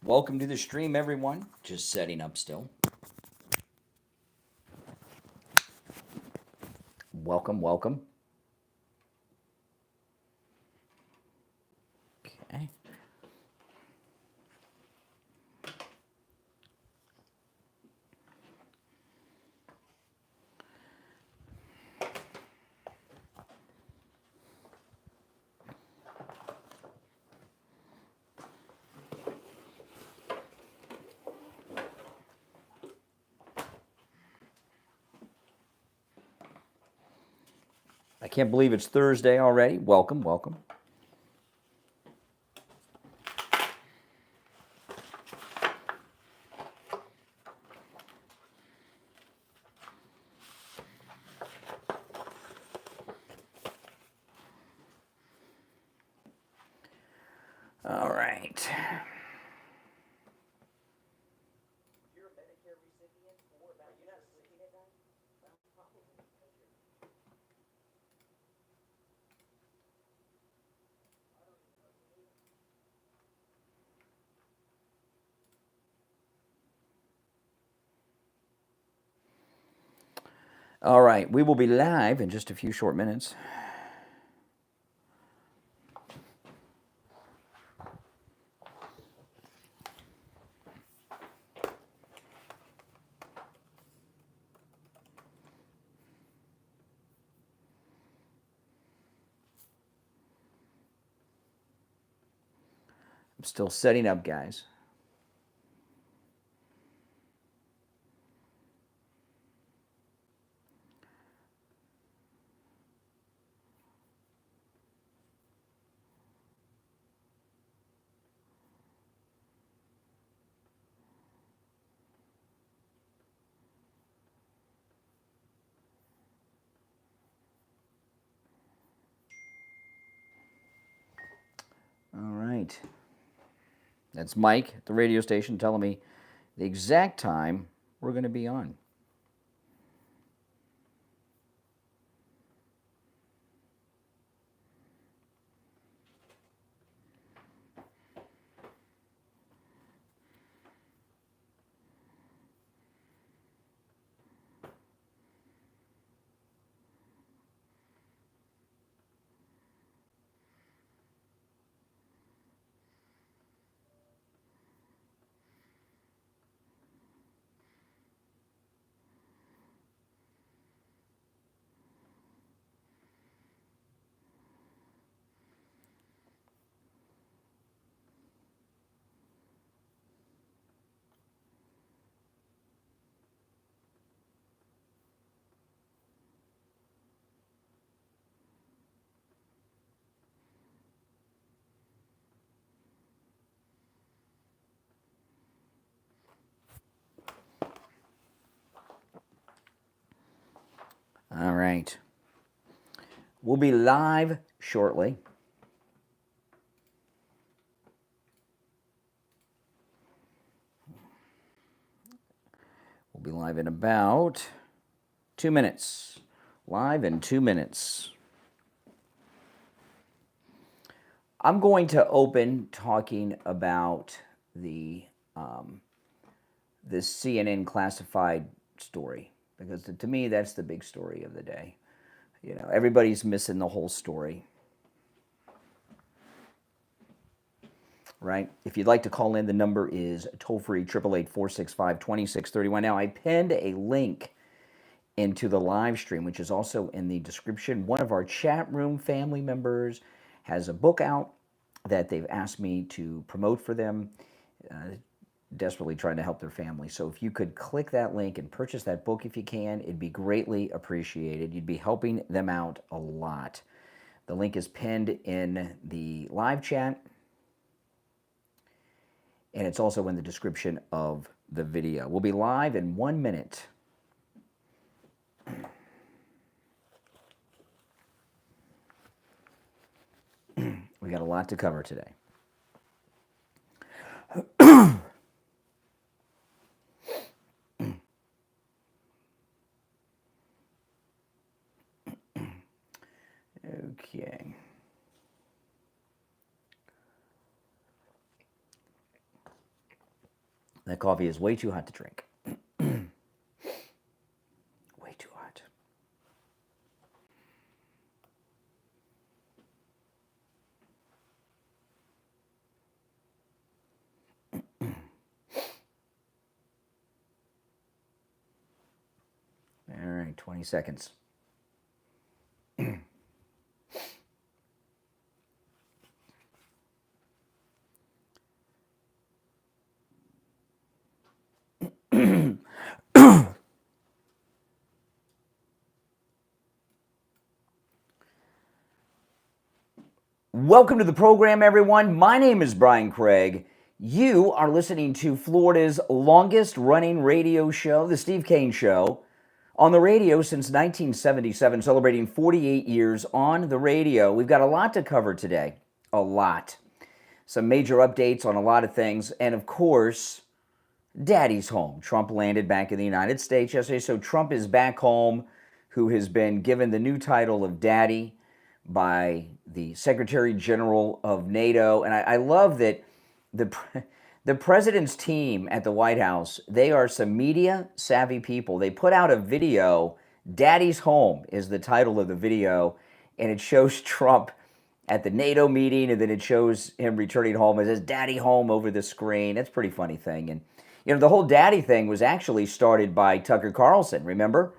Welcome to the stream, everyone. Just setting up still. Welcome, welcome. Okay. I can't believe it's Thursday already. Welcome, welcome. All right. All right, we will be live in just a few short minutes. I'm still setting up, guys. All right. That's Mike at the radio station telling me the exact time we're going to be on. All right. We'll be live shortly. We'll be live in about 2 minutes. Live in 2 minutes. I'm going to open talking about the CNN classified story, because to me that's the big story of the day. You know, everybody's missing the whole story, right? If you'd like to call in, the number is toll-free 888-465-2631. Now, I pinned a link into the live stream, which is also in the description. One of our chat room family members has a book out that they've asked me to promote for them, desperately trying to help their family. So if you could click that link and purchase that book if you can, it'd be greatly appreciated. You'd be helping them out a lot. The link is pinned in the live chat, and it's also in the description of the video. We'll be live in 1 minute. We got a lot to cover today. Okay. That coffee is way too hot to drink. Way too hot. All right, 20 seconds. Welcome to the program, everyone. My name is Brian Craig. You are listening to Florida's longest running radio show, The Steve Kane Show, on the radio since 1977, celebrating 48 years on the radio. We've got a lot to cover today, a lot. Some major updates on a lot of things, and of course, Daddy's home. Trump landed back in the United States yesterday, so Trump is back home, who has been given the new title of Daddy by the Secretary General of NATO. And I love that the president's team at the White House, they are some media savvy people. They put out a video, Daddy's Home is the title of the video, and it shows Trump at the NATO meeting, and then it shows him returning home. It says Daddy Home over the screen. That's a pretty funny thing. And you know, the whole daddy thing was actually started by Tucker Carlson, remember,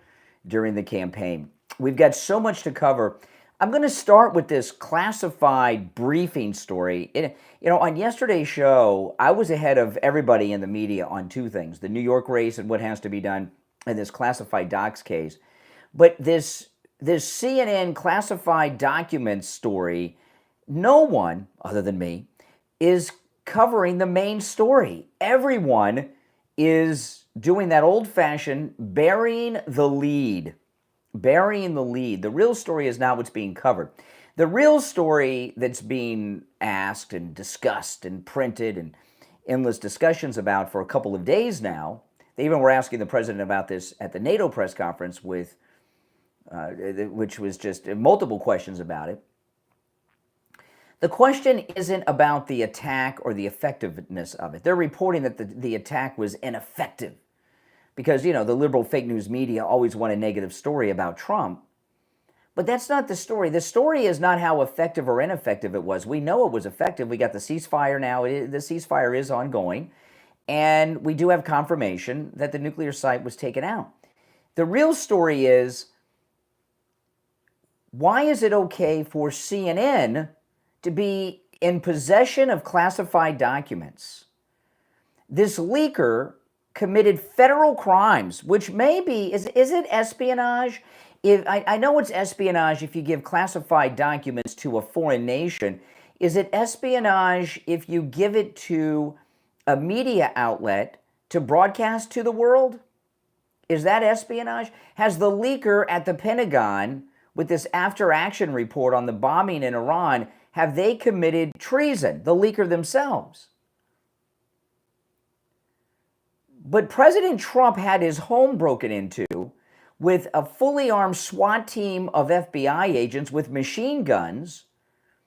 during the campaign. We've got so much to cover. I'm going to start with this classified briefing story. On yesterday's show, I was ahead of everybody in the media on two things, the New York race and what has to be done, and this classified docs case. But this CNN classified documents story, no one, other than me, is covering the main story. Everyone is doing that old-fashioned burying the lead. Burying the lead. The real story is not what's being covered. The real story that's being asked and discussed and printed and endless discussions about for a couple of days now. They even were asking the president about this at the NATO press conference, which was just multiple questions about it. The question isn't about the attack or the effectiveness of it. They're reporting that the attack was ineffective because, the liberal fake news media always want a negative story about Trump. But that's not the story. The story is not how effective or ineffective it was. We know it was effective. We got the ceasefire now. The ceasefire is ongoing. And we do have confirmation that the nuclear site was taken out. The real story is, why is it okay for CNN to be in possession of classified documents? This leaker committed federal crimes, which may be, is it espionage? I know it's espionage if you give classified documents to a foreign nation. Is it espionage if you give it to a media outlet to broadcast to the world? Is that espionage? Has the leaker at the Pentagon, with this after-action report on the bombing in Iran, have they committed treason, the leaker themselves? But President Trump had his home broken into with a fully armed SWAT team of FBI agents with machine guns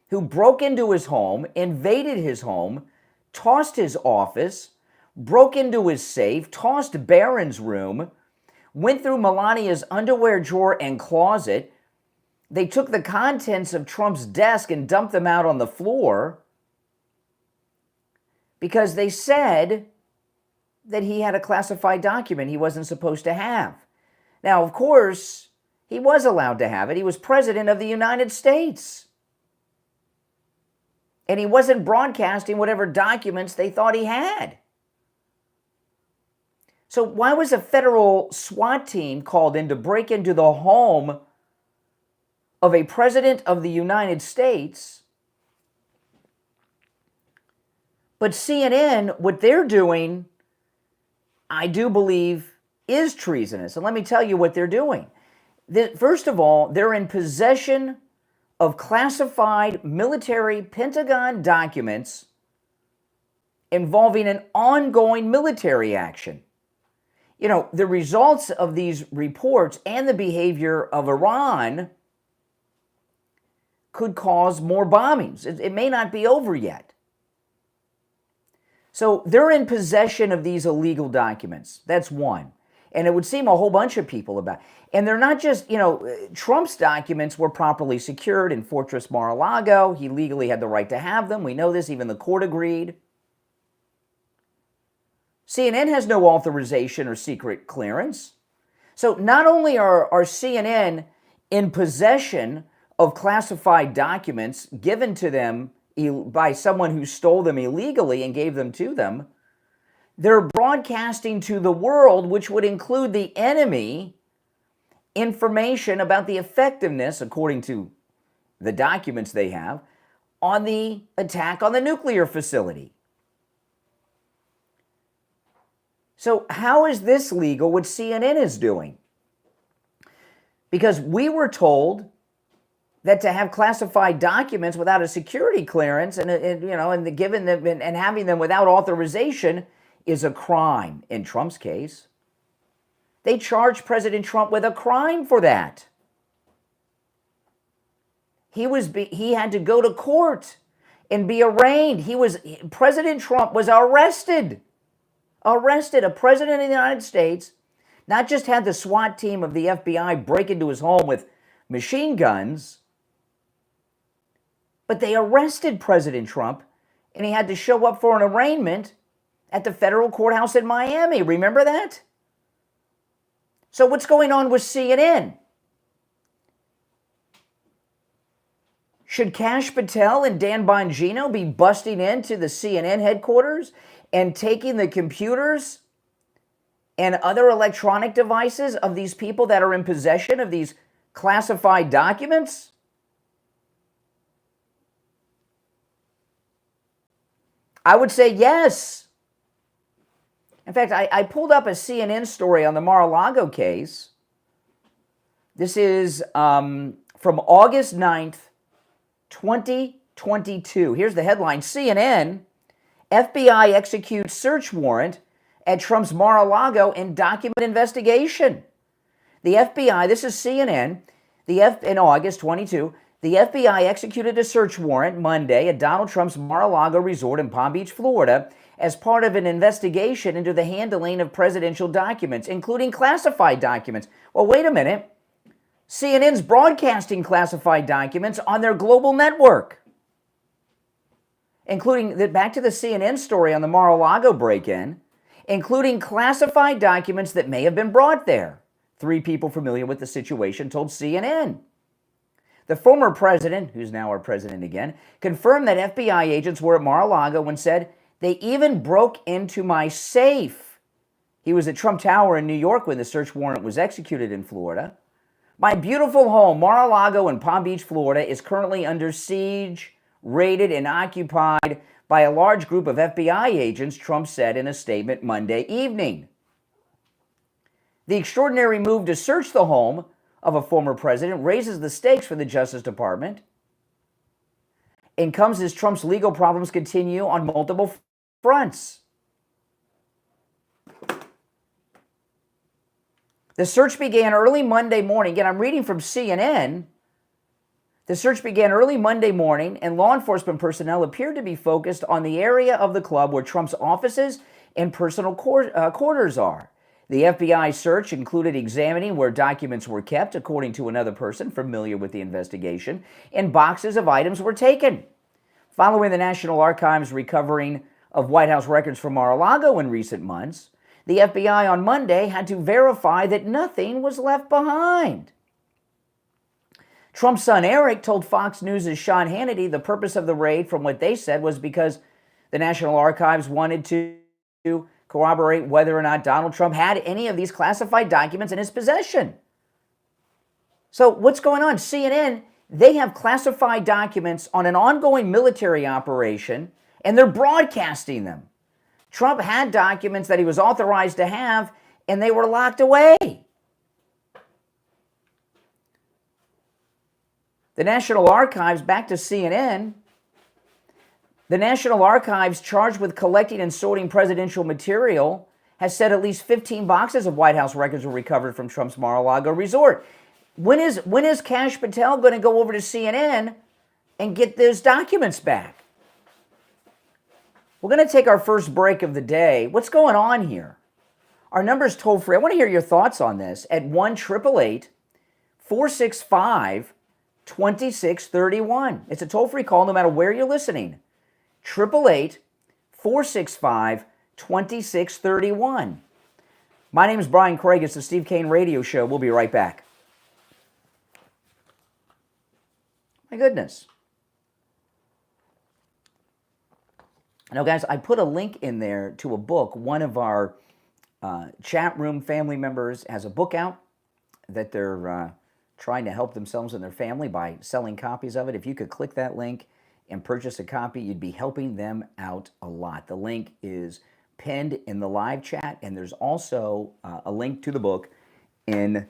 who broke into his home, invaded his home, tossed his office, broke into his safe, tossed Barron's room, went through Melania's underwear drawer and closet. They took the contents of Trump's desk and dumped them out on the floor because they said that he had a classified document he wasn't supposed to have. Now, of course, he was allowed to have it. He was president of the United States. And he wasn't broadcasting whatever documents they thought he had. So why was a federal SWAT team called in to break into the home of a president of the United States? But CNN, what they're doing, I do believe, is treasonous. And let me tell you what they're doing. First of all, they're in possession of classified military Pentagon documents involving an ongoing military action. The results of these reports and the behavior of Iran could cause more bombings. It may not be over yet. So they're in possession of these illegal documents. That's one. And it would seem a whole bunch of people about. And they're not just, Trump's documents were properly secured in Fortress Mara Lago. He legally had the right to have them. We know this, even the court agreed. CNN has no authorization or secret clearance. So not only are CNN in possession of classified documents given to them by someone who stole them illegally and gave them to them, they're broadcasting to the world, which would include the enemy, information about the effectiveness, according to the documents they have, on the attack on the nuclear facility. So how is this legal, what CNN is doing? Because we were told that to have classified documents without a security clearance and giving them and having them without authorization is a crime. In Trump's case, they charged President Trump with a crime for that. He had to go to court and be arraigned. President Trump was arrested. A president of the United States not just had the SWAT team of the FBI break into his home with machine guns, but they arrested President Trump, and he had to show up for an arraignment at the federal courthouse in Miami. Remember that? So what's going on with CNN? Should Kash Patel and Dan Bongino be busting into the CNN headquarters and taking the computers and other electronic devices of these people that are in possession of these classified documents? I would say yes. In fact, I pulled up a CNN story on the Mar-a-Lago case. This is from August 9th, 2022. Here's the headline: CNN, FBI executes search warrant at Trump's Mar-a-Lago in document investigation. The FBI, this is CNN, in August 22, the FBI executed a search warrant Monday at Donald Trump's Mar-a-Lago resort in Palm Beach, Florida, as part of an investigation into the handling of presidential documents, including classified documents. Well, wait a minute. CNN's broadcasting classified documents on their global network, including, back to the CNN story on the Mar-a-Lago break-in, including classified documents that may have been brought there. 3 people familiar with the situation told CNN. The former president, who's now our president again, confirmed that FBI agents were at Mar-a-Lago and said, "They even broke into my safe." He was at Trump Tower in New York when the search warrant was executed in Florida. "My beautiful home, Mar-a-Lago in Palm Beach, Florida, is currently under siege, raided, and occupied by a large group of FBI agents," Trump said in a statement Monday evening. The extraordinary move to search the home of a former president raises the stakes for the Justice Department and comes as Trump's legal problems continue on multiple fronts. The search began early Monday morning. Again, I'm reading from CNN. The search began early Monday morning, and law enforcement personnel appeared to be focused on the area of the club where Trump's offices and personal quarters are. The FBI search included examining where documents were kept, according to another person familiar with the investigation, and boxes of items were taken. Following the National Archives' recovering of White House records from Mar-a-Lago in recent months, the FBI on Monday had to verify that nothing was left behind. Trump's son Eric told Fox News' Sean Hannity the purpose of the raid, from what they said, was because the National Archives wanted to corroborate whether or not Donald Trump had any of these classified documents in his possession. So what's going on? CNN, they have classified documents on an ongoing military operation, and they're broadcasting them. Trump had documents that he was authorized to have, and they were locked away. The National Archives, back to CNN, the National Archives, charged with collecting and sorting presidential material, has said at least 15 boxes of White House records were recovered from Trump's Mar-a-Lago resort. When is Kash Patel going to go over to CNN and get those documents back? We're going to take our first break of the day. What's going on here? Our number is toll free. I want to hear your thoughts on this at 1-888-465-2631. It's a toll free call no matter where you're listening. 888-465-2631. My name is Brian Craig. It's the Steve Kane Radio Show. We'll be right back. My goodness. Now, guys, I put a link in there to a book. One of our chat room family members has a book out that they're trying to help themselves and their family by selling copies of it. If you could click that link and purchase a copy, you'd be helping them out a lot. The link is pinned in the live chat, and there's also a link to the book in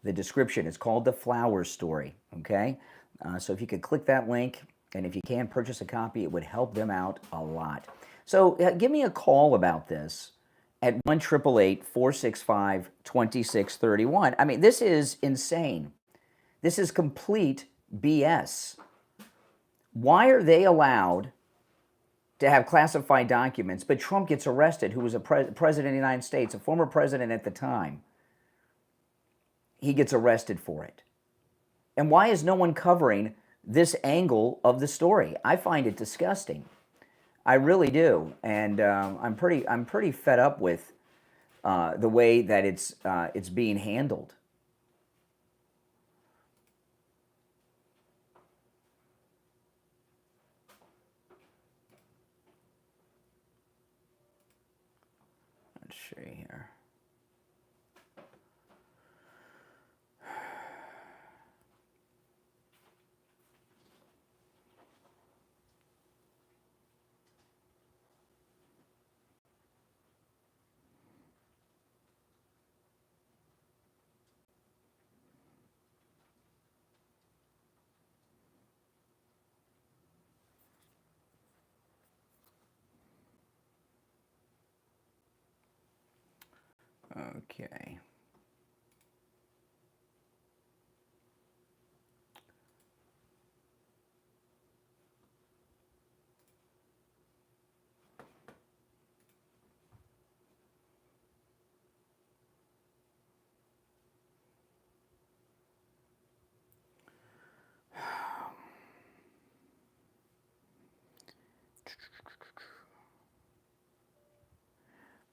the description. It's called The Flower Story, okay? So if you could click that link, and if you can purchase a copy, it would help them out a lot. So give me a call about this at 1-888-465-2631. I mean, this is insane. This is complete BS. Why are they allowed to have classified documents, but Trump gets arrested, who was a president of the United States, a former president at the time? He gets arrested for it. And why is no one covering this angle of the story? I find it disgusting. I really do, and I'm pretty fed up with the way that it's being handled. Let's see here. Okay.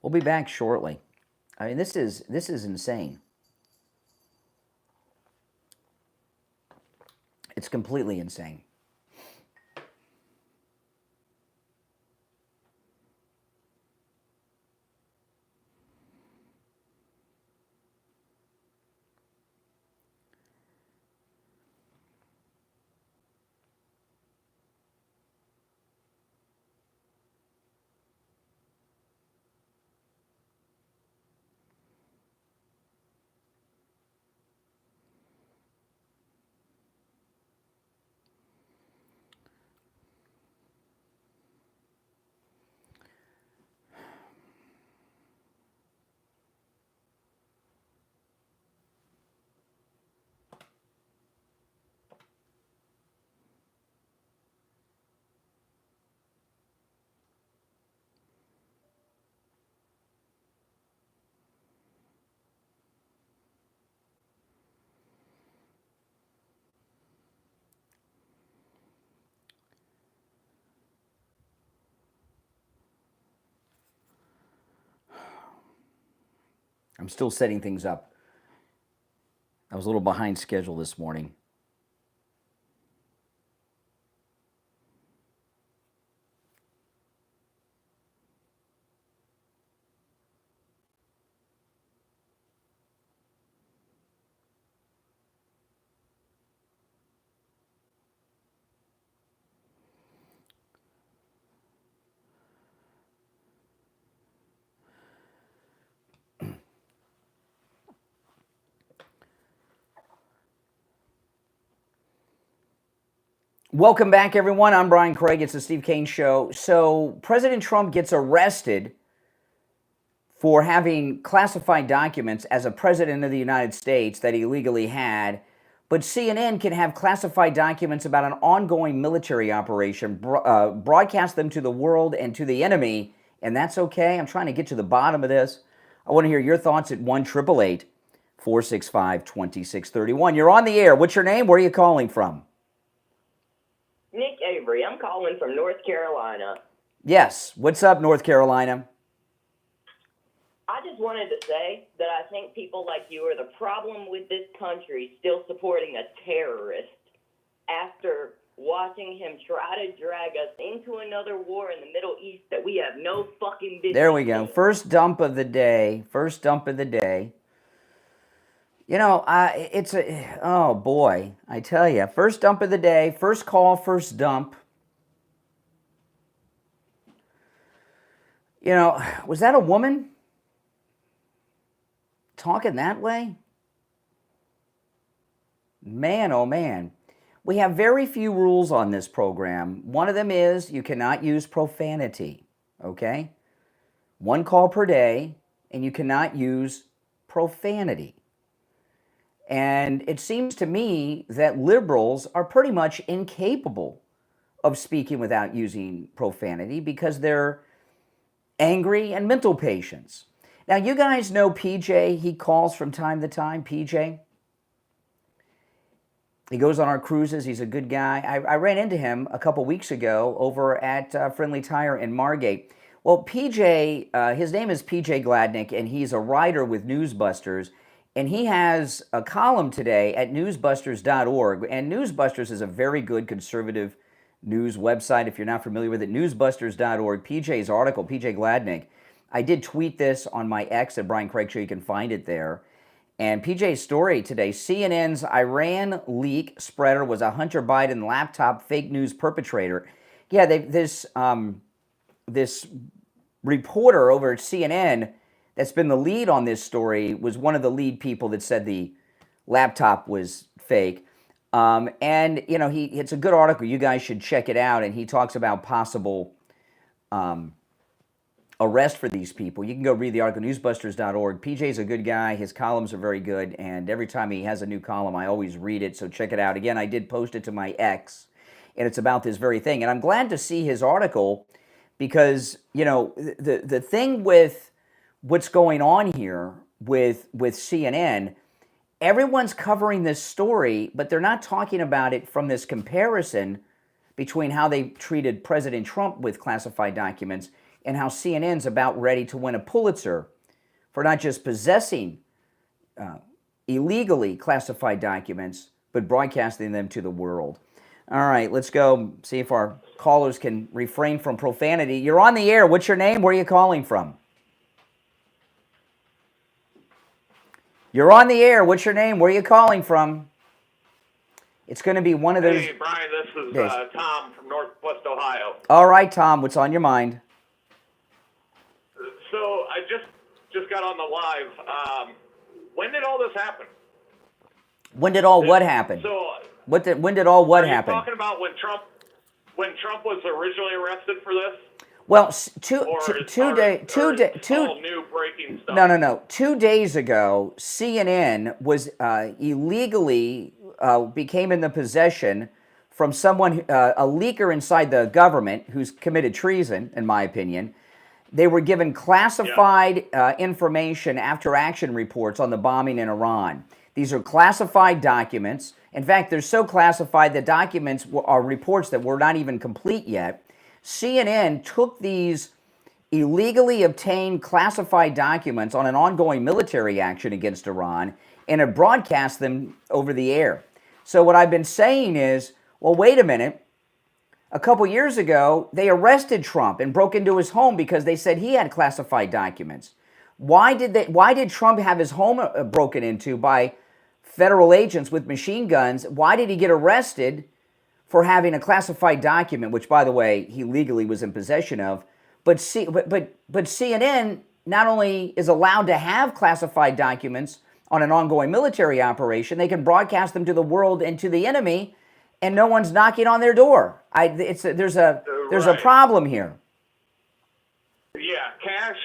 We'll be back shortly. I mean, this is insane. It's completely insane. I'm still setting things up. I was a little behind schedule this morning. Welcome back, everyone. I'm Brian Craig. It's the Steve Kane Show. So President Trump gets arrested for having classified documents as a president of the United States that he legally had, but CNN can have classified documents about an ongoing military operation, broadcast them to the world and to the enemy, and that's okay? I'm trying to get to the bottom of this. I want to hear your thoughts at 1-888-465-2631. You're on the air. What's your name? Where are you calling from? Nick Avery. I'm calling from North Carolina. Yes. What's up, North Carolina? I just wanted to say that I think people like you are the problem with this country still supporting a terrorist after watching him try to drag us into another war in the Middle East that we have no fucking business. There we go. First dump of the day. First dump of the day. You know, oh boy, I tell you. First dump of the day. First call, first dump. You know, was that a woman talking that way? Man, oh man. We have very few rules on this program. One of them is you cannot use profanity, okay? One call per day, and you cannot use profanity. And it seems to me that liberals are pretty much incapable of speaking without using profanity because they're angry and mental patients. Now, you guys know PJ. He calls from time to time, PJ. He goes on our cruises. He's a good guy. I ran into him a couple weeks ago over at Friendly Tire in Margate. Well, PJ, his name is PJ Gladnick, and he's a writer with Newsbusters. And he has a column today at newsbusters.org. And Newsbusters is a very good conservative news website. If you're not familiar with it, newsbusters.org. PJ's article, PJ Gladnick. I did tweet this on my X at Brian Craig Show. You can find it there. And PJ's story today, CNN's Iran leak spreader was a Hunter Biden laptop fake news perpetrator. Yeah, this reporter over at CNN that's been the lead on this story was one of the lead people that said the laptop was fake. And, you know, it's a good article. You guys should check it out. And he talks about possible arrest for these people. You can go read the article, newsbusters.org. PJ's a good guy. His columns are very good. And every time he has a new column, I always read it. So check it out. Again, I did post it to my X, and it's about this very thing. And I'm glad to see his article because, you know, the thing with what's going on here with CNN, everyone's covering this story, but they're not talking about it from this comparison between how they treated President Trump with classified documents and how CNN's about ready to win a Pulitzer for not just possessing illegally classified documents, but broadcasting them to the world. All right, let's go see if our callers can refrain from profanity. You're on the air. What's your name? Where are you calling from? You're on the air. What's your name? Where are you calling from? It's going to be one of those... Hey, Brian, this is Tom from Northwest Ohio. All right, Tom, what's on your mind? So I just got on the live. When did all this happen? When did all what happen? So when did all what happen? Are you talking about when Trump was originally arrested for this? Well, All new breaking stuff? No. 2 days ago, CNN was illegally became in the possession from someone, a leaker inside the government who's committed treason, in my opinion. They were given classified information after action reports on the bombing in Iran. These are classified documents. In fact, they're so classified that documents are reports that were not even complete yet. CNN took these illegally obtained classified documents on an ongoing military action against Iran and have broadcast them over the air. So what I've been saying is, well, wait a minute. A couple years ago, they arrested Trump and broke into his home because they said he had classified documents. Why did Trump have his home broken into by federal agents with machine guns? Why did he get arrested for having a classified document, which, by the way, he legally was in possession of? But CNN not only is allowed to have classified documents on an ongoing military operation, they can broadcast them to the world and to the enemy, and no one's knocking on their door. There's a problem here. Yeah, Cash.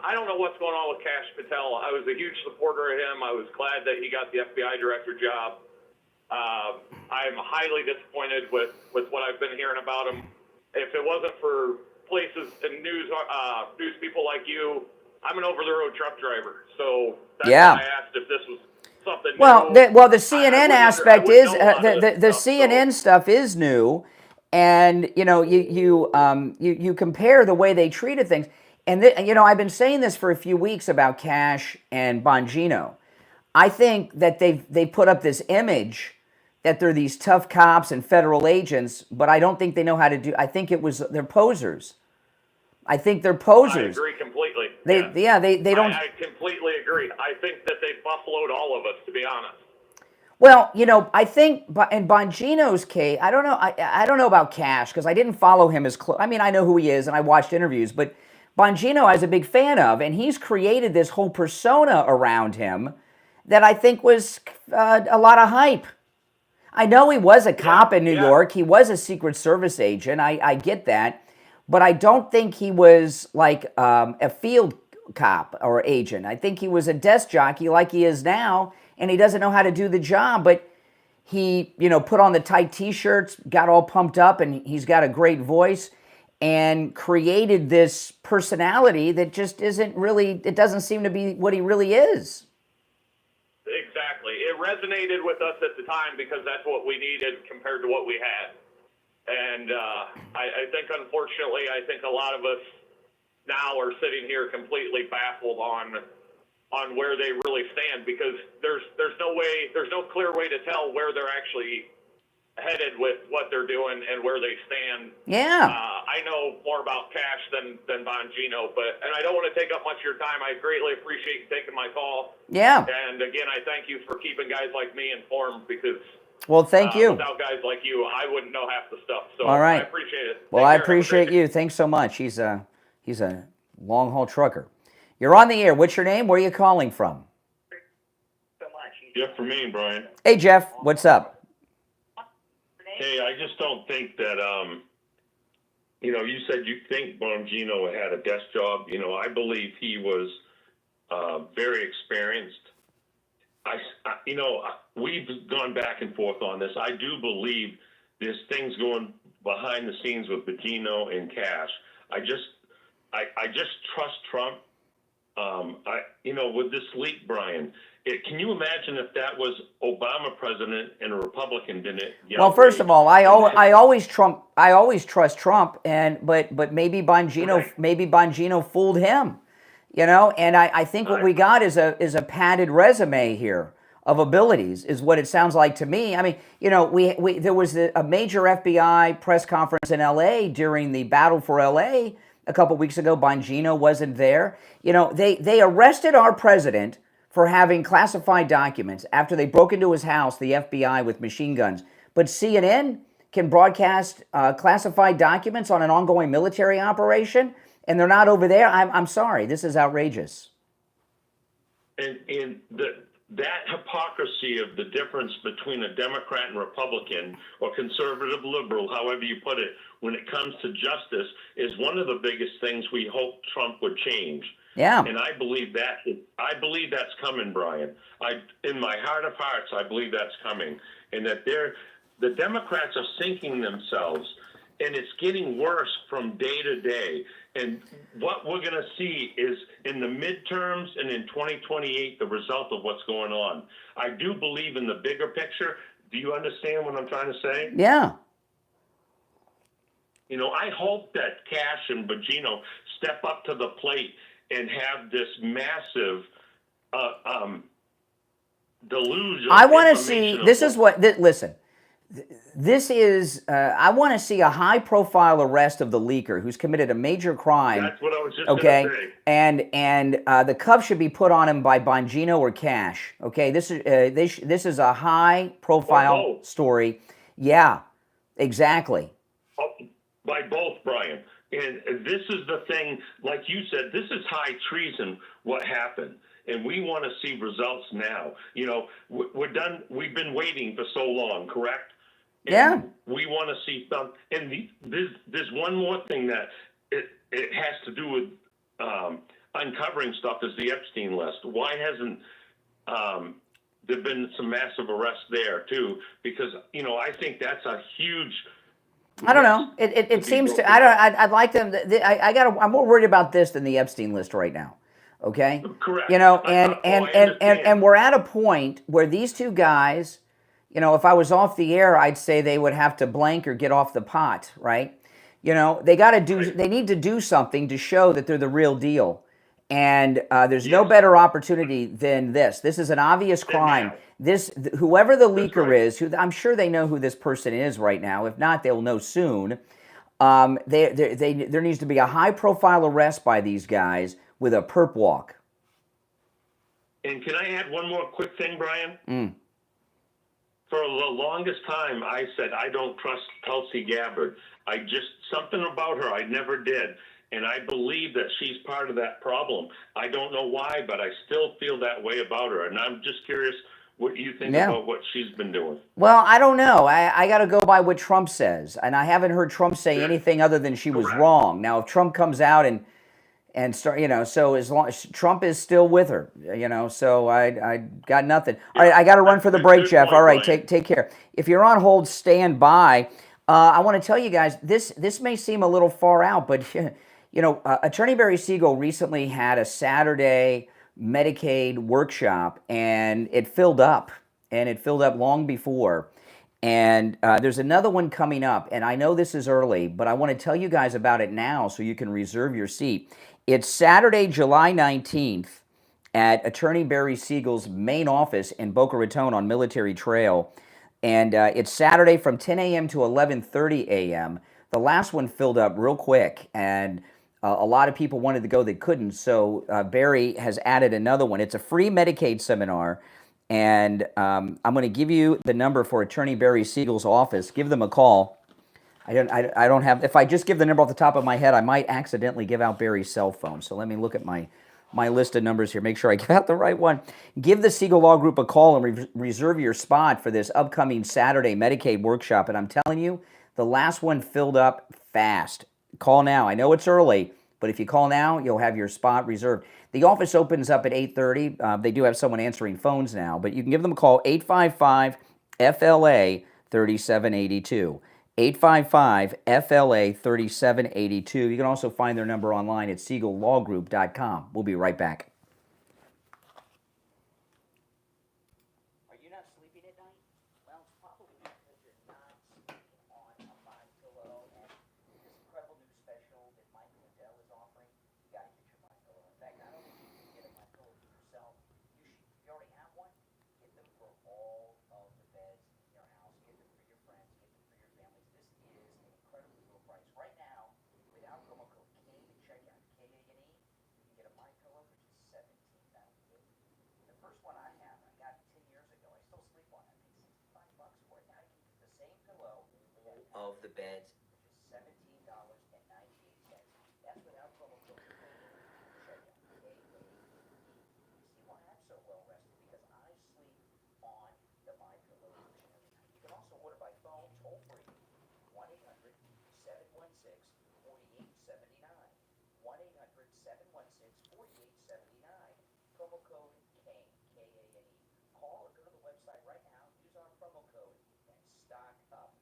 I don't know what's going on with Cash Patel. I was a huge supporter of him. I was glad that he got the FBI director job. I'm highly disappointed with what I've been hearing about him. If it wasn't for places and news people like you, I'm an over-the-road truck driver. So that's Yeah. why I asked if this was something Well, new. the CNN aspect is the CNN stuff is new, and you compare the way they treated things, and I've been saying this for a few weeks about Cash and Bongino. I think that they put up this image that they're these tough cops and federal agents, but I don't think they know how to do. I think they're posers. I think they're posers. I agree completely. They don't. I completely agree. I think that they buffaloed all of us, to be honest. Well, I think in Bongino's case, I don't know. I don't know about Cash because I didn't follow him as close. I mean, I know who he is and I watched interviews, but Bongino I was a big fan of, and he's created this whole persona around him that I think was a lot of hype. I know he was a cop in New York. He was a Secret Service agent. I get that. But I don't think he was like a field cop or agent. I think he was a desk jockey like he is now, and he doesn't know how to do the job. But he, put on the tight T-shirts, got all pumped up, and he's got a great voice and created this personality that just it doesn't seem to be what he really is. Exactly. It resonated with us at the time because that's what we needed compared to what we had. And I think, unfortunately, a lot of us now are sitting here completely baffled on where they really stand because there's no clear way to tell where they're actually headed with what they're doing and where they stand. Yeah. I know more about Cash than Bongino, and I don't want to take up much of your time. I greatly appreciate you taking my call. Yeah. And again, I thank you for keeping guys like me informed because. Well, thank you. Without guys like you, I wouldn't know half the stuff. So all right. I appreciate it. Well, I appreciate you. Thanks so much. He's a long haul trucker. You're on the air. What's your name? Where are you calling from? Jeff from Maine, Brian. Hey, Jeff. What's up? Hey, I just don't think that, you said you think Bongino had a desk job. I believe he was very experienced. We've gone back and forth on this. I do believe there's things going behind the scenes with Bongino and Cash. I just trust Trump. With this leak, Brian, can you imagine if that was Obama president and a Republican didn't it? Well, first of all, I always trust Trump, but maybe Bongino fooled him, and I think what we got is a padded resume here of abilities is what it sounds like to me. I mean, there was a major FBI press conference in LA during the battle for LA a couple weeks ago. Bongino wasn't there. They arrested our president for having classified documents after they broke into his house, the FBI, with machine guns. But CNN can broadcast classified documents on an ongoing military operation, and they're not over there. I'm sorry. This is outrageous. And that hypocrisy of the difference between a Democrat and Republican or conservative liberal, however you put it, when it comes to justice is one of the biggest things we hope Trump would change. Yeah. And I believe that's coming, Brian. In my heart of hearts, I believe that's coming. And that the Democrats are sinking themselves, and it's getting worse from day to day. And what we're going to see is in the midterms and in 2028, the result of what's going on. I do believe in the bigger picture. Do you understand what I'm trying to say? Yeah. I hope that Cash and Bongino step up to the plate and have this massive deluge. I want to see. This is what. Listen. This is, I want to see a high-profile arrest of the leaker who's committed a major crime. That's what I was just going to say. And the cuff should be put on him by Bongino or Cash. Okay, this is a high-profile story. Yeah, exactly. By both, Brian. And this is the thing, like you said, this is high treason, what happened. And we want to see results now. We're done. We've been waiting for so long, correct? And yeah. We want to see some. And there's one more thing that it has to do with uncovering stuff is the Epstein list. Why hasn't there've been some massive arrests there too, because I think that's a huge. I don't know. It seems to. I don't. I'd like them. I'm more worried about this than the Epstein list right now. Okay. Correct. And we're at a point where these two guys, if I was off the air, I'd say they would have to blank or get off the pot, right? They got to do. They need to do something to show that they're the real deal. And there's no better opportunity than this. This is an obvious crime. Whoever the leaker is, I'm sure they know who this person is right now. If not, they'll know soon. There needs to be a high-profile arrest by these guys with a perp walk. And can I add one more quick thing, Brian? For the longest time, I said I don't trust Tulsi Gabbard. Something about her I never did. And I believe that she's part of that problem. I don't know why, but I still feel that way about her. And I'm just curious what you think about what she's been doing. Well, I don't know. I got to go by what Trump says. And I haven't heard Trump say anything other than she was wrong. Now, if Trump comes out and start, so as long as Trump is still with her, so I got nothing. All right, I got to run for the break, Jeff. All right, take care. If you're on hold, stand by. I want to tell you guys, this may seem a little far out, but... Attorney Barry Siegel recently had a Saturday Medicaid workshop, and it filled up, long before. And there's another one coming up, and I know this is early, but I want to tell you guys about it now so you can reserve your seat. It's Saturday, July 19th at Attorney Barry Siegel's main office in Boca Raton on Military Trail. And it's Saturday from 10 a.m. to 11:30 a.m. The last one filled up real quick, and a lot of people wanted to go that couldn't, so Barry has added another one. It's a free Medicaid seminar, and I'm going to give you the number for Attorney Barry Siegel's office. Give them a call. I don't have. If I just give the number off the top of my head, I might accidentally give out Barry's cell phone. So let me look at my list of numbers here. Make sure I give out the right one. Give the Siegel Law Group a call and reserve your spot for this upcoming Saturday Medicaid workshop. And I'm telling you, the last one filled up fast. Call now. I know it's early, but if you call now, you'll have your spot reserved. The office opens up at 8:30. They do have someone answering phones now, but you can give them a call, 855-FLA-3782. 855-FLA-3782. You can also find their number online at SiegelLawGroup.com. We'll be right back. Are you not sleeping at night? Well, it's probably because you're not sleeping on a MyPillow and this incredible new special that Mike Lindell is offering. You got to get your MyPillow. In fact, not only should you get a MyPillow for yourself, if you already have one, get them for all of the beds in your house. Get them for your friends. Get them for your families. This is an incredibly low price. Right now, without promo code KANE at checkout, KANE, you can get a MyPillow for just $17.98. The first one I have, I got 10 years ago. I still sleep on it. I paid $65 for it. Now you can get the same pillow all of the beds for just $17.98. That's without promo code KANE at checkout, KANE. See why I'm so well rested? Because I sleep on the MyPillow each and every night. You can also order by phone, toll free, 1-800-716-4879. 1-800-716-4879. Promo code KANE, KANE. Call or go to the website right now. Use our promo code and stock up.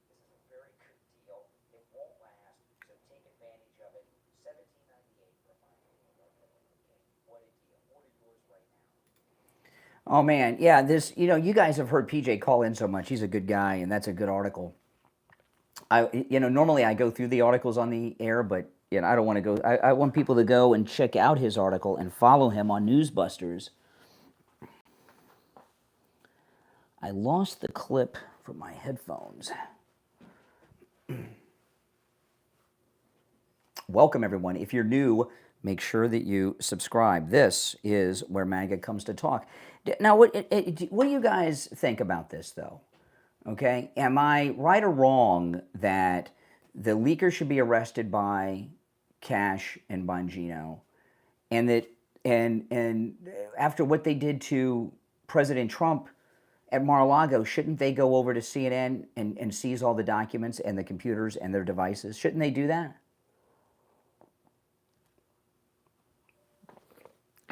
This is a very good deal. It won't last, so take advantage of it. $17.98 for MyPillow. What a deal. Order yours right now. Oh man, yeah, you guys have heard PJ call in so much. He's a good guy, and that's a good article. Normally I go through the articles on the air, but I don't want to go. I want people to go and check out his article and follow him on Newsbusters. I lost the clip from my headphones. Welcome, everyone. If you're new, make sure that you subscribe. This is where MAGA comes to talk. Now, what do you guys think about this, though? Okay, am I right or wrong that the leaker should be arrested by Cash and Bongino, and that and after what they did to President Trump at Mara Lago, shouldn't they go over to CNN and seize all the documents and the computers and their devices? Shouldn't they do that?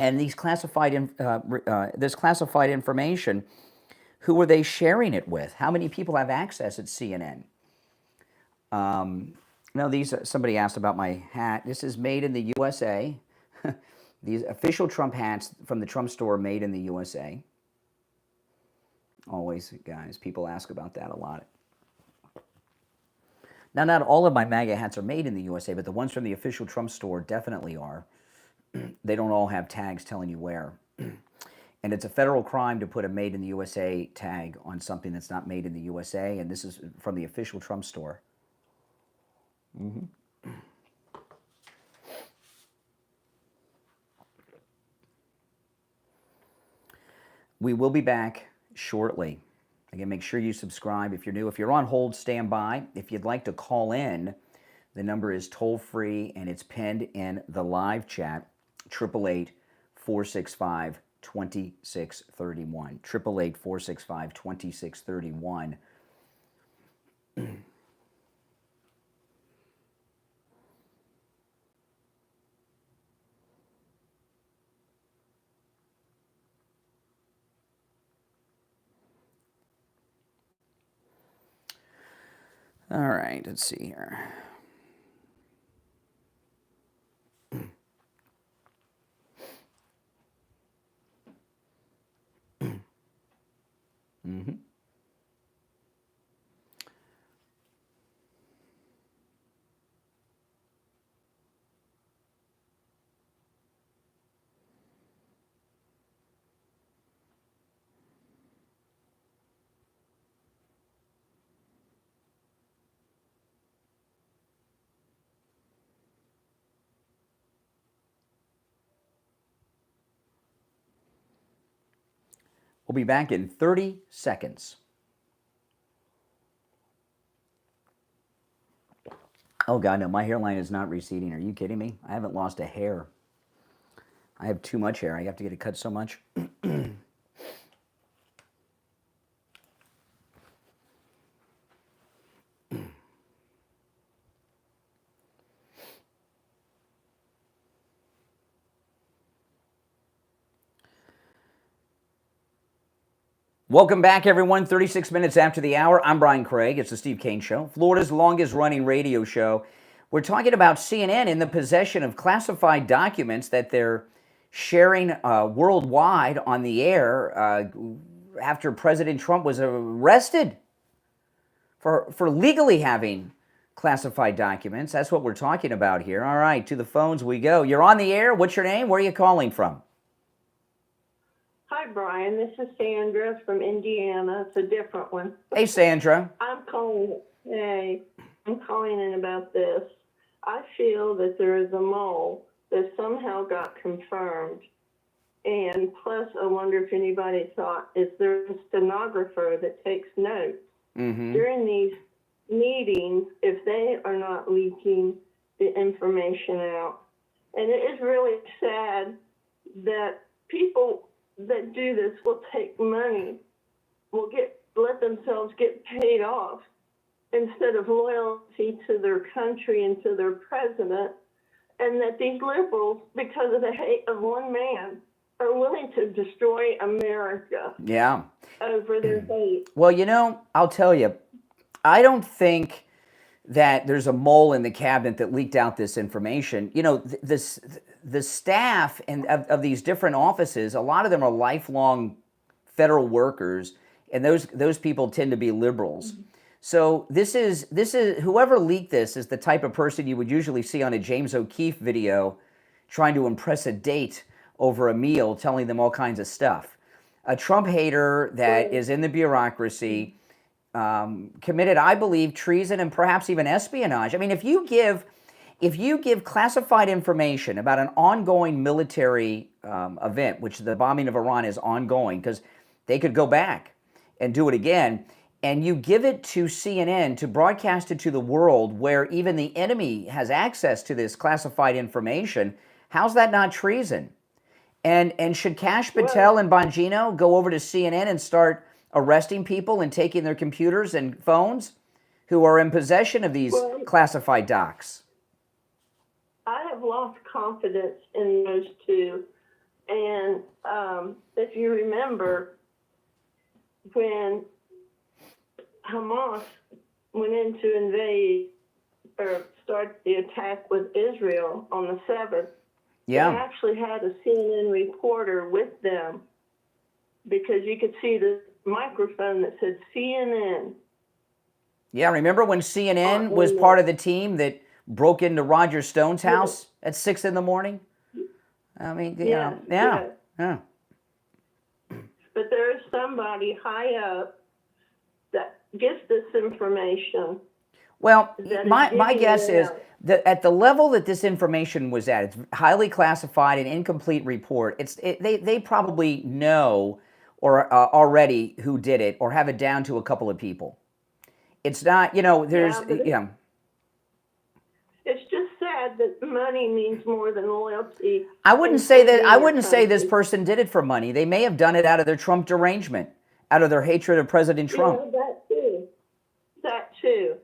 And these this classified information, who are they sharing it with? How many people have access at CNN? No, somebody asked about my hat. This is made in the USA. These official Trump hats from the Trump store, made in the USA. Always, guys, people ask about that a lot. Now, not all of my MAGA hats are made in the USA, but the ones from the official Trump store definitely are. They don't all have tags telling you where. And it's a federal crime to put a made in the USA tag on something that's not made in the USA, and this is from the official Trump store. We will be back shortly. Again, make sure you subscribe if you're new. If you're on hold, stand by. If you'd like to call in, the number is toll-free, and it's pinned in the live chat, 888-465-2631. 888-465-2631. All right, let's see here. We'll be back in 30 seconds. Oh, God, no, my hairline is not receding. Are you kidding me? I haven't lost a hair. I have too much hair. I have to get it cut so much. Welcome back, everyone. 36 minutes after the hour. I'm Brian Craig. It's the Steve Kane Show, Florida's longest-running radio show. We're talking about CNN in the possession of classified documents that they're sharing worldwide on the air after President Trump was arrested for legally having classified documents. That's what we're talking about here. All right, to the phones we go. You're on the air. What's your name? Where are you calling from? Hi, Brian. This is Sandra from Indiana. It's a different one. Hey, Sandra. I'm calling in about this. I feel that there is a mole that somehow got confirmed. And plus, I wonder if anybody thought, is there a stenographer that takes notes during these meetings if they are not leaking the information out? And it is really sad that people that do this will take money, will let themselves get paid off instead of loyalty to their country and to their president, and that these liberals, because of the hate of one man, are willing to destroy America over their hate. Well, you know, I'll tell you, I don't think that there's a mole in the cabinet that leaked out this information. You know, the staff of these different offices, a lot of them are lifelong federal workers, and those people tend to be liberals. So this is whoever leaked this is the type of person you would usually see on a James O'Keefe video trying to impress a date over a meal, telling them all kinds of stuff. A Trump hater that is in the bureaucracy, committed, I believe, treason and perhaps even espionage. I mean, if you give classified information about an ongoing military event, which the bombing of Iran is ongoing, because they could go back and do it again, and you give it to CNN to broadcast it to the world where even the enemy has access to this classified information, how's that not treason? And should Kash Patel and Bongino go over to CNN and start arresting people and taking their computers and phones who are in possession of these classified docs? I have lost confidence in those two, And if you remember, when Hamas went in to invade or start the attack with Israel on the 7th, they actually had a CNN reporter with them because you could see the microphone that said CNN. Yeah, remember when CNN was part of the team that broke into Roger Stone's house at 6 in the morning? I mean, yeah. But there is somebody high up that gets this information. Well, my guess is that at the level that this information was at, it's highly classified, an incomplete report. They probably know or already who did it, or have it down to a couple of people. It's not, there's, It's just sad that money means more than loyalty. I wouldn't say that. I wouldn't say this person did it for money. They may have done it out of their Trump derangement, out of their hatred of President Trump. Yeah, that too.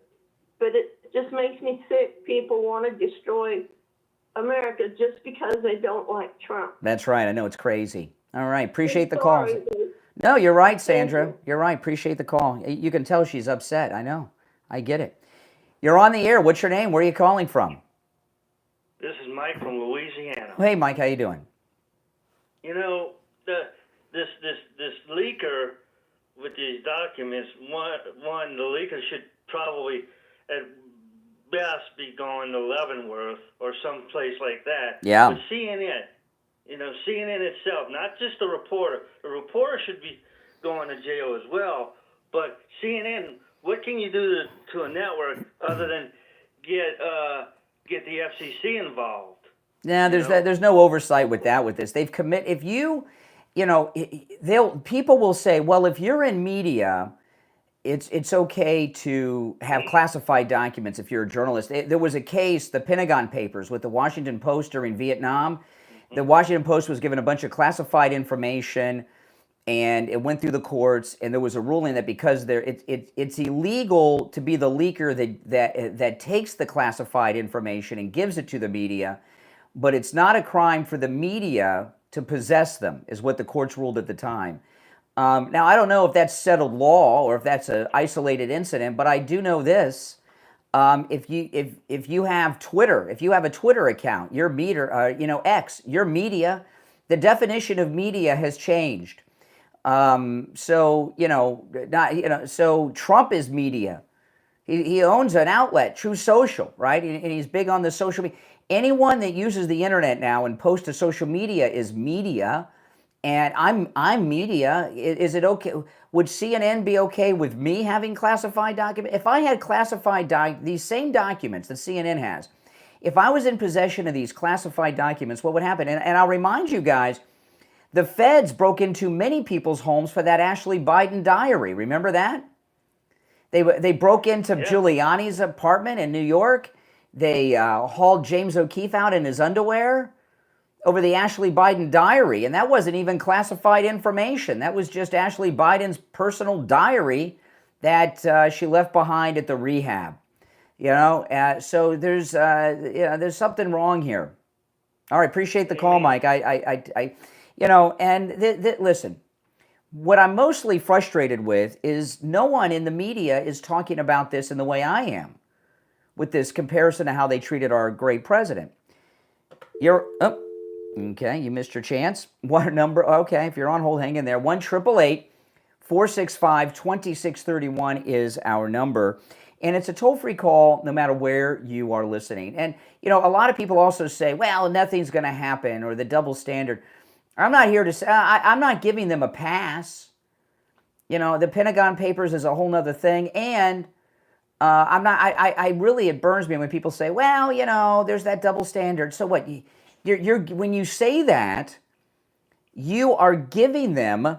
But it just makes me sick. People want to destroy America just because they don't like Trump. That's right. I know, it's crazy. All right. Appreciate the call. No, you're right, Sandra. You're right. Appreciate the call. You can tell she's upset. I know. I get it. You're on the air. What's your name? Where are you calling from? This is Mike from Louisiana. Hey, Mike. How you doing? You know, this leaker with these documents, one, the leaker should probably at best be going to Leavenworth or someplace like that. Yeah. But CNN, CNN itself, not just the reporter. The reporter should be going to jail as well. But CNN, what can you do to a network other than get the FCC involved? Yeah, there's no oversight with this. They've people will say, well, if you're in media, it's okay to have classified documents if you're a journalist. There was a case, the Pentagon Papers with the Washington Post during Vietnam. The Washington Post was given a bunch of classified information, and it went through the courts, and there was a ruling that because it's illegal to be the leaker that takes the classified information and gives it to the media, but it's not a crime for the media to possess them, is what the courts ruled at the time. Now, I don't know if that's settled law or if that's an isolated incident, but I do know this. If you have Twitter, if you have a Twitter account, your X, your media, the definition of media has changed. So Trump is media. He owns an outlet, True Social, right? And he's big on the social media. Anyone that uses the internet now and posts to social media is media. And I'm media. Is it okay? Would CNN be okay with me having classified documents? If I had classified these same documents that CNN has, if I was in possession of these classified documents, what would happen? And I'll remind you guys, the feds broke into many people's homes for that Ashley Biden diary. Remember that? They broke into Giuliani's apartment in New York. They hauled James O'Keefe out in his underwear over the Ashley Biden diary, and that wasn't even classified information. That was just Ashley Biden's personal diary that she left behind at the rehab. So there's something wrong here. All right, appreciate the call, Mike. Listen, what I'm mostly frustrated with is no one in the media is talking about this in the way I am, with this comparison to how they treated our great president. Okay, you missed your chance. What number? Okay, if you're on hold, hang in there. 1-888-465-2631 is our number. And it's a toll-free call no matter where you are listening. And, a lot of people also say, well, nothing's going to happen, or the double standard. I'm not here to say, I'm not giving them a pass. The Pentagon Papers is a whole nother thing. And it burns me when people say, well, there's that double standard. So what? When you say that, you are giving them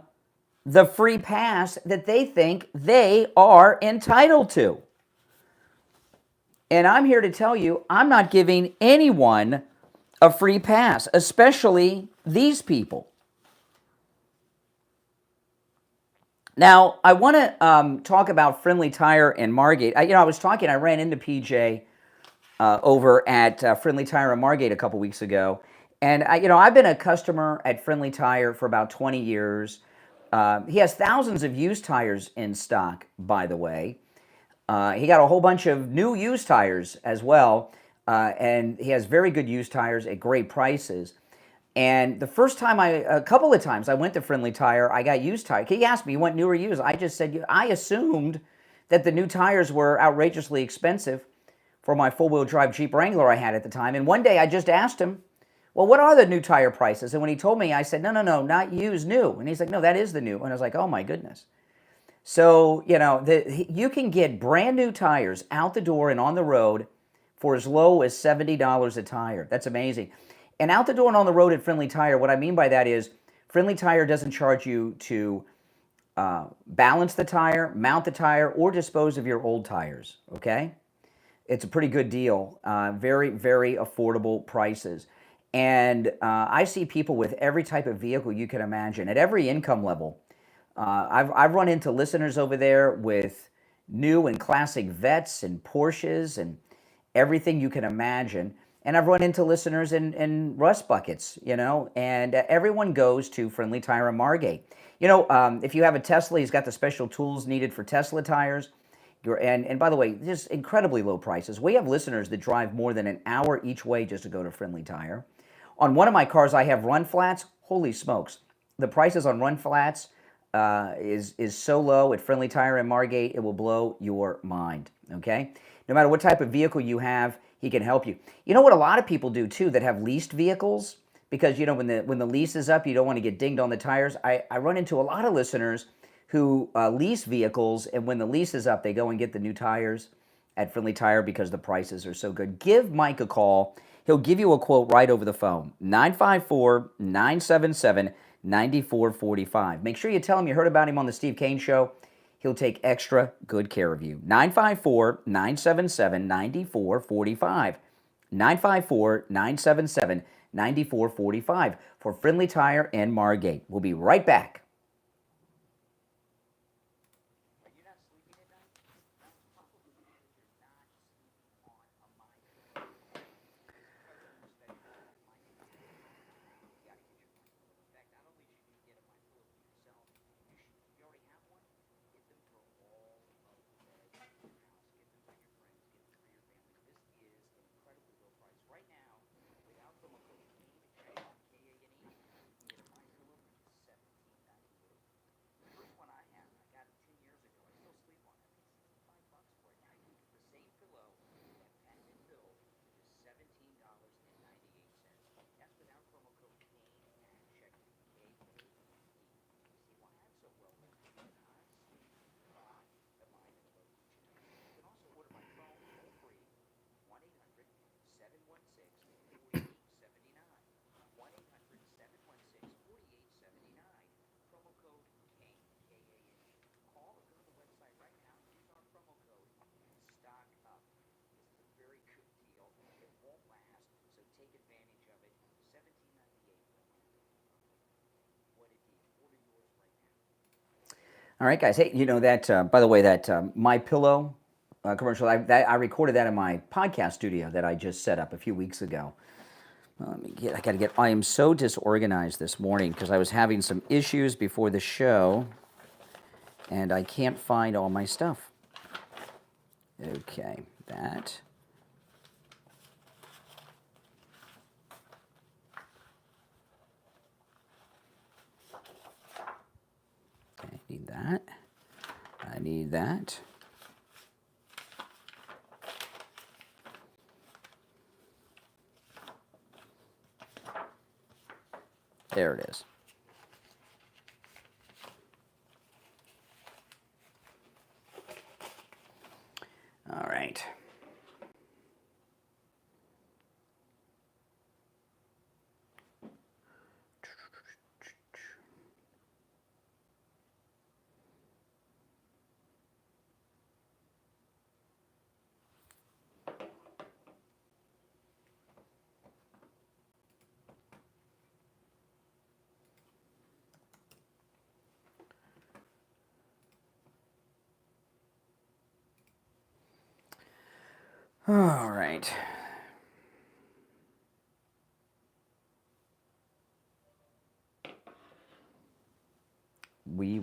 the free pass that they think they are entitled to. And I'm here to tell you, I'm not giving anyone a free pass, especially these people. Now, I want to talk about Friendly Tire and Margate. I ran into PJ over at Friendly Tire and Margate a couple weeks ago, And I've been a customer at Friendly Tire for about 20 years. He has thousands of used tires in stock, by the way. He got a whole bunch of new used tires as well. And he has very good used tires at great prices. And the first time a couple of times I went to Friendly Tire, I got used tires. He asked me, you want new or used? I just said, I assumed that the new tires were outrageously expensive for my four-wheel drive Jeep Wrangler I had at the time. And one day I just asked him, well, what are the new tire prices? And when he told me, I said, no, not used, new. And he's like, no, that is the new. And I was like, oh my goodness. So, you can get brand new tires out the door and on the road for as low as $70 a tire. That's amazing. And out the door and on the road at Friendly Tire, what I mean by that is Friendly Tire doesn't charge you to balance the tire, mount the tire, or dispose of your old tires, okay? It's a pretty good deal. Very, very affordable prices. And I see people with every type of vehicle you can imagine, at every income level. I've run into listeners over there with new and classic Vettes and Porsches and everything you can imagine. And I've run into listeners in rust buckets, and everyone goes to Friendly Tire in Margate. If you have a Tesla, he's got the special tools needed for Tesla tires. And by the way, just incredibly low prices. We have listeners that drive more than an hour each way just to go to Friendly Tire. On one of my cars, I have run flats. Holy smokes. The prices on run flats is so low at Friendly Tire in Margate, it will blow your mind, okay? No matter what type of vehicle you have, he can help you. You know what a lot of people do, too, that have leased vehicles? Because, when the lease is up, you don't want to get dinged on the tires. I run into a lot of listeners who lease vehicles, and when the lease is up, they go and get the new tires at Friendly Tire because the prices are so good. Give Mike a call. He'll give you a quote right over the phone, 954-977-9445. Make sure you tell him you heard about him on the Steve Kane Show. He'll take extra good care of you. 954-977-9445. 954-977-9445 for Friendly Tire in Margate. We'll be right back. All right, guys. Hey, that, by the way, that MyPillow commercial, I recorded that in my podcast studio that I just set up a few weeks ago. I am so disorganized this morning because I was having some issues before the show, and I can't find all my stuff. Okay, that. I need that. I need that. There it is. All right. All right.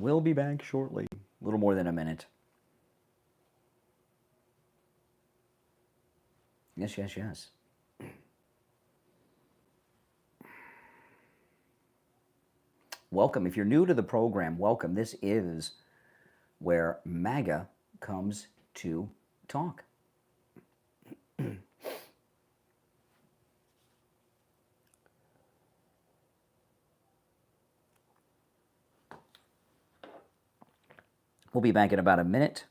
We'll be back shortly. A little more than a minute. Yes, yes, yes. Welcome. If you're new to the program, welcome. This is where MAGA comes to talk. We'll be back in about a minute.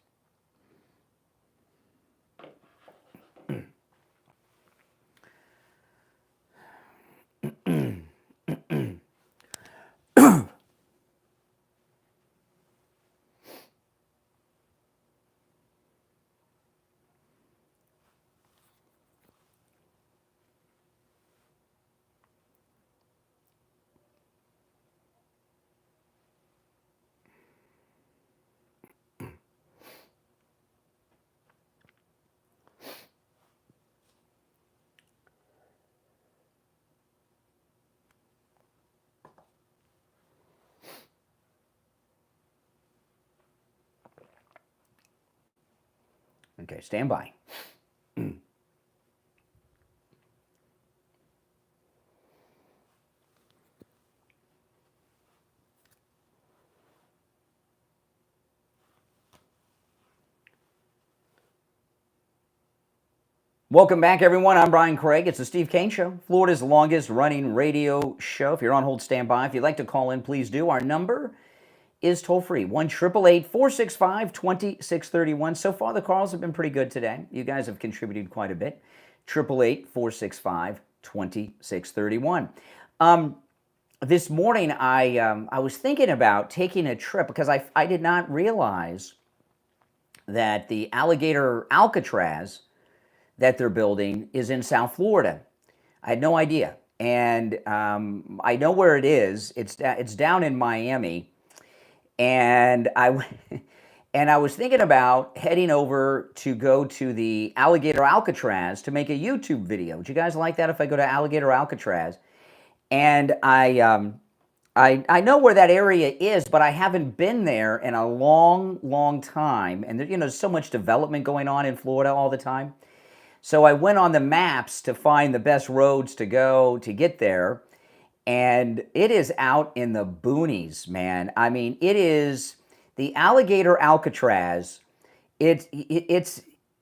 Okay, stand by. Welcome back, everyone. I'm Brian Craig. It's the Steve Kane Show, Florida's longest running radio show. If you're on hold, stand by. If you'd like to call in, please do. Our number is toll-free, 1-888-465-2631. So far, the calls have been pretty good today. You guys have contributed quite a bit. 888-465-2631. This morning, I was thinking about taking a trip because I did not realize that the Alligator Alcatraz that they're building is in South Florida. I had no idea. And I know where it is. It's down in Miami. And I was thinking about heading over to go to the Alligator Alcatraz to make a YouTube video. Would you guys like that if I go to Alligator Alcatraz? And I know where that area is, but I haven't been there in a long, long time. And there's so much development going on in Florida all the time. So I went on the maps to find the best roads to go to get there. And it is out in the boonies, man. I mean, it is the Alligator Alcatraz. It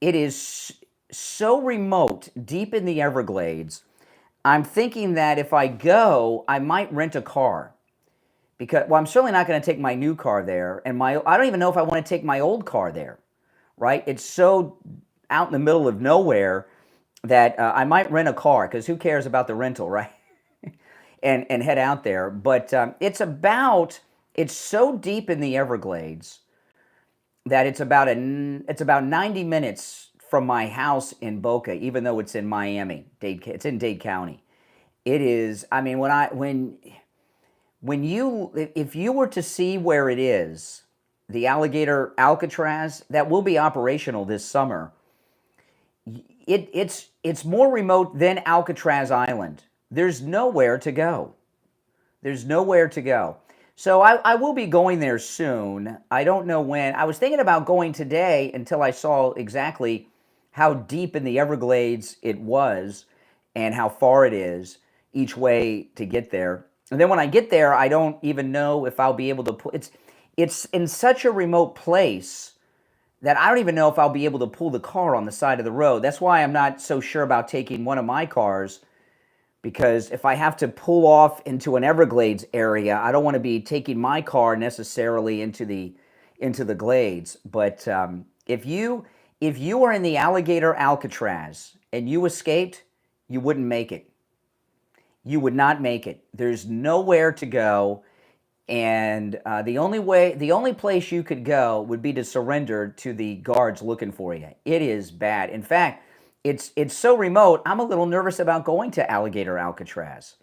is so remote, deep in the Everglades. I'm thinking that if I go, I might rent a car. Because, well, I'm certainly not going to take my new car there. And I don't even know if I want to take my old car there, right? It's so out in the middle of nowhere that I might rent a car, because who cares about the rental, right? and head out there. But it's so deep in the Everglades that it's about 90 minutes from my house in Boca, even though it's in Miami. It's in Dade County. It is. I mean, if you were to see where it is, the Alligator Alcatraz that will be operational this summer, it's more remote than Alcatraz Island. There's nowhere to go. There's nowhere to go. So I will be going there soon. I don't know when. I was thinking about going today until I saw exactly how deep in the Everglades it was and how far it is each way to get there. And then when I get there, I don't even know if I'll be able to put it's in such a remote place that I don't even know if I'll be able to pull the car on the side of the road. That's why I'm not so sure about taking one of my cars, because if I have to pull off into an Everglades area, I don't want to be taking my car necessarily into the glades. But if you are in the Alligator Alcatraz and you escaped, you wouldn't make it. You would not make it. There's nowhere to go. And the only place you could go would be to surrender to the guards looking for you. It is bad. In fact, it's so remote, I'm a little nervous about going to Alligator Alcatraz.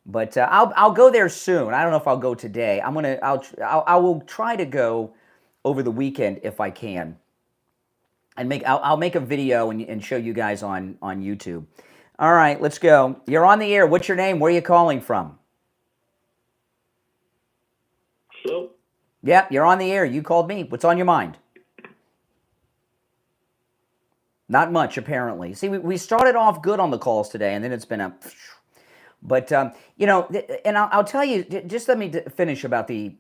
But I'll go there soon. I don't know if I'll go today. I will try to go over the weekend if I can. And I'll make a video and show you guys on YouTube. All right, let's go. You're on the air. What's your name? Where are you calling from? Hello? Yeah, you're on the air. You called me. What's on your mind? Not much, apparently. See, we started off good on the calls today, and then it's been a... But, and I'll tell you, just let me finish about the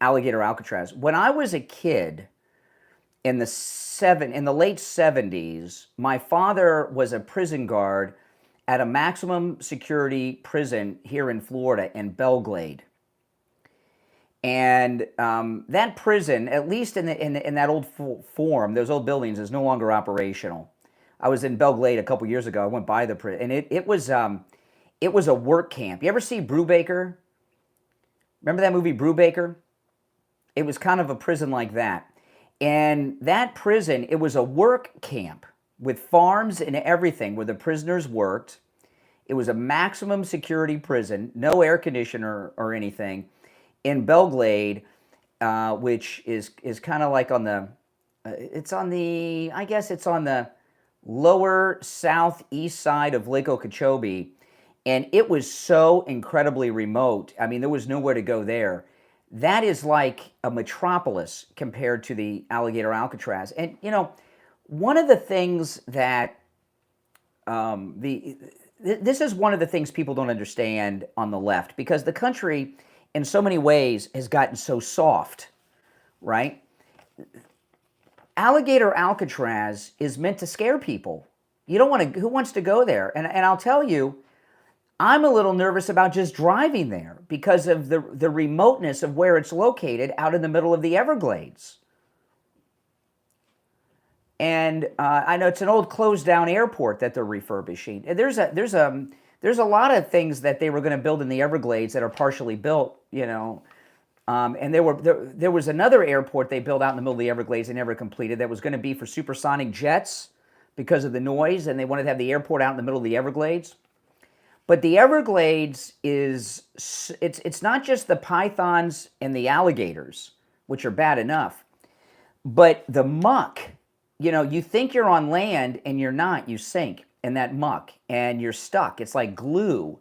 Alligator Alcatraz. When I was a kid in the late 70s, my father was a prison guard at a maximum security prison here in Florida in Belgrade. And that prison, at least in that old form, those old buildings, is no longer operational. I was in Belgrade a couple years ago. I went by the prison, and it was a work camp. You ever see Brubaker? Remember that movie Brubaker? It was kind of a prison like that. And that prison, it was a work camp with farms and everything where the prisoners worked. It was a maximum security prison, no air conditioner or anything, in Belgrade, which is kind of like on the, I guess it's on the lower southeast side of Lake Okeechobee. And it was so incredibly remote. I mean, there was nowhere to go there. That is like a metropolis compared to the Alligator Alcatraz. And, one of the things that, this is one of the things people don't understand on the left, because the country, in so many ways, has gotten so soft, right? Alligator Alcatraz is meant to scare people. You don't want to, who wants to go there? And I'll tell you, I'm a little nervous about just driving there because of the remoteness of where it's located out in the middle of the Everglades. And I know it's an old closed down airport that they're refurbishing. There's a lot of things that they were going to build in the Everglades that are partially built, and there was another airport they built out in the middle of the Everglades they never completed that was going to be for supersonic jets because of the noise, and they wanted to have the airport out in the middle of the Everglades. But the Everglades it's not just the pythons and the alligators, which are bad enough, but the muck. You think you're on land and you're not. You sink in that muck and you're stuck. It's like glue.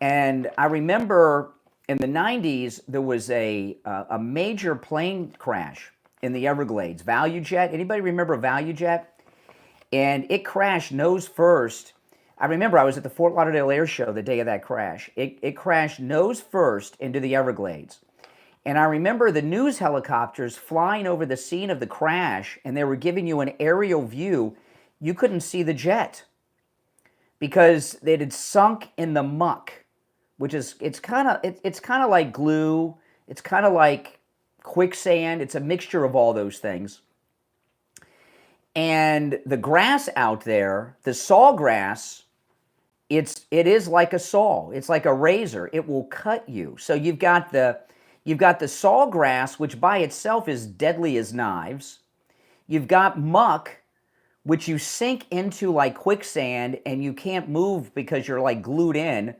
And I remember in the 90s, there was a major plane crash in the Everglades. ValueJet. Anybody remember ValueJet? And it crashed nose first. I remember I was at the Fort Lauderdale Air Show the day of that crash. It crashed nose first into the Everglades. And I remember the news helicopters flying over the scene of the crash, and they were giving you an aerial view. You couldn't see the jet because it had sunk in the muck, which is, it's kind of like glue. It's kind of like quicksand. It's a mixture of all those things. And the grass out there, the sawgrass, it is like a saw. It's like a razor. It will cut you. So you've got the sawgrass, which by itself is deadly as knives. You've got muck, which you sink into like quicksand and you can't move because you're like glued in.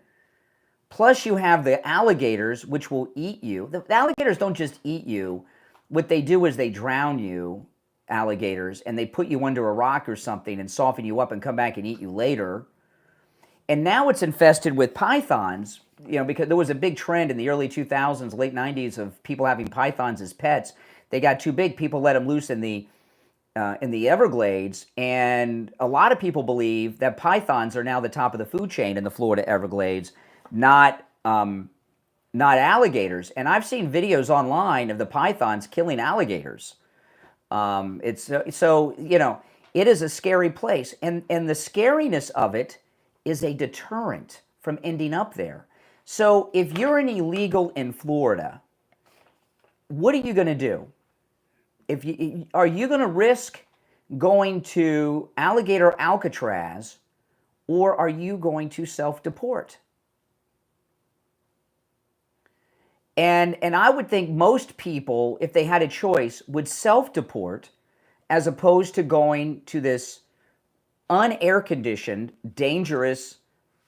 Plus you have the alligators, which will eat you. The alligators don't just eat you. What they do is they drown you, alligators, and they put you under a rock or something and soften you up and come back and eat you later. And now it's infested with pythons, because there was a big trend in the early 2000s, late 90s of people having pythons as pets. They got too big. People let them loose in the Everglades. And a lot of people believe that pythons are now the top of the food chain in the Florida Everglades, not alligators. And I've seen videos online of the pythons killing alligators. It is a scary place. And the scariness of it is a deterrent from ending up there. So if you're an illegal in Florida, what are you going to do? Are you going to risk going to Alligator Alcatraz, or are you going to self-deport? And I would think most people, if they had a choice, would self-deport as opposed to going to this unair-conditioned, dangerous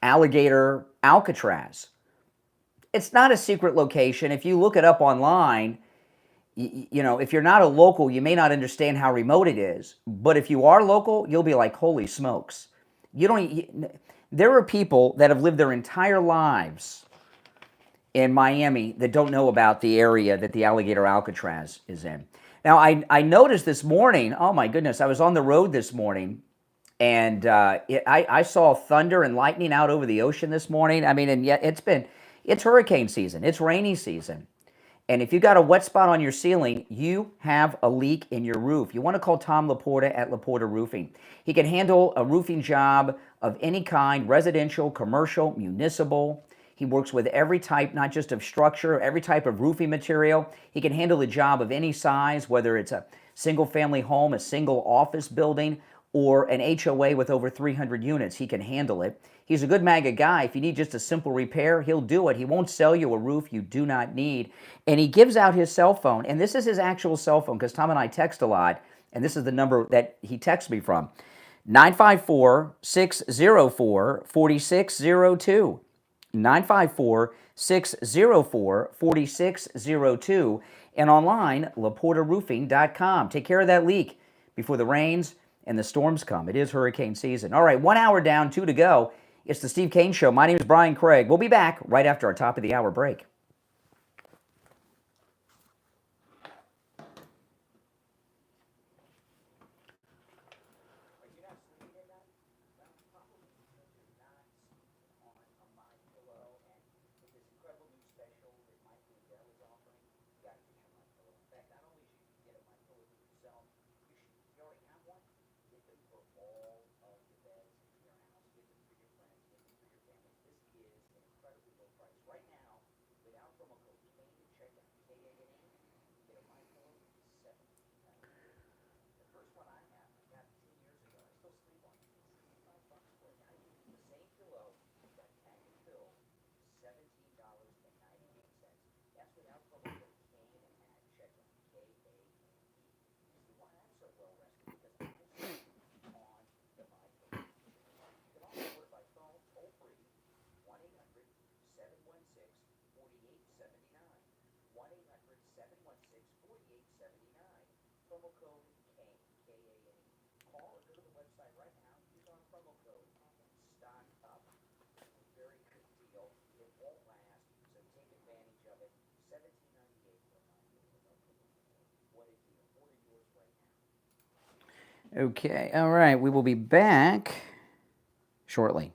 Alligator Alcatraz. It's not a secret location. If you look it up online, if you're not a local, you may not understand how remote it is. But if you are local, you'll be like, holy smokes. There are people that have lived their entire lives in Miami that don't know about the area that the Alligator Alcatraz is in. Now, I noticed this morning, oh my goodness, I was on the road this morning, and I saw thunder and lightning out over the ocean this morning. I mean, and yet it's hurricane season, it's rainy season. And if you got a wet spot on your ceiling, you have a leak in your roof. You want to call Tom LaPorta at LaPorta Roofing. He can handle a roofing job of any kind, residential, commercial, municipal. He works with every type, not just of structure, every type of roofing material. He can handle a job of any size, whether it's a single family home, a single office building, or an HOA with over 300 units. He can handle it. He's a good MAGA guy. If you need just a simple repair, he'll do it. He won't sell you a roof you do not need. And he gives out his cell phone, and this is his actual cell phone because Tom and I text a lot, and this is the number that he texts me from, 954-604-4602. 954-604-4602, and online, LaPortaRoofing.com. Take care of that leak before the rains and the storms come. It is hurricane season. All right, 1 hour down, 2 to go. It's the Steve Kane Show. My name is Brian Craig. We'll be back right after our top of the hour break. Okay, all right, we will be back shortly.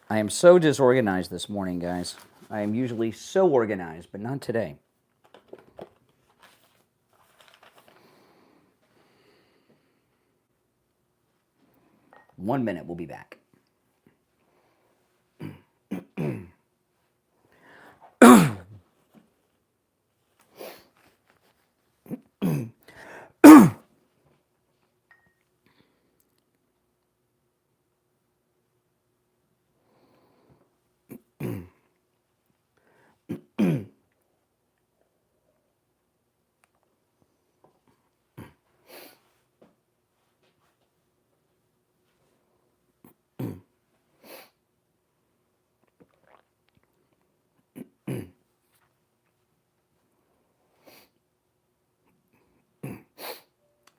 I am so disorganized this morning, guys. I am usually so organized, but not today. One minute, we'll be back.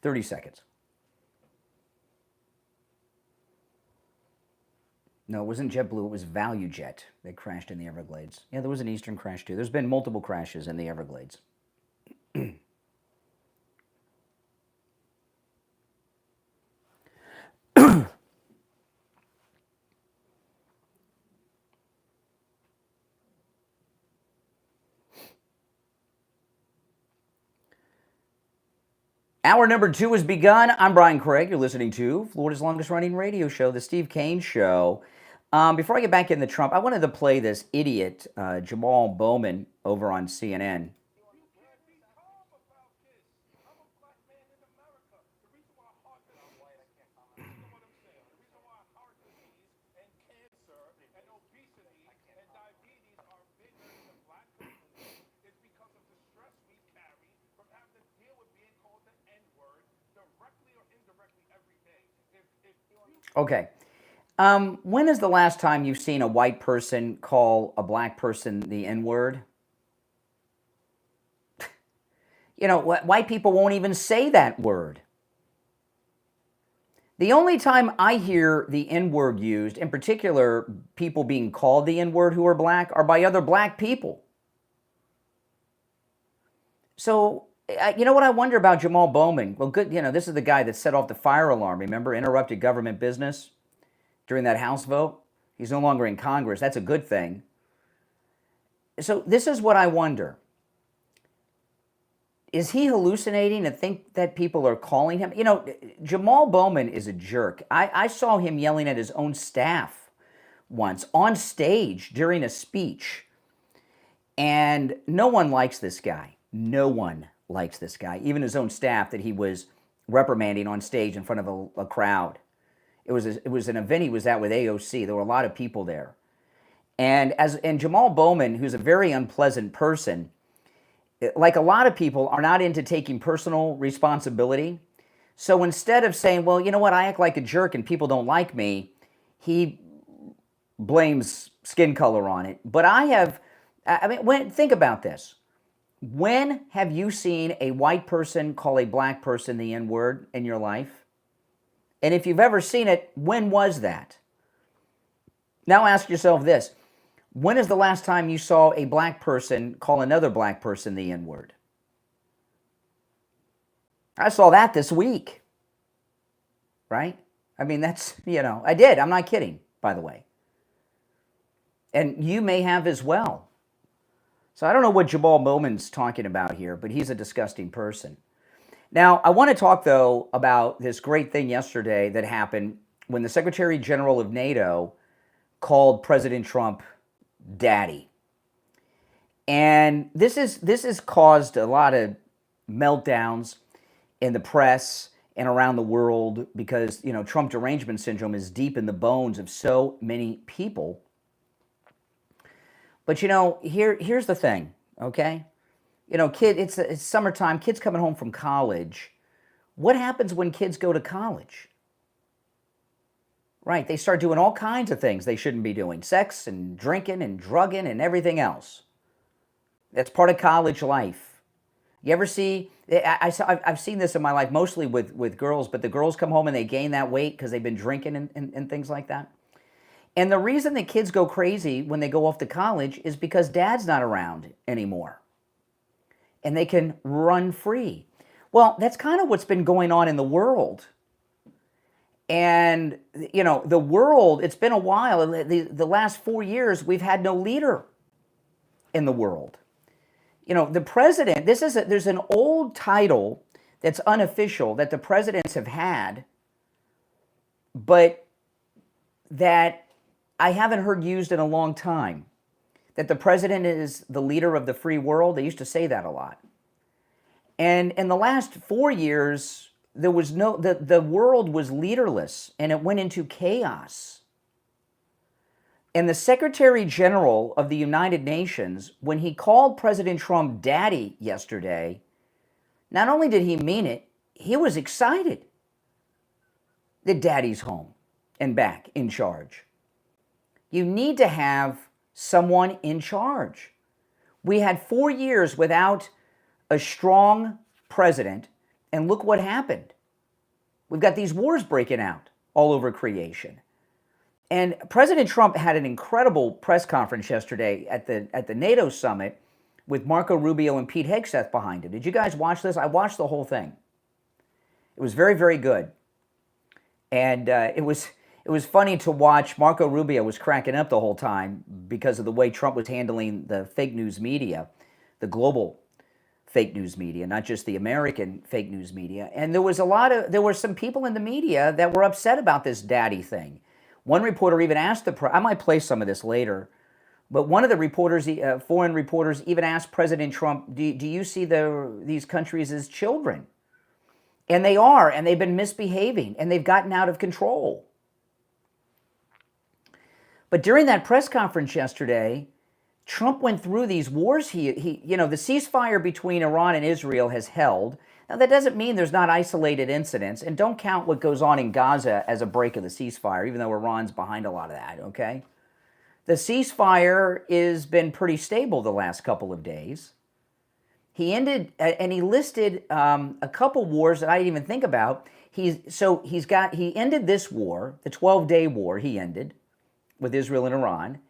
30 seconds. No, it wasn't JetBlue, it was ValueJet that crashed in the Everglades. Yeah, there was an Eastern crash too. There's been multiple crashes in the Everglades. Hour number 2 has begun. I'm Brian Craig. You're listening to Florida's longest running radio show, The Steve Kane Show. Before I get back into Trump, I wanted to play this idiot, Jamal Bowman, over on CNN. Okay. When is the last time you've seen a white person call a black person the N-word? You know, white people won't even say that word. The only time I hear the N-word used, in particular people being called the N-word who are black, are by other black people. So, you know what I wonder about Jamal Bowman? Well, good, you know, this is the guy that set off the fire alarm, remember? Interrupted government business during that House vote. He's no longer in Congress. That's a good thing. So this is what I wonder. Is he hallucinating to think that people are calling him? You know, Jamal Bowman is a jerk. I saw him yelling at his own staff once on stage during a speech. And no one likes this guy. No one likes this guy. Even his own staff that he was reprimanding on stage in front of a crowd. It was an event he was at with AOC. There were a lot of people there. And Jamal Bowman, who's a very unpleasant person, like a lot of people, are not into taking personal responsibility. So instead of saying, well, you know what, I act like a jerk and people don't like me, he blames skin color on it. But think about this. When have you seen a white person call a black person the N-word in your life? And if you've ever seen it, when was that? Now ask yourself this. When is the last time you saw a black person call another black person the N-word? I saw that this week. Right? I mean, that's, you know, I did. I'm not kidding, by the way. And you may have as well. So I don't know what Jamal Bowman's talking about here, but he's a disgusting person. Now, I want to talk, though, about this great thing yesterday that happened when the Secretary General of NATO called President Trump Daddy. And this has caused a lot of meltdowns in the press and around the world because, you know, Trump derangement syndrome is deep in the bones of so many people. But, you know, here's the thing, okay? You know, it's summertime, kids coming home from college. What happens when kids go to college? Right, they start doing all kinds of things they shouldn't be doing. Sex and drinking and drugging and everything else. That's part of college life. You ever see, I've seen this in my life, mostly with girls, but the girls come home and they gain that weight because they've been drinking and things like that. And the reason the kids go crazy when they go off to college is because dad's not around anymore. And they can run free. Well, that's kind of what's been going on in the world. And, you know, the world, it's been a while. The last 4 years, we've had no leader in the world. You know, the president, there's an old title that's unofficial that the presidents have had, but that I haven't heard used in a long time. That the president is the leader of the free world. They used to say that a lot. And in the last 4 years, there was the world was leaderless and it went into chaos. And the Secretary General of the United Nations, when he called President Trump daddy yesterday, not only did he mean it, he was excited that daddy's home and back in charge. You need to have someone in charge. We had 4 years without a strong president, and look what happened. We've got these wars breaking out all over creation. And President Trump had an incredible press conference yesterday at the NATO summit with Marco Rubio and Pete Hegseth behind him. Did you guys watch this? I watched the whole thing. It was very, very good. And it was funny to watch. Marco Rubio was cracking up the whole time because of the way Trump was handling the fake news media, the global fake news media, not just the American fake news media. And there were some people in the media that were upset about this daddy thing. One reporter even asked I might play some of this later, but one of the reporters, foreign reporters, even asked President Trump, do you see these countries as children? And they are, and they've been misbehaving, and they've gotten out of control. But during that press conference yesterday, Trump went through these wars. The ceasefire between Iran and Israel has held. Now, that doesn't mean there's not isolated incidents, and don't count what goes on in Gaza as a break of the ceasefire, even though Iran's behind a lot of that, okay? The ceasefire has been pretty stable the last couple of days. He ended, and he listed a couple wars that I didn't even think about. He ended this war, the 12-day war he ended with Israel and Iran.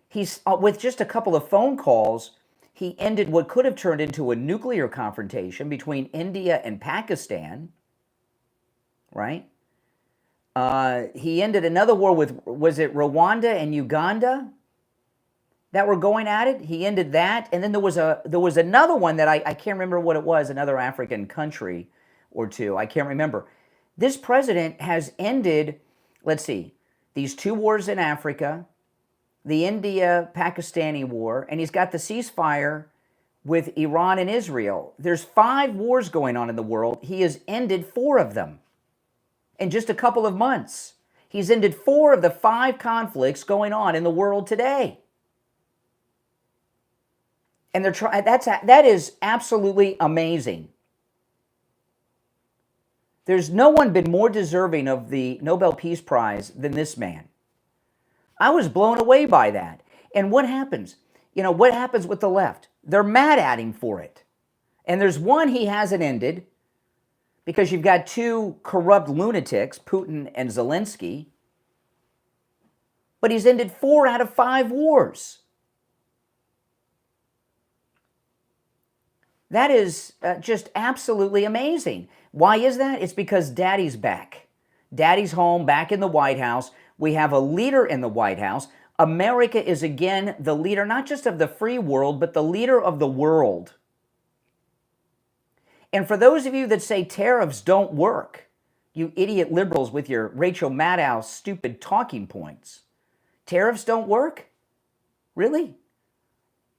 He's, with just a couple of phone calls, he ended what could have turned into a nuclear confrontation between India and Pakistan, right? He ended another war with, was it Rwanda and Uganda that were going at it? He ended that, and then there was another one that I can't remember what it was, another African country or two, I can't remember. This president has ended, let's see, these 2 wars in Africa, the India-Pakistani war, and he's got the ceasefire with Iran and Israel. There's 5 wars going on in the world. He has ended 4 of them in just a couple of months. He's ended 4 of the 5 conflicts going on in the world today. And they're that is absolutely amazing. There's no one been more deserving of the Nobel Peace Prize than this man. I was blown away by that. And what happens? You know, what happens with the left? They're mad at him for it. And there's one he hasn't ended, because you've got 2 corrupt lunatics, Putin and Zelensky. But he's ended 4 out of 5 wars. That is just absolutely amazing. Why is that? It's because Daddy's back. Daddy's home, back in the White House. We have a leader in the White House. America is again the leader, not just of the free world, but the leader of the world. And for those of you that say tariffs don't work, you idiot liberals with your Rachel Maddow stupid talking points, tariffs don't work? Really?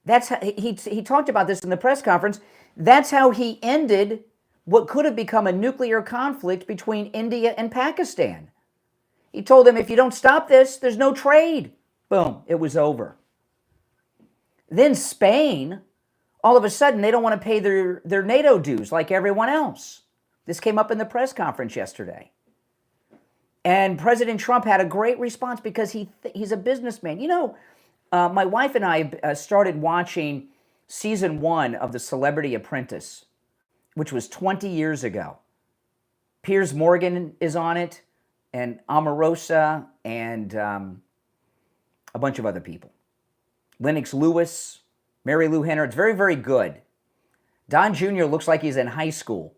That's how, he talked about this in the press conference. That's how he ended what could have become a nuclear conflict between India and Pakistan. He told them, if you don't stop this, there's no trade. Boom, it was over. Then Spain, all of a sudden, they don't want to pay their NATO dues like everyone else. This came up in the press conference yesterday. And President Trump had a great response because he's a businessman. You know, my wife and I started watching season 1 of The Celebrity Apprentice, which was 20 years ago. Piers Morgan is on it, and Omarosa, and a bunch of other people. Lennox Lewis, Mary Lou Henner. It's very, very good. Don Jr. looks like he's in high school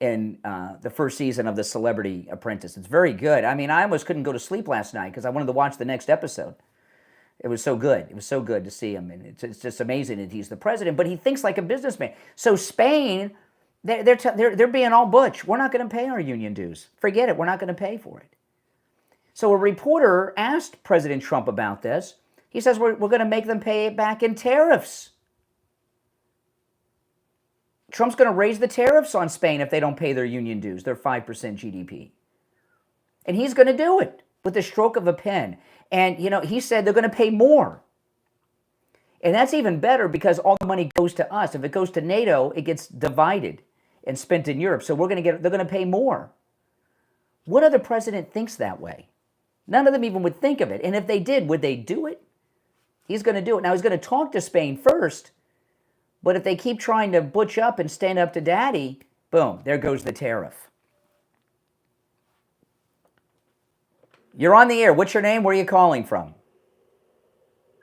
in the first season of The Celebrity Apprentice. It's very good. I mean, I almost couldn't go to sleep last night because I wanted to watch the next episode. It was so good. It was so good to see him. And it's just amazing that he's the president, but he thinks like a businessman. So Spain, they're being all butch. We're not going to pay our union dues. Forget it. We're not going to pay for it. So a reporter asked President Trump about this. He says, we're going to make them pay it back in tariffs. Trump's going to raise the tariffs on Spain if they don't pay their union dues, their 5% GDP. And he's going to do it with the stroke of a pen. And, you know, he said they're going to pay more. And that's even better because all the money goes to us. If it goes to NATO, it gets divided and spent in Europe. So they're going to pay more. What other president thinks that way? None of them even would think of it. And if they did, would they do it? He's going to do it. Now, he's going to talk to Spain first. But if they keep trying to butch up and stand up to daddy, boom, there goes the tariff. You're on the air. What's your name? Where are you calling from?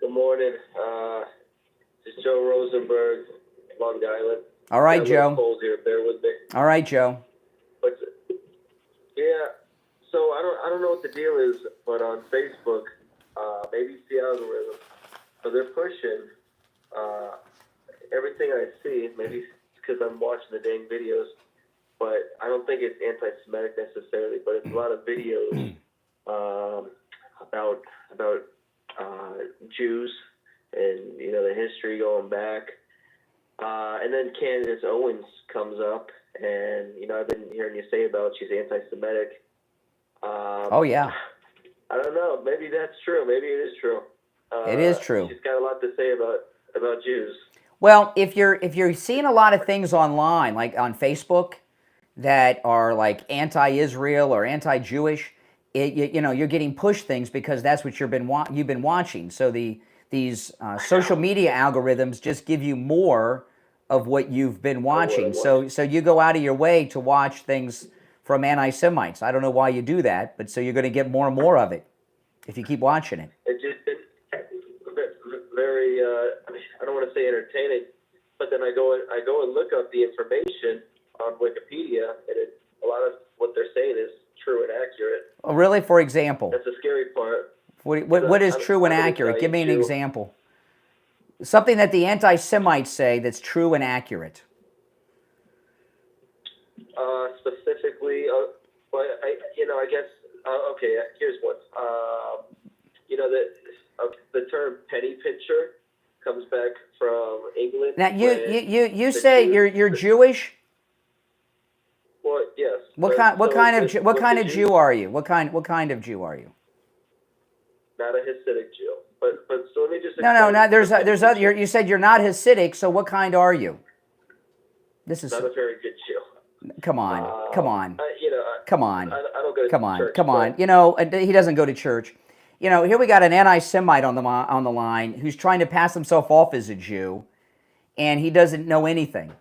Good morning. This is Joe Rosenberg, Long Island. All right, Joe. Cold here. Bear with me. All right, Joe. But yeah, so I don't know what the deal is, but on Facebook, maybe it's the algorithm. So they're pushing everything I see. Maybe it's because I'm watching the dang videos, but I don't think it's anti-Semitic necessarily. But it's a lot of videos about Jews and, you know, the history going back. And then Candace Owens comes up, and, you know, I've been hearing you say about she's anti-Semitic. Oh, yeah. I don't know. Maybe that's true. Maybe it is true. It is true. She's got a lot to say about Jews. Well, if you're seeing a lot of things online, like on Facebook, that are like anti-Israel or anti-Jewish, you're getting pushed things because that's what you've been watching. So these social media algorithms just give you more of what you've been watching. So you go out of your way to watch things from anti-Semites. I don't know why you do that, but so you're going to get more and more of it if you keep watching it. It's just been very, I don't want to say entertaining, but then I go and look up the information on Wikipedia, and a lot of what they're saying is true and accurate. Oh, really? For example? That's the scary part. What is true and accurate? Give me an example. Something that the anti-Semites say that's true and accurate. Specifically, well, I guess, okay, here's one. The term penny pincher comes back from England. Now, you say you're Jewish? Well, yes. What kind of Jew are you? What kind of Jew are you? Not a Hasidic Jew, but so let me just. No. There's other. You said you're not Hasidic, so what kind are you? This is not a very good Jew. Come on. Come on. I don't go to church. Come on. He doesn't go to church. Here we got an anti-Semite on the line who's trying to pass himself off as a Jew, and he doesn't know anything.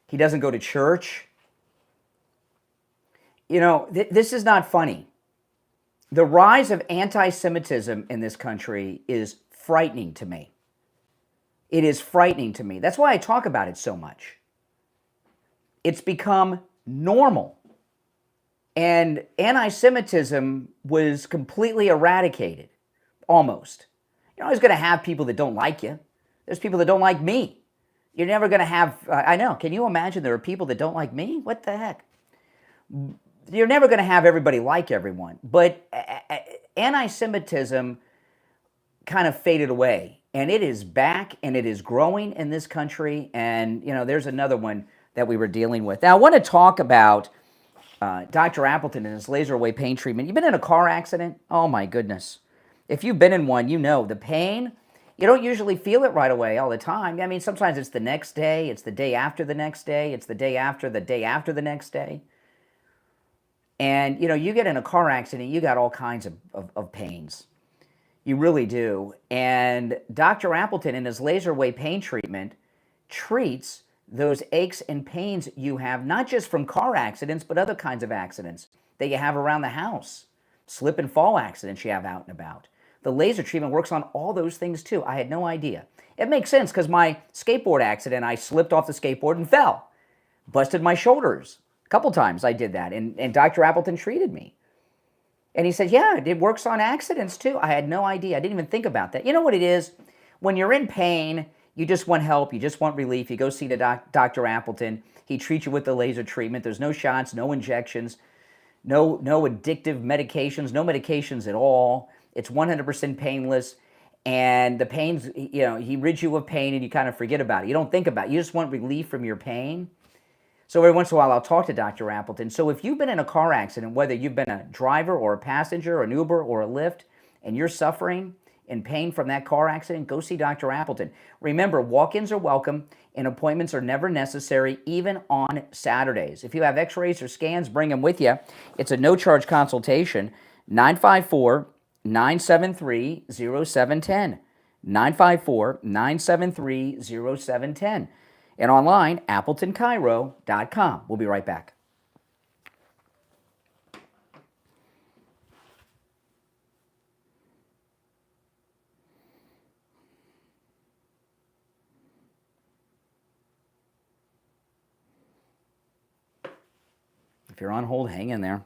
He doesn't go to church. This is not funny. The rise of anti-Semitism in this country is frightening to me. It is frightening to me. That's why I talk about it so much. It's become normal. And anti-Semitism was completely eradicated, almost. You're always going to have people that don't like you. There's people that don't like me. You're never going to have, I know, can you imagine there are people that don't like me? What the heck? You're never going to have everybody like everyone. But anti-Semitism kind of faded away. And it is back, and it is growing in this country. And, there's another one that we were dealing with. Now, I want to talk about Dr. Appleton and his laser away pain treatment. You've been in a car accident? Oh, my goodness. If you've been in one, the pain, you don't usually feel it right away all the time. I mean, sometimes it's the next day, it's the day after the next day, it's the day after the next day. And, you get in a car accident, you got all kinds of pains. You really do. And Dr. Appleton and his laser away pain treatment treats those aches and pains you have, not just from car accidents, but other kinds of accidents that you have around the house, slip and fall accidents you have out and about. The laser treatment works on all those things too. I had no idea. It makes sense because my skateboard accident, I slipped off the skateboard and fell. Busted my shoulders. A couple times I did that, and Dr. Appleton treated me. And he said, yeah, it works on accidents too. I had no idea. I didn't even think about that. You know what it is? When you're in pain, you just want help, you just want relief, you go see the Dr. Appleton, he treats you with the laser treatment, there's no shots, no injections, no addictive medications, no medications at all, it's 100% painless, and the pains, he rids you of pain and you kind of forget about it, you don't think about it, you just want relief from your pain. So every once in a while I'll talk to Dr. Appleton. So if you've been in a car accident, whether you've been a driver or a passenger, or an Uber or a Lyft, and you're suffering in pain from that car accident, go see Dr. Appleton. Remember, walk-ins are welcome and appointments are never necessary, even on Saturdays. If you have x-rays or scans, bring them with you. It's a no-charge consultation, 954-973-0710, 954-973-0710, and online, AppletonCairo.com. We'll be right back. If you're on hold, hang in there.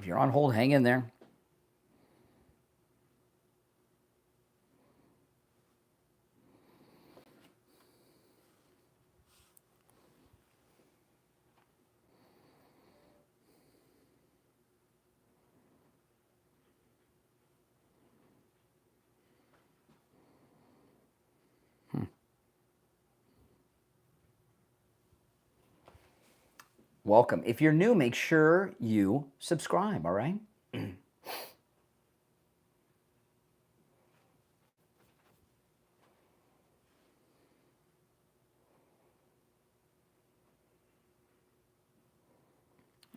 If you're on hold, hang in there. Welcome. If you're new, make sure you subscribe, all right?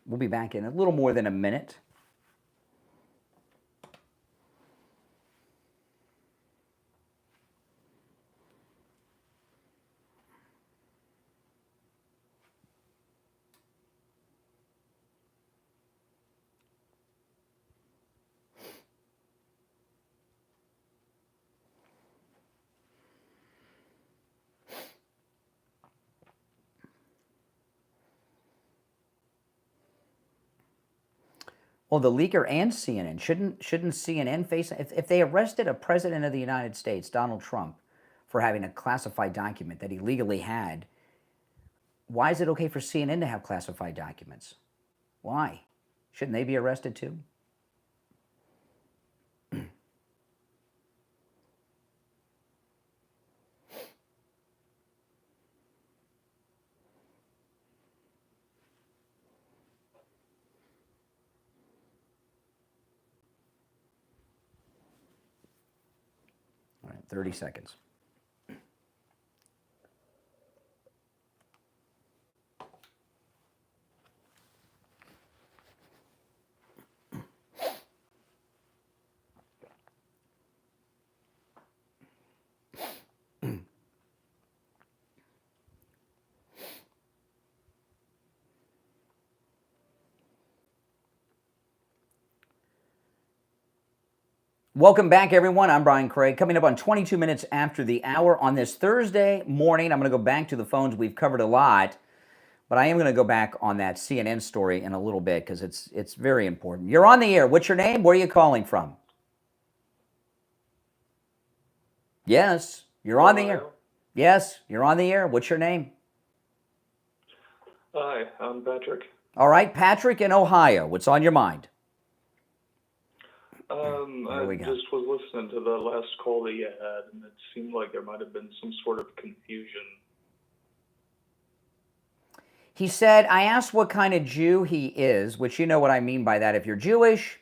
We'll be back in a little more than a minute. Well, the leaker and CNN shouldn't CNN face if they arrested a president of the United States, Donald Trump, for having a classified document that he legally had? Why is it okay for CNN to have classified documents? Why? Shouldn't they be arrested too? All right, 30 seconds. Welcome back, everyone. I'm Brian Craig. Coming up on 22 minutes after the hour on this Thursday morning, I'm going to go back to the phones. We've covered a lot, but I am going to go back on that CNN story in a little bit because it's very important. You're on the air. What's your name? Where are you calling from? Yes, you're on the air. Yes, you're on the air. What's your name? Hi, I'm Patrick. All right, Patrick in Ohio. What's on your mind? I just was listening to the last call that you had, and it seemed like there might have been some sort of confusion. He said, I asked what kind of Jew he is, which you know what I mean by that if you're Jewish.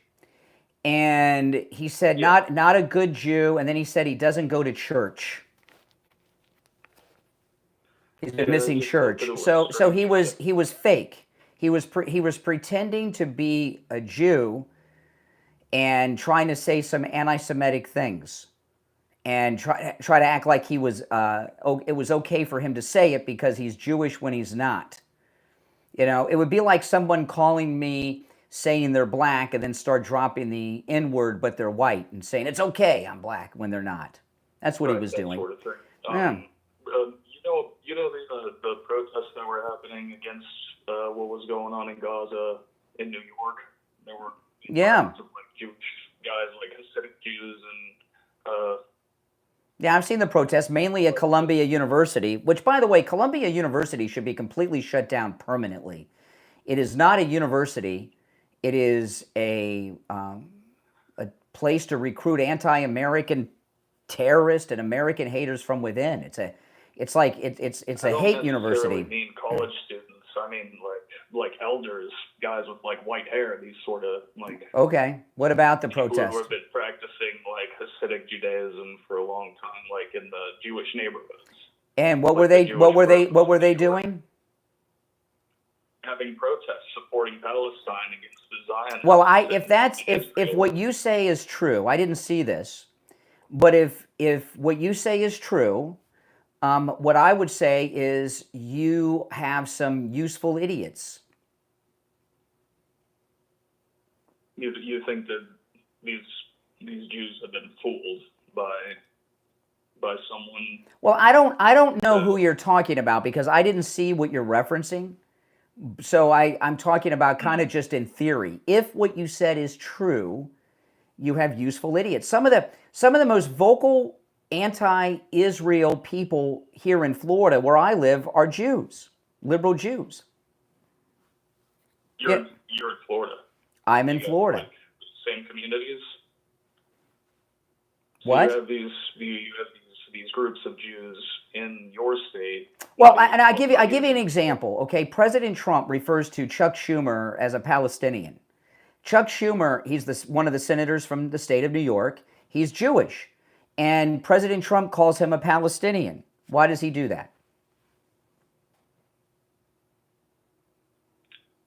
And he said, not a good Jew. And then he said he doesn't go to church. He's been missing church. So he was fake. He was pretending to be a Jew and trying to say some anti-Semitic things, and try to act like he was. It was okay for him to say it because he's Jewish when he's not. You know, it would be like someone calling me saying they're black and then start dropping the N-word, but they're white, and saying it's okay, I'm black when they're not. That's what he was doing. Sort of thing. Yeah. You know the protests that were happening against what was going on in Gaza in New York. There were some, like Jewish guys, like Hasidic Jews, and yeah, I've seen the protests, mainly at Columbia University, which, by the way, Columbia University should be completely shut down permanently. It is not a university. It is a place to recruit anti-American terrorists and American haters from within. It's a hate university. I don't mean college students. I mean like elders, guys with like white hair. These sort of like. Okay. What about the protest? Who have been practicing like Hasidic Judaism for a long time, like in the Jewish neighborhoods. And what were they? What were they doing? Having protests supporting Palestine against the Zionists. Well, if what you say is true, I didn't see this, but if what you say is true, what I would say is you have some useful idiots. You think that these Jews have been fooled by someone? Well, I don't know who you're talking about because I didn't see what you're referencing. So I'm talking about kind of just in theory. If what you said is true, you have useful idiots. Some of the most vocal anti-Israel people here in Florida, where I live, are Jews, liberal Jews. You're in Florida. I'm in Florida. Like, same communities. So What? You have these groups of Jews in your state. Well, I give you an example. Okay, President Trump refers to Chuck Schumer as a Palestinian. Chuck Schumer, he's one of the senators from the state of New York. He's Jewish, and President Trump calls him a Palestinian. Why does he do that?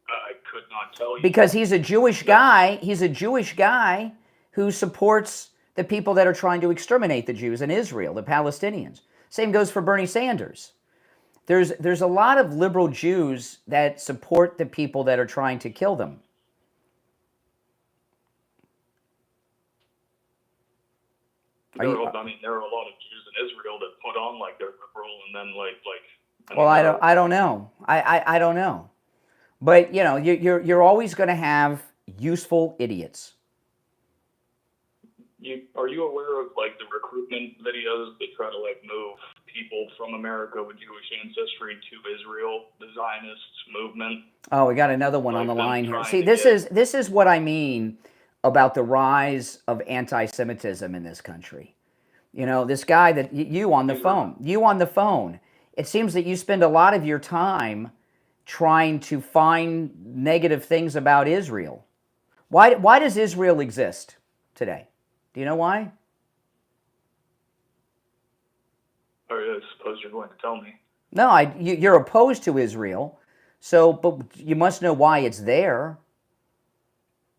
I could not tell you. Because he's a Jewish guy. He's a Jewish guy who supports the people that are trying to exterminate the Jews in Israel, the Palestinians. Same goes for Bernie Sanders. There's a lot of liberal Jews that support the people that are trying to kill them. There are a lot of Jews in Israel that put on like they're liberal and then Well, I don't know. I don't know. But you know, you're always going to have useful idiots. Are you aware of like the recruitment videos that try to like move people from America with Jewish ancestry to Israel, the Zionist movement? Oh, we got another one on the line here. See, this is what I mean about the rise of anti-Semitism in this country. You know, this guy that you on the phone, it seems that you spend a lot of your time trying to find negative things about Israel. Why does Israel exist today? Do you know why? I suppose you're going to tell me. No, you're opposed to Israel, but you must know why it's there.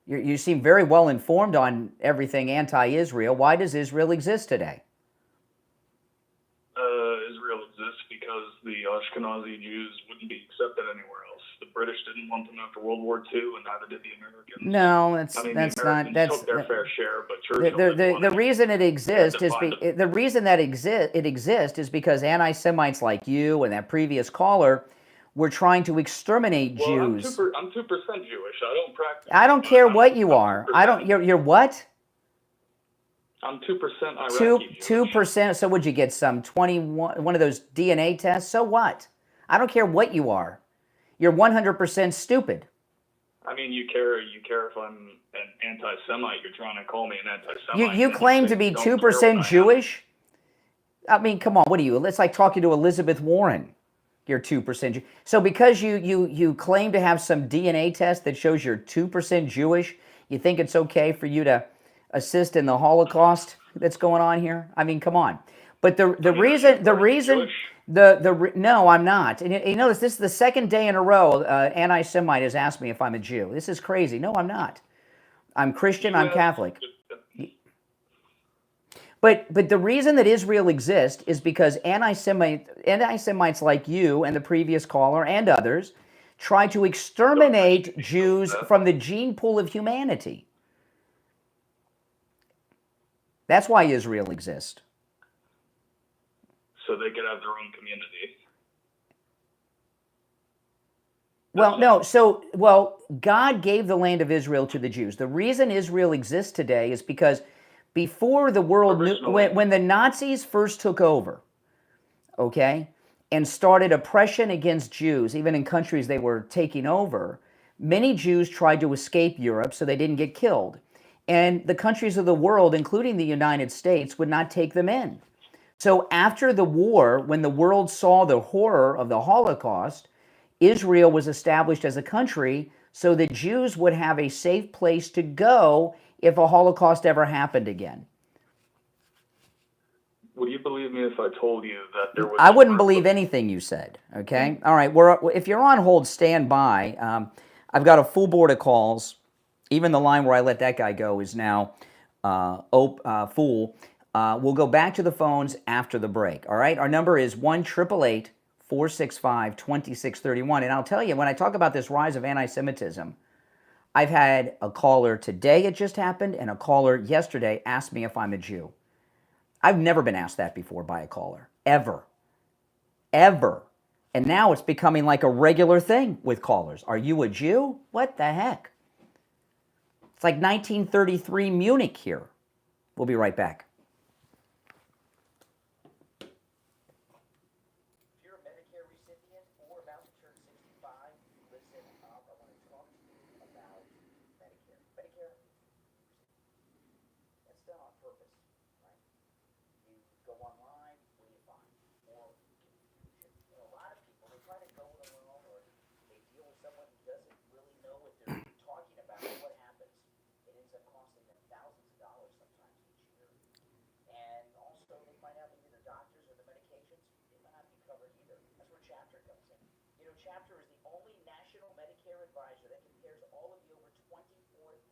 You seem very well informed on everything anti-Israel. Why does Israel exist today? Israel exists because the Ashkenazi Jews wouldn't be accepted anywhere else. The British didn't want them after World War II, and neither did the Americans. No, the Americans took their fair share, but the reason it exists is the reason that it exists is because anti-Semites like you and that previous caller were trying to exterminate Jews. I'm 2% Jewish. I don't practice. I don't care what you are. You're what? I'm 2% Iraqi. 2%. So would you get some 21 one of those DNA tests? So what? I don't care what you are. You're 100% stupid. I mean, you care if I'm an anti-Semite. You're trying to call me an anti-Semite. You claim to be 2% Jewish? I mean, come on. What are you? It's like talking to Elizabeth Warren. You're 2% Jewish. So because you claim to have some DNA test that shows you're 2% Jewish, you think it's okay for you to assist in the Holocaust that's going on here? I mean, come on. But no, I'm not. And you notice this is the second day in a row anti-Semite has asked me if I'm a Jew. This is crazy. No, I'm not. I'm Christian. I'm Catholic. But the reason that Israel exists is because anti-Semites like you and the previous caller and others try to exterminate Jews from the gene pool of humanity. That's why Israel exists. So they could have their own community. God gave the land of Israel to the Jews. The reason Israel exists today is because before the world when the Nazis first took over, okay, and started oppression against Jews, even in countries they were taking over, many Jews tried to escape Europe so they didn't get killed. And the countries of the world, including the United States, would not take them in. So after the war, when the world saw the horror of the Holocaust, Israel was established as a country so that Jews would have a safe place to go if a Holocaust ever happened again. Would you believe me if I told you that there was... I wouldn't believe anything you said, okay? All right, if you're on hold, stand by. I've got a full board of calls. Even the line where I let that guy go is now full. We'll go back to the phones after the break, all right? Our number is 1-888-465-2631. And I'll tell you, when I talk about this rise of anti-Semitism, I've had a caller today, it just happened, and a caller yesterday asked me if I'm a Jew. I've never been asked that before by a caller, ever. And now it's becoming like a regular thing with callers. Are you a Jew? What the heck? It's like 1933 Munich here. We'll be right back. If you're a Medicare recipient or about to turn 65, listen up. I want to talk to you about Medicare. Medicare, that's done on purpose, right? You go online, what do you find? More confusion. You know, a lot of people, they try to go it alone, or they deal with someone who doesn't really know what they're talking about. What happens? It ends up costing them thousands of dollars sometimes each year. And also, they find out maybe the doctors or the medications, they might not be covered either. That's where Chapter comes in. You know, Chapter is the only national Medicare advisor that compares all of the over 24,000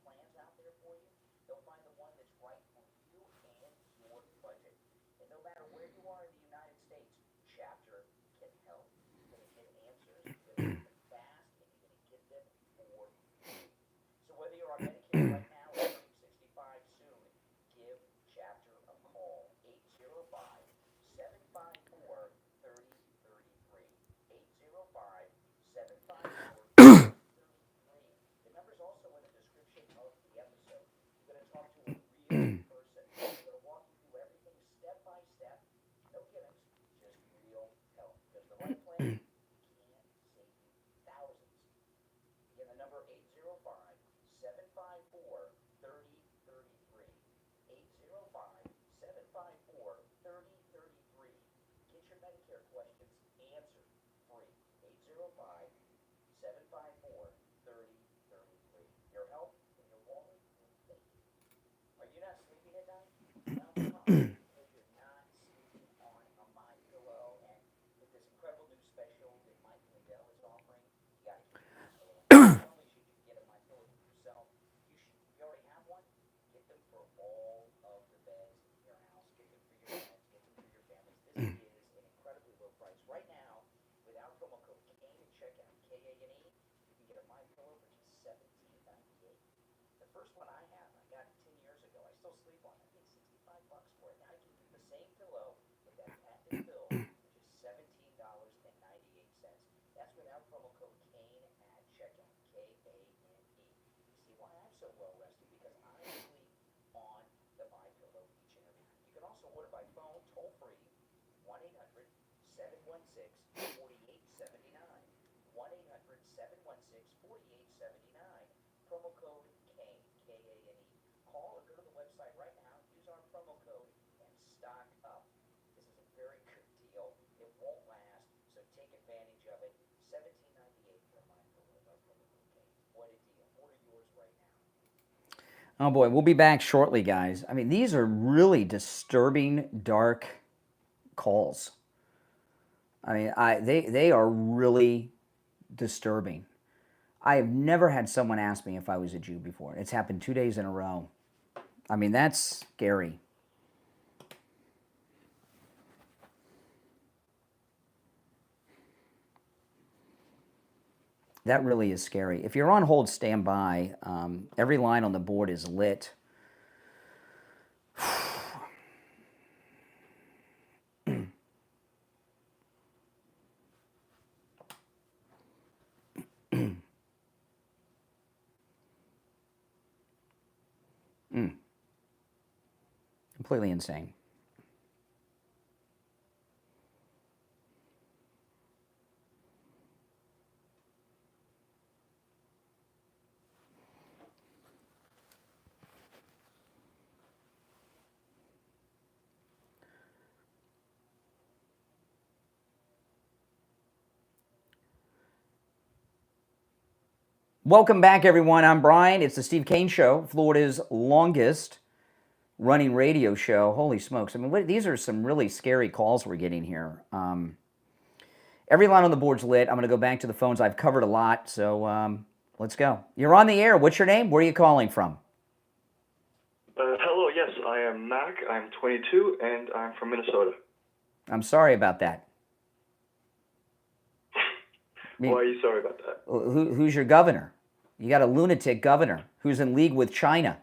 plans out there for you. They'll find the one that's right for you and your budget. And no matter where you are in the United States, Chapter can help. You're going to get answers, you're going to get them fast, and you're going to get them for free. So whether you're on Medicare right now or turning 65 soon, give Chapter a call. 805-754-3033. 805-754-3033. The number's also in the description of the episode. You're going to talk to a real person. They're going to walk you through everything step by step. No gimmicks, just real help. Because the right plan can save you thousands. Again, the number 805-754-3033. 805-754-3033. Get your Medicare questions answered free. 805-754-3033. Your help and your wallet will thank you. Are you not sleeping at night? Well, come on. Because you're not sleeping on a MyPillow, and with this incredible new special that Mike Lindell is offering, you got to keep your MyPillow. Not only should you get a MyPillow for yourself, if you already have one, get them for all of the beds in your house. Get them for your friends. Get them for your families. This is an incredibly low price. Right now, without promo code Kane at checkout, K-A-N-E, you can get a MyPillow for just $17.98. The first one I have, I got 10 years ago. I still sleep on it. I paid $65 for it. Now I can get the same pillow with that patented fill for just $17.98. That's without promo code Kane at checkout, K-A-N-E. You see why I'm so well rested? Because I sleep on the MyPillow each and every night. You can also order by phone, toll free, 1-800-716-4879. 1-800-716-4879. Promo code Kane, K-A-N-E. Call or go to the website right now. Use our promo code and stock up. This is a very good deal. It won't last, so take advantage of it. $17.98 for MyPillow with our promo code Kane. What a deal. Order yours right now. Oh boy, we'll be back shortly, guys. I mean, these are really disturbing, dark calls. I mean, they are really disturbing. I have never had someone ask me if I was a Jew before. It's happened 2 days in a row. I mean, that's scary. That really is scary. If you're on hold, stand by. Every line on the board is lit. Completely insane. Welcome back, everyone. I'm Brian. It's the Steve Kane Show, Florida's longest running radio show. Holy smokes. I mean, these are some really scary calls we're getting here. Every line on the board's lit. I'm going to go back to the phones. I've covered a lot, so let's go. You're on the air. What's your name? Where are you calling from? Hello, yes, I am Mac. I'm 22, and I'm from Minnesota. I'm sorry about that. Why are you sorry about that? Who's your governor? You got a lunatic governor who's in league with China.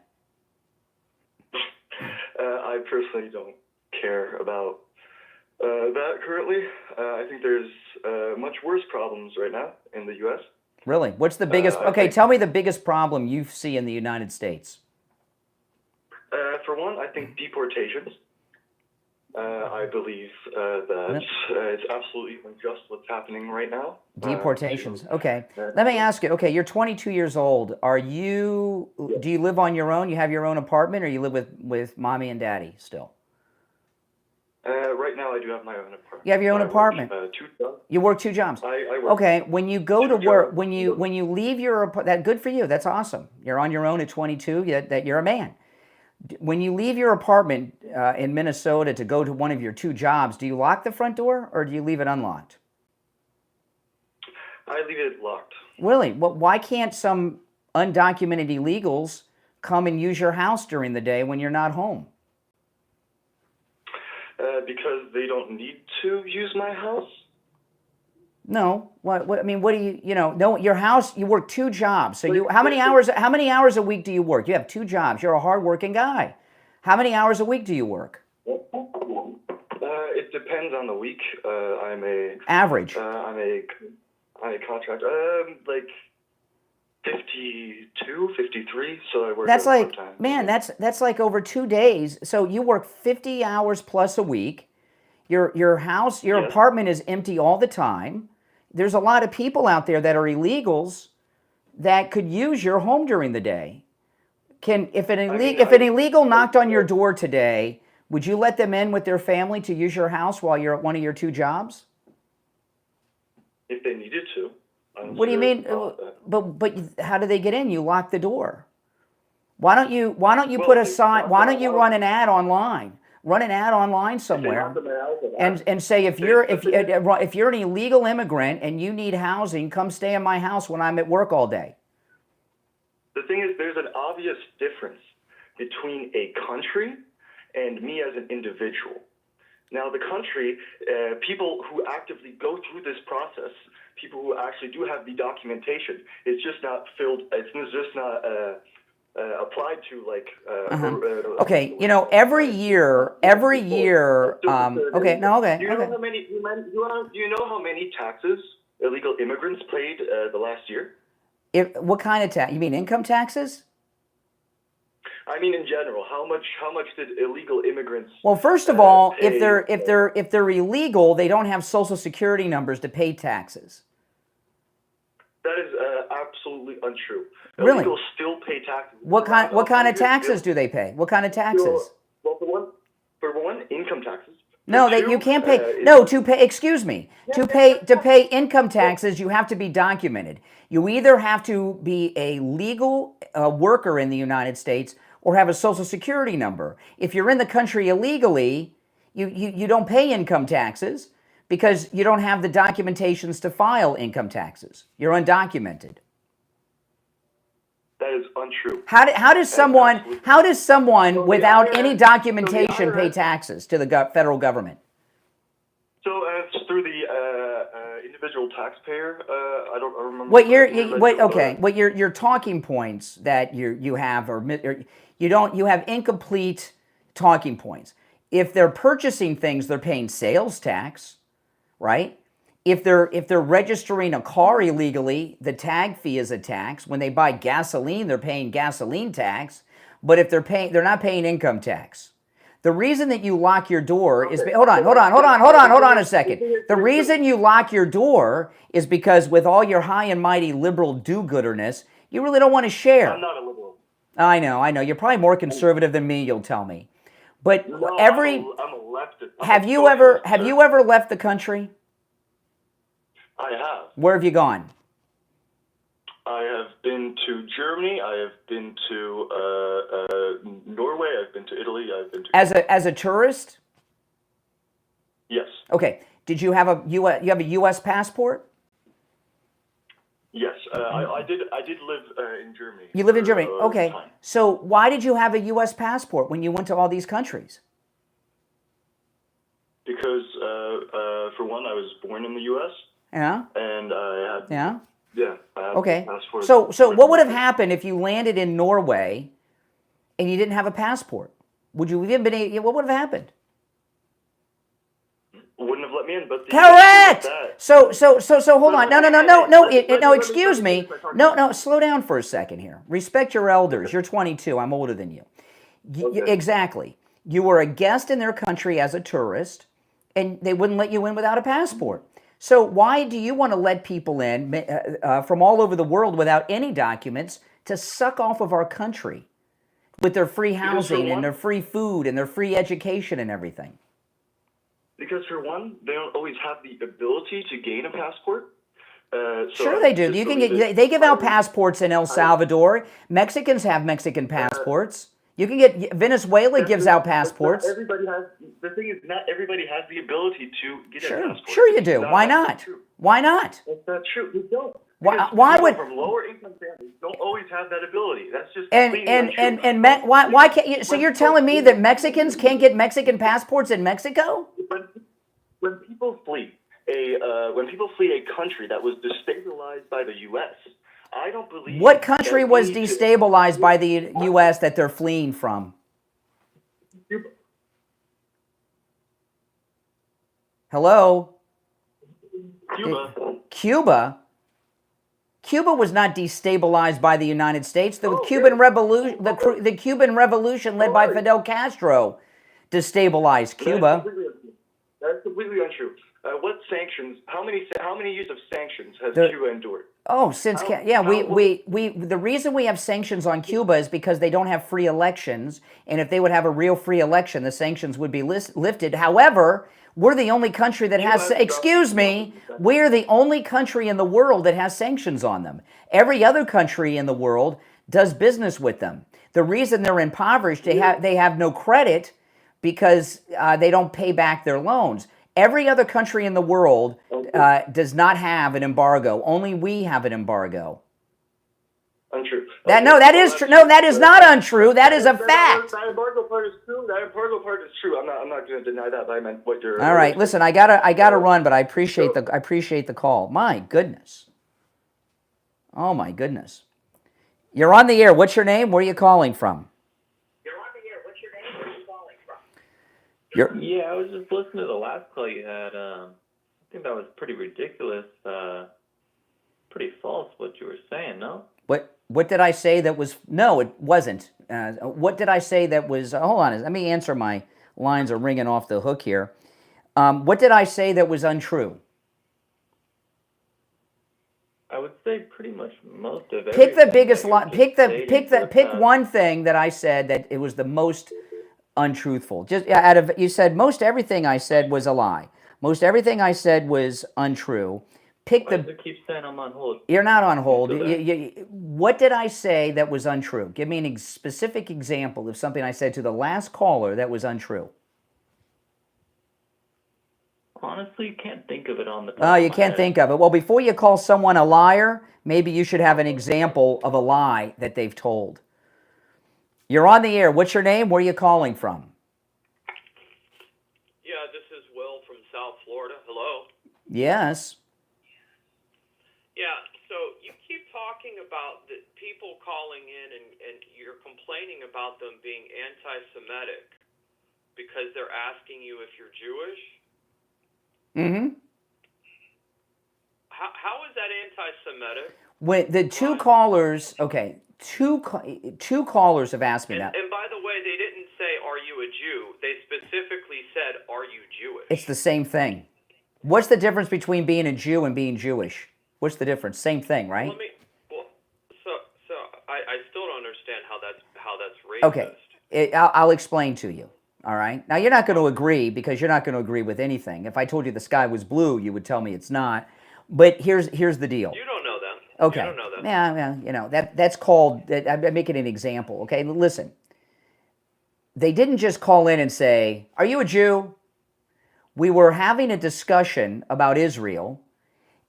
I personally don't care about That currently, I think there's much worse problems right now in the U.S. Really? What's the biggest? Okay, tell me the biggest problem you see in the United States. For one, I think deportations. I believe that it's absolutely unjust what's happening right now. Deportations. Okay. Let me ask you. Okay, you're 22 years old. Are you? Yeah. Do you live on your own? You have your own apartment, or you live with mommy and daddy still? Right now, I do have my own apartment. You have your own apartment. Work, 2 jobs. You work 2 jobs. I work. Okay. When you go to 2 work, jobs. when you leave your that good for you. That's awesome. You're on your own at 22. That you're a man. When you leave your apartment in Minnesota to go to one of your 2 jobs, do you lock the front door or do you leave it unlocked? I leave it locked. Really? Well, why can't some undocumented illegals come and use your house during the day when you're not home? Because they don't need to use my house. No. What? I mean, what do you know? No, your house. You work 2 jobs. So how many hours? How many hours a week do you work? You have 2 jobs. You're a hardworking guy. How many hours a week do you work? It depends on the week. I'm a average. I'm a contractor. Like 52, 53. So I work. That's like, part-time. man, that's like over 2 days. So you work 50 hours plus a week. Your house, your Yes. apartment is empty all the time. There's a lot of people out there that are illegals that could use your home during the day. If an illegal knocked on your door today, would you let them in with their family to use your house while you're at one of your 2 jobs? If they needed to. What do you mean? But how do they get in? You lock the door. Why don't you put a sign? Why don't you run an ad online? Run an ad online somewhere, and say if you're an illegal immigrant and you need housing, come stay in my house when I'm at work all day. The thing is, there's an obvious difference between a country and me as an individual. Now, the country, people who actively go through this process, people who actually do have the documentation, it's just not filled. It's just not applied to like. Okay, you know, every year. Okay, no, okay. Do you know how many? Do you know how many taxes illegal immigrants paid the last year? What kind of tax? You mean income taxes? I mean, in general, how much did illegal immigrants? Well, first of all, if they're illegal, they don't have Social Security numbers to pay taxes. That is absolutely untrue. Really? Illegals still pay taxes. What kind of taxes do they pay? What kind of taxes? Well, for one, income taxes. No, you can't pay. Excuse me. To pay income taxes, you have to be documented. You either have to be a legal worker in the United States or have a Social Security number. If you're in the country illegally, you don't pay income taxes because you don't have the documentations to file income taxes. You're undocumented. That is untrue. How does someone without any documentation pay taxes to the federal government? So it's through the individual taxpayer. I don't remember. What your talking points that you have you have incomplete talking points. If they're purchasing things, they're paying sales tax, right? If they're registering a car illegally, the tag fee is a tax. When they buy gasoline, they're paying gasoline tax. But if they're not paying income tax. The reason that you lock your door is hold on a second. The reason you lock your door is because with all your high and mighty liberal do-gooderness, you really don't want to share. I'm not a liberal. I know. You're probably more conservative than me, you'll tell me. But No, I'm a leftist. have you ever left the country? I have. Where have you gone? I have been to Germany. I have been to Norway. I've been to Italy. I've been to. As a tourist? Yes. Okay. Did you have a U.S. passport? Yes. I did live in Germany. You lived in Germany. Okay. Time. So why did you have a U.S. passport when you went to all these countries? Because for one, I was born in the U.S. Yeah. And I had. Yeah. Yeah. I have Okay. a passport. So what would have happened if you landed in Norway and you didn't have a passport? Would you even been? What would have happened? let me in. But the Correct. issue with So hold on. No. Excuse me. No. Slow down for a second here. Respect your elders. You're 22. I'm older than you. Exactly. You were a guest in their country as a tourist, and they wouldn't let you in without a passport. So why do you want to let people in from all over the world without any documents to suck off of our country with their free housing and their free food and their free education and everything? Because for one, they don't always have the ability to gain a passport. Sure they do. You can get. They give out passports in El Salvador. Mexicans have Mexican passports. You can get. Venezuela gives out passports. Everybody has. The thing is, not everybody has the ability to get a passport. Sure you do. Why not? Why not? That's not true. You don't. Why would from lower income families don't always have that ability? That's just why can't you? So you're telling me that Mexicans can't get Mexican passports in Mexico? When people flee a country that was destabilized by the U.S., I don't believe. What country was destabilized by the U.S. that they're fleeing from? Cuba. Hello? Cuba. Cuba was not destabilized by the United States. The Cuban Revolution led by Fidel Castro destabilized Cuba. That's completely untrue. What sanctions? How many years of sanctions has Cuba endured? Oh, the reason we have sanctions on Cuba is because they don't have free elections, and if they would have a real free election, the sanctions would be lifted. However, we're the only country that has, we're the only country in the world that has sanctions on them. Every other country in the world does business with them. The reason they're impoverished, they have no credit because they don't pay back their loans. Every other country in the world does not have an embargo. Only we have an embargo. Untrue. That is true. No, that is not untrue. That is a fact. That embargo part is true. I'm not going to deny that. But I meant what you're. All right. Listen, I gotta run, but I appreciate the call. My goodness. Oh my goodness. You're on the air. What's your name? Where are you calling from? Yeah, I was just listening to the last call you had. I think that was pretty ridiculous. Pretty false what you were saying, no? What did I say that was... No, it wasn't. What did I say that was... hold on, let me answer. My lines are ringing off the hook here. What did I say that was untrue? I would say pretty much most of it. Pick the biggest line. Pick one thing that I said that it was the most untruthful. Just out of, you said most everything I said was a lie. Most everything I said was untrue. Pick the. Keep saying I'm on hold. You're not on hold. What did I say that was untrue? Give me a specific example of something I said to the last caller that was untrue. Honestly, you can't think of it on the top. Oh, you can't think of it. Well, before you call someone a liar, maybe you should have an example of a lie that they've told. You're on the air. What's your name? Where are you calling from? Yeah, this is Will from South Florida. Hello. Yes. Yeah, so you keep talking about the people calling in and you're complaining about them being anti-Semitic because they're asking you if you're Jewish. Mm-hmm. How is that anti-Semitic? When the two callers, okay, two callers have asked me that. And by the way, they didn't say, "Are you a Jew?" They specifically said, "Are you Jewish?" It's the same thing. What's the difference between being a Jew and being Jewish? What's the difference? Same thing, right? So I still don't understand how that's racist. Okay, I'll explain to you. All right. Now, you're not going to agree because you're not going to agree with anything. If I told you the sky was blue, you would tell me it's not. But here's the deal. You don't know that. Okay. You don't know that. Yeah, you know, that's called, I'm making an example, okay? Listen. They didn't just call in and say, "Are you a Jew?" We were having a discussion about Israel,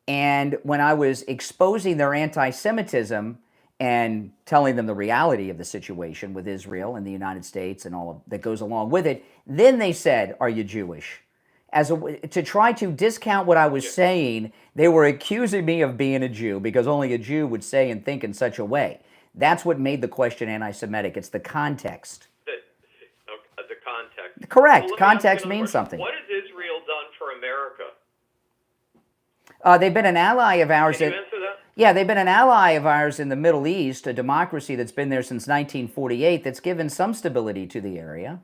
and when I was exposing their anti-Semitism and telling them the reality of the situation with Israel and the United States and all of that goes along with it, then they said, "Are you Jewish?" To try to discount what I was saying, they were accusing me of being a Jew because only a Jew would say and think in such a way. That's what made the question anti-Semitic. It's the context. The context. Correct. Well, context means something. What has Israel done for America? They've been an ally of ours. Can you answer that? Yeah, they've been an ally of ours in the Middle East, a democracy that's been there since 1948 that's given some stability to the area.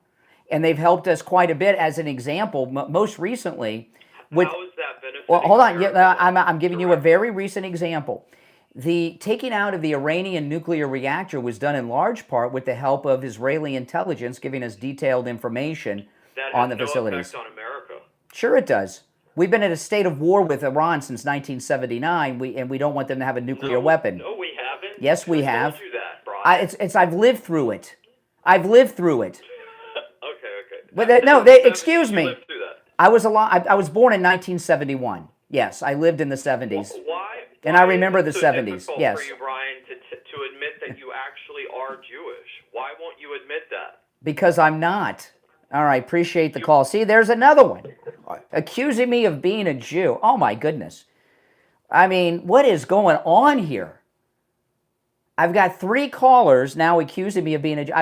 And they've helped us quite a bit as an example, most recently. With, how is that benefiting? Well, hold on. America? I'm giving you a very recent example. The taking out of the Iranian nuclear reactor was done in large part with the help of Israeli intelligence giving us detailed information on the facilities. That has no effect on America. Sure it does. We've been in a state of war with Iran since 1979, and we don't want them to have a nuclear weapon. No, we haven't. Yes, we have. Told you that, Brian. I've lived through it. I've lived through it. Okay. But no, excuse me. I was I was born in 1971. Yes, I lived in the 70s. Why And I remember the is it so 70s. difficult Yes. for you, Brian, to admit that you actually are Jewish? Why won't you admit that? Because I'm not. All right, appreciate the call. See, there's another one accusing me of being a Jew. Oh, my goodness. I mean, what is going on here? I've got 3 callers now accusing me of being a Jew.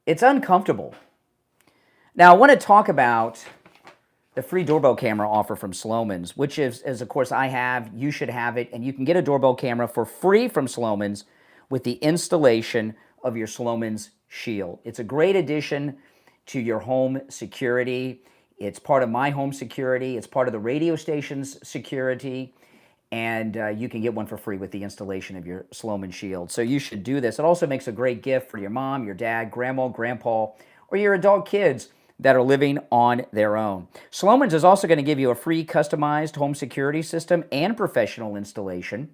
It's uncomfortable. Now, I want to talk about the free doorbell camera offer from Sloman's, which is, of course, I have. You should have it. And you can get a doorbell camera for free from Sloman's with the installation of your Sloman's Shield. It's a great addition to your home security. It's part of my home security. It's part of the radio station's security. And you can get one for free with the installation of your Sloman Shield. So you should do this. It also makes a great gift for your mom, your dad, grandma, grandpa, or your adult kids that are living on their own. Sloman's is also going to give you a free customized home security system and professional installation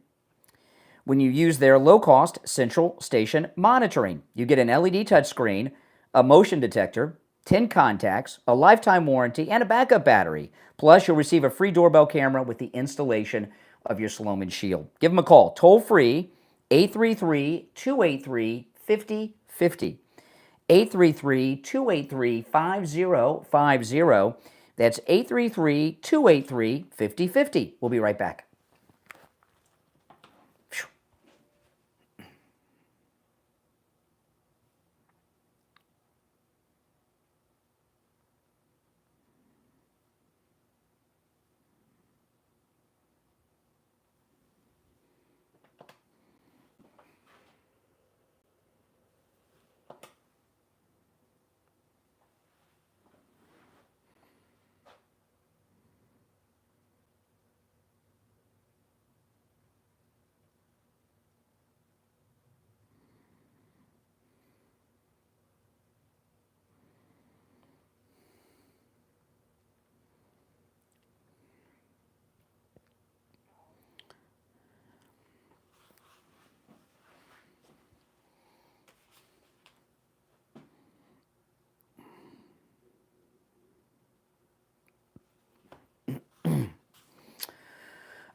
when you use their low-cost central station monitoring. You get an LED touchscreen, a motion detector, 10 contacts, a lifetime warranty, and a backup battery. Plus, you'll receive a free doorbell camera with the installation of your Sloman Shield. Give them a call, toll-free, 833-283-5050. 833-283-5050. That's 833-283-5050. We'll be right back.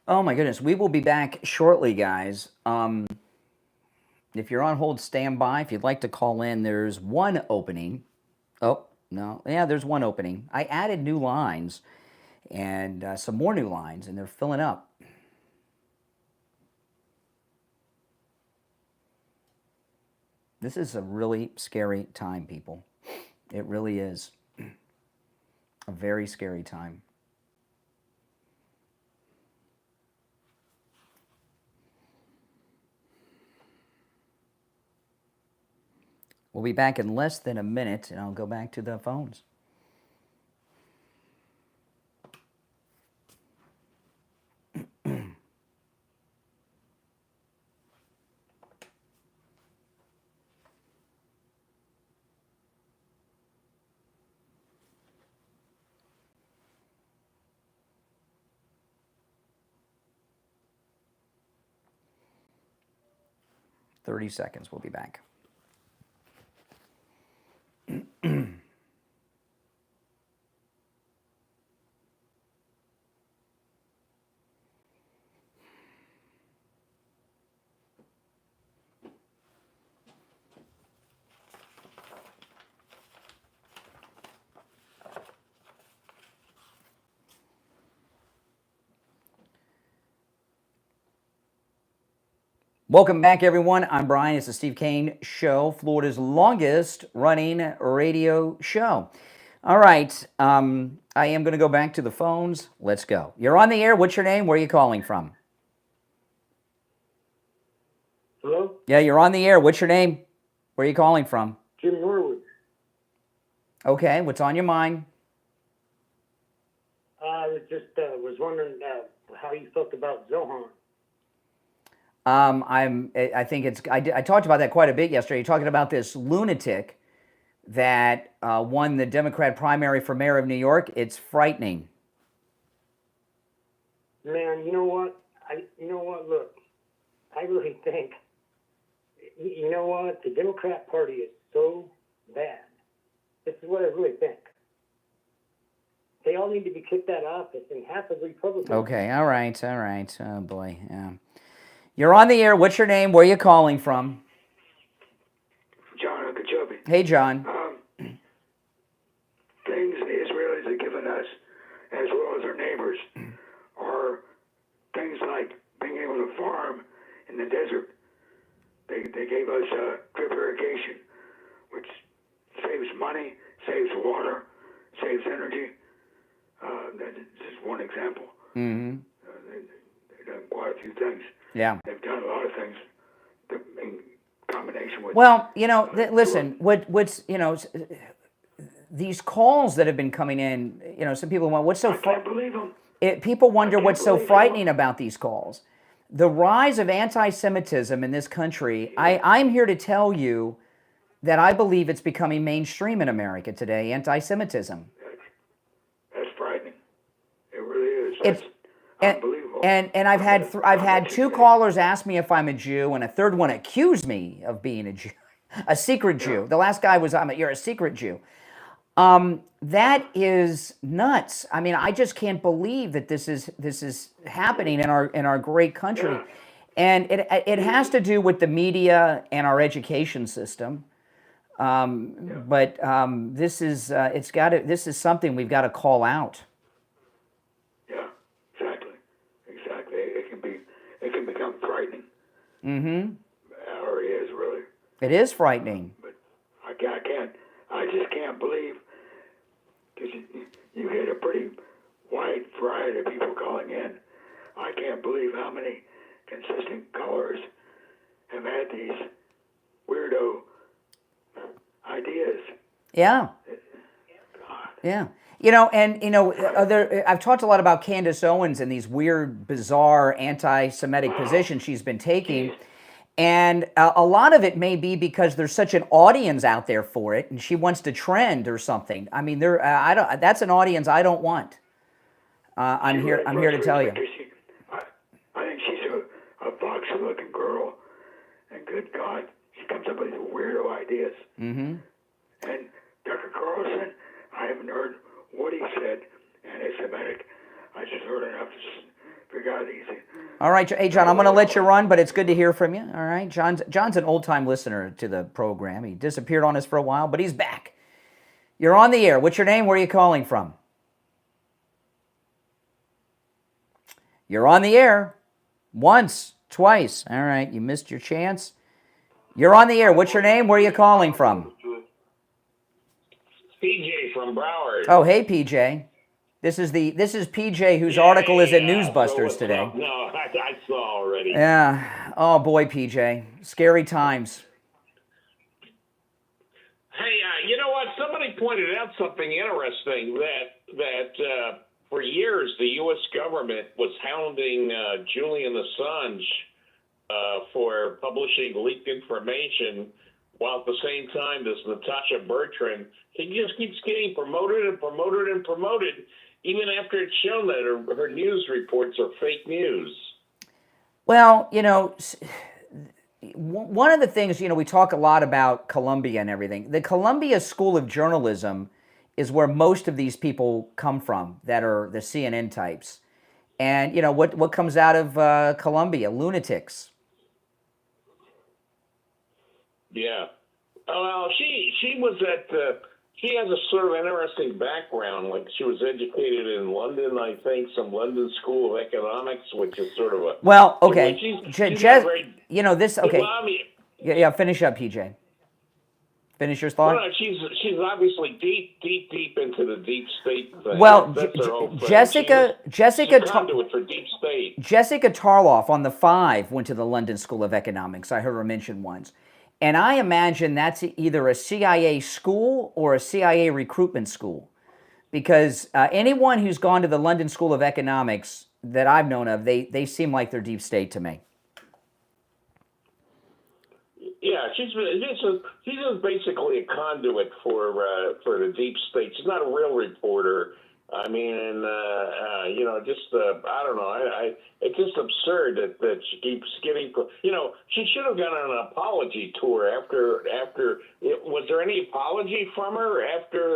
Oh my goodness, we will be back shortly, guys. If you're on hold, stand by. If you'd like to call in, there's one opening. Oh, no. Yeah, there's one opening. I added new lines and some more new lines, and they're filling up. This is a really scary time, people. It really is. A very scary time. We'll be back in less than a minute, and I'll go back to the phones. "30 seconds, we'll be back." Welcome back, everyone. I'm Brian. It's the Steve Kane Show, Florida's longest running radio show. All right. I am going to go back to the phones. Let's go. You're on the air. What's your name? Where are you calling from? Hello? Yeah, you're on the air. What's your name? Where are you calling from? Jim Norwood. Okay, what's on your mind? I was wondering how you felt about Zohan. I talked about that quite a bit yesterday. You're talking about this lunatic that won the Democrat primary for mayor of New York. It's frightening. Man, you know what? Look, I really think, you know what? The Democrat Party is so bad. This is what I really think. They all need to be kicked out of office, and half of Republicans. Okay, all right. Oh, boy, yeah. You're on the air. What's your name? Where are you calling from? John Okeechobee. Hey, John. Things the Israelis have given us, as well as our neighbors, are things like being able to farm in the desert. They gave us drip irrigation, which saves money, saves water, saves energy. That's just one example. Mm-hmm. They've done quite a few things. Yeah. They've done a lot of things in combination with. Well, listen. What's these calls that have been coming in. Some people want. What's so? I can't believe them. People wonder what's so frightening about these calls. The rise of anti-Semitism in this country. I'm here to tell you that I believe it's becoming mainstream in America today. Anti-Semitism. That's frightening. It really is. It's unbelievable. And I've had two callers ask me if I'm a Jew, and a third one accused me of being a Jew, a secret Jew. The last guy was, you're a secret Jew. That is nuts. I mean, I just can't believe that this is happening in our great country, and it has to do with the media and our education system. But this is this is something we've got to call out. Yeah, exactly. It can become frightening. Mm-hmm. It already is, really. It is frightening. But I just can't believe, because you get a pretty wide variety of people calling in. I can't believe how many consistent callers have had these weirdo ideas. Yeah. Yeah. I've talked a lot about Candace Owens and these weird, bizarre, anti-Semitic positions she's been taking. And a lot of it may be because there's such an audience out there for it, and she wants to trend or something. I mean, that's an audience I don't want. I'm here to tell you. I think she's a foxy-looking girl, and good God, she comes up with weirdo ideas. Mm-hmm. And Tucker Carlson, I haven't heard what he said, anti-Semitic. I just heard enough to figure out easy. All right, hey John, I'm going to let you run, but it's good to hear from you. All right, John's an old-time listener to the program. He disappeared on us for a while, but he's back. You're on the air. What's your name? Where are you calling from? You're on the air. Once, twice. All right, you missed your chance. You're on the air. What's your name? Where are you calling from? PJ from Broward. Oh, hey, PJ. This is PJ, whose article is at Newsbusters today. No, I saw already. Yeah. Oh boy, PJ. Scary times. Hey, you know what? Somebody pointed out something interesting that for years the U.S. government was hounding Julian Assange for publishing leaked information, while at the same time this Natasha Bertrand, she just keeps getting promoted and promoted and promoted, even after it's shown that her news reports are fake news. Well, one of the things, we talk a lot about Columbia and everything. The Columbia School of Journalism is where most of these people come from that are the CNN types. And, what comes out of Columbia? Lunatics. Yeah. Well, she was she has a sort of interesting background. Like, she was educated in London, I think, some London School of Economics, which is sort of a... Well, okay. She's not very, this, okay. Well, I mean, Yeah, finish up, PJ. Finish your thought. Well, she's obviously deep into the deep state thing. Well, that's her whole thing. Jessica She's a conduit for deep state. Jessica Tarloff on the 5 went to the London School of Economics. I heard her mention once. And I imagine that's either a CIA school or a CIA recruitment school. Because anyone who's gone to the London School of Economics that I've known of, they seem like they're deep state to me. Yeah, she's just basically a conduit for the deep state. She's not a real reporter. I mean, you know, just I don't know. It's just absurd that she keeps getting. You know, she should have gone on an apology tour after. Was there any apology from her after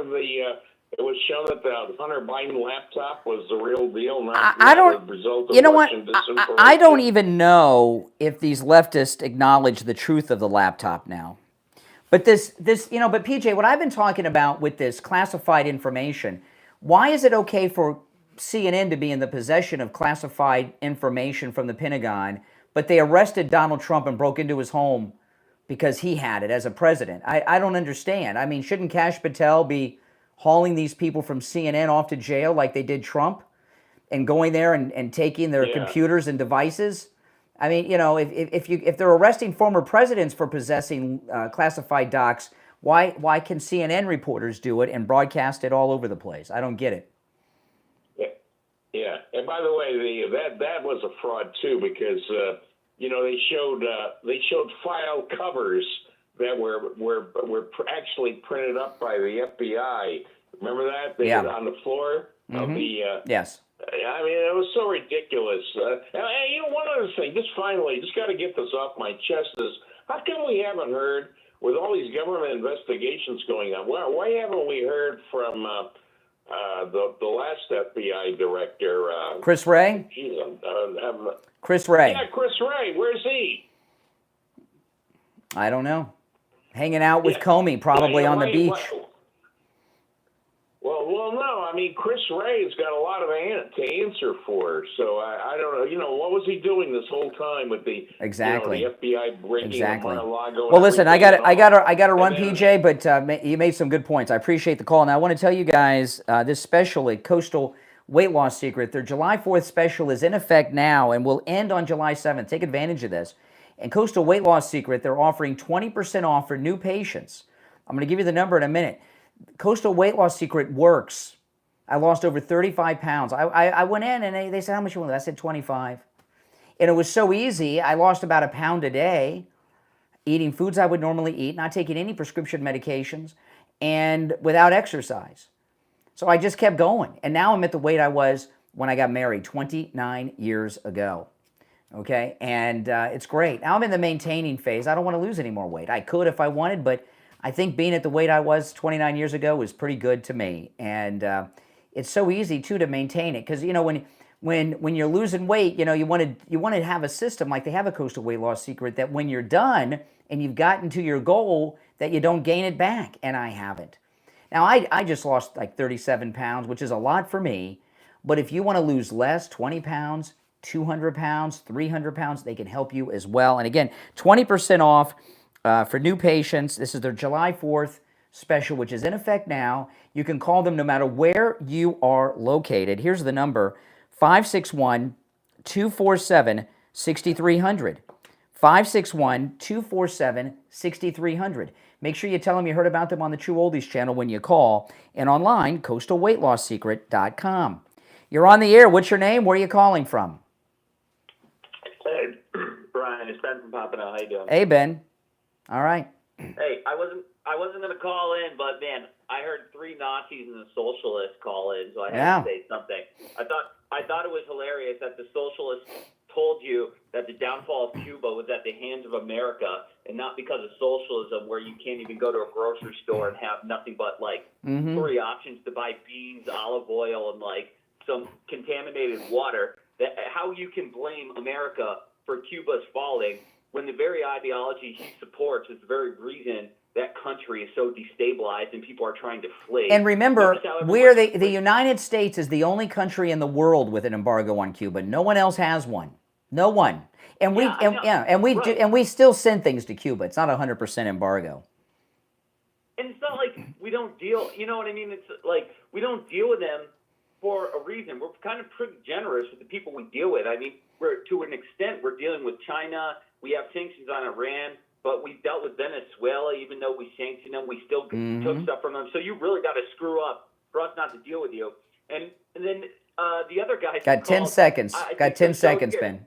it was shown that the Hunter Biden laptop was the real deal, not the result of Russian disinformation? I don't even know if these leftists acknowledge the truth of the laptop now. But this, you know, but PJ, what I've been talking about with this classified information, why is it okay for CNN to be in the possession of classified information from the Pentagon, but they arrested Donald Trump and broke into his home because he had it as a president? I don't understand. I mean, shouldn't Kash Patel be hauling these people from CNN off to jail like they did Trump and going there and taking their computers and devices? I mean, you know, if they're arresting former presidents for possessing classified docs, why can CNN reporters do it and broadcast it all over the place? I don't get it. Yeah, and by the way, that was a fraud too, because you know, they showed file covers that were actually printed up by the FBI. Remember that? They were on the floor of the. Yes. I mean, it was so ridiculous. And you know, one other thing, just got to get this off my chest is, how come we haven't heard, with all these government investigations going on, why haven't we heard from the last FBI director? Chris Wray? Chris Wray. Yeah, Chris Wray. Where's he? I don't know. Hanging out with Comey, probably on the beach. Well, no. I mean, Chris Wray's got a lot of to answer for. So I don't know. You know, what was he doing this whole time with the the FBI breaking Mara Lago? Well, listen, I got to run, PJ. But you made some good points. I appreciate the call. Now I want to tell you guys this special at Coastal Weight Loss Secret. Their July 4th special is in effect now and will end on July 7th. Take advantage of this. And Coastal Weight Loss Secret, they're offering 20% off for new patients. I'm going to give you the number in a minute. Coastal Weight Loss Secret works. I lost over 35 pounds. I went in and they said, how much you want? I said 25. And it was so easy. I lost about 1 pound a day, eating foods I would normally eat, not taking any prescription medications, and without exercise. So I just kept going. And now I'm at the weight I was when I got married 29 years ago. Okay, and it's great. Now I'm in the maintaining phase. I don't want to lose any more weight. I could if I wanted, but I think being at the weight I was 29 years ago was pretty good to me. And it's so easy too to maintain it, because you know when you're losing weight, you know you want to have a system like they have a Coastal Weight Loss Secret, that when you're done and you've gotten to your goal, that you don't gain it back. And I haven't. Now I just lost like 37 pounds, which is a lot for me. But if you want to lose less, 20 pounds. 200 pounds, 300 pounds, they can help you as well. And again, 20% off for new patients. This is their July 4th special, which is in effect now. You can call them no matter where you are located. Here's the number, 561-247-6300. 561-247-6300. Make sure you tell them you heard about them on the True Oldies channel when you call, and online, coastalweightloss.com. You're on the air. What's your name? Where are you calling from? Hey, Brian, it's Ben from Pompano. How you doing? Hey, Ben. All right. Hey, I wasn't going to call in, but man, I heard 3 Nazis and a socialist call in, so I had to say something. I thought it was hilarious that the socialists told you that the downfall of Cuba was at the hands of America, and not because of socialism, where you can't even go to a grocery store and have nothing but like 3 options to buy beans, olive oil, and like some contaminated water. That how you can blame America for Cuba's falling when the very ideology he supports is the very reason that country is so destabilized and people are trying to flee. And remember, we're the United States is the only country in the world with an embargo on Cuba. No one else has one. No one. And we we still send things to Cuba. It's not 100% embargo. it's not like we don't deal. You know what I mean? It's like we don't deal with them for a reason. We're kind of pretty generous with the people we deal with. I mean, we're to an extent we're dealing with China. We have sanctions on Iran, but we've dealt with Venezuela. Even though we sanctioned them, we still took stuff from them. So you really got to screw up for us not to deal with you. And then the other guy got 10 seconds. Got 10 seconds, Ben.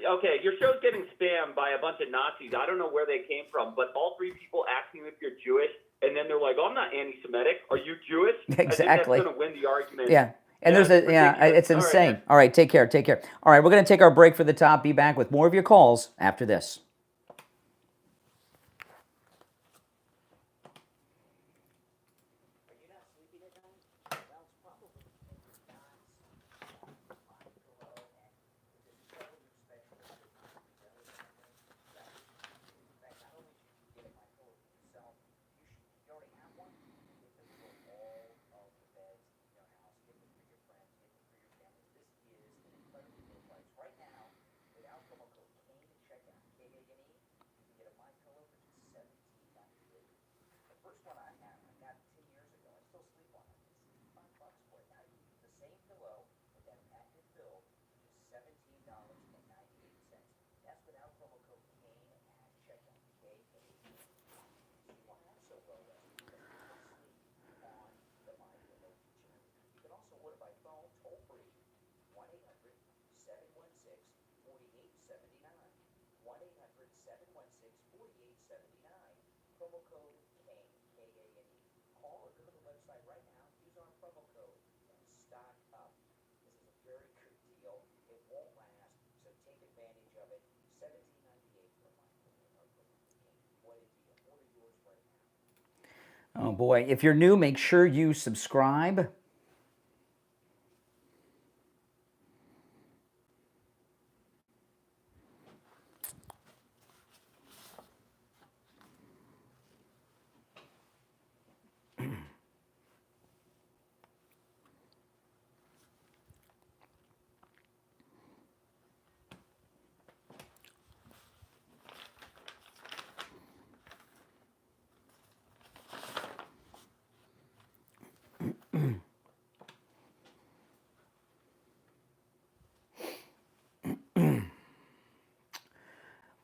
Okay, your show's getting spammed by a bunch of Nazis. I don't know where they came from, but all three people asking if you're Jewish, and then they're like, "Oh, I'm not anti-Semitic. Are you Jewish?" Exactly. I think that's going to win the argument. Yeah. And there's it's insane. All right, take care. All right, we're going to take our break for the top. Be back with more of your calls after this. Oh boy, if you're new, make sure you subscribe.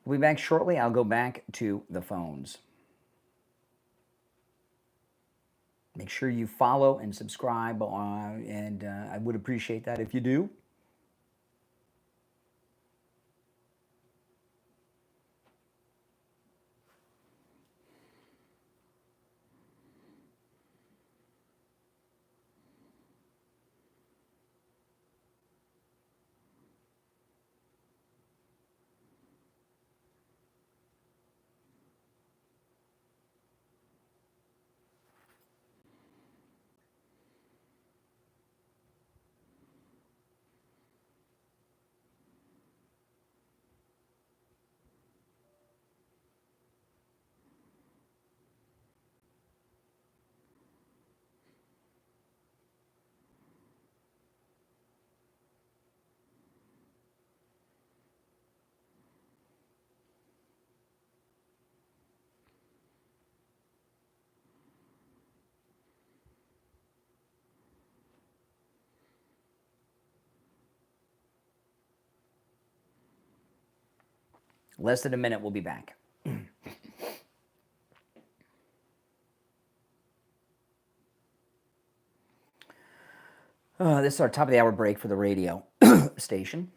We'll be back shortly. I'll go back to the phones. Make sure you follow and subscribe, and I would appreciate that if you do. Less than a minute, we'll be back. This is our top of the hour break for the radio station.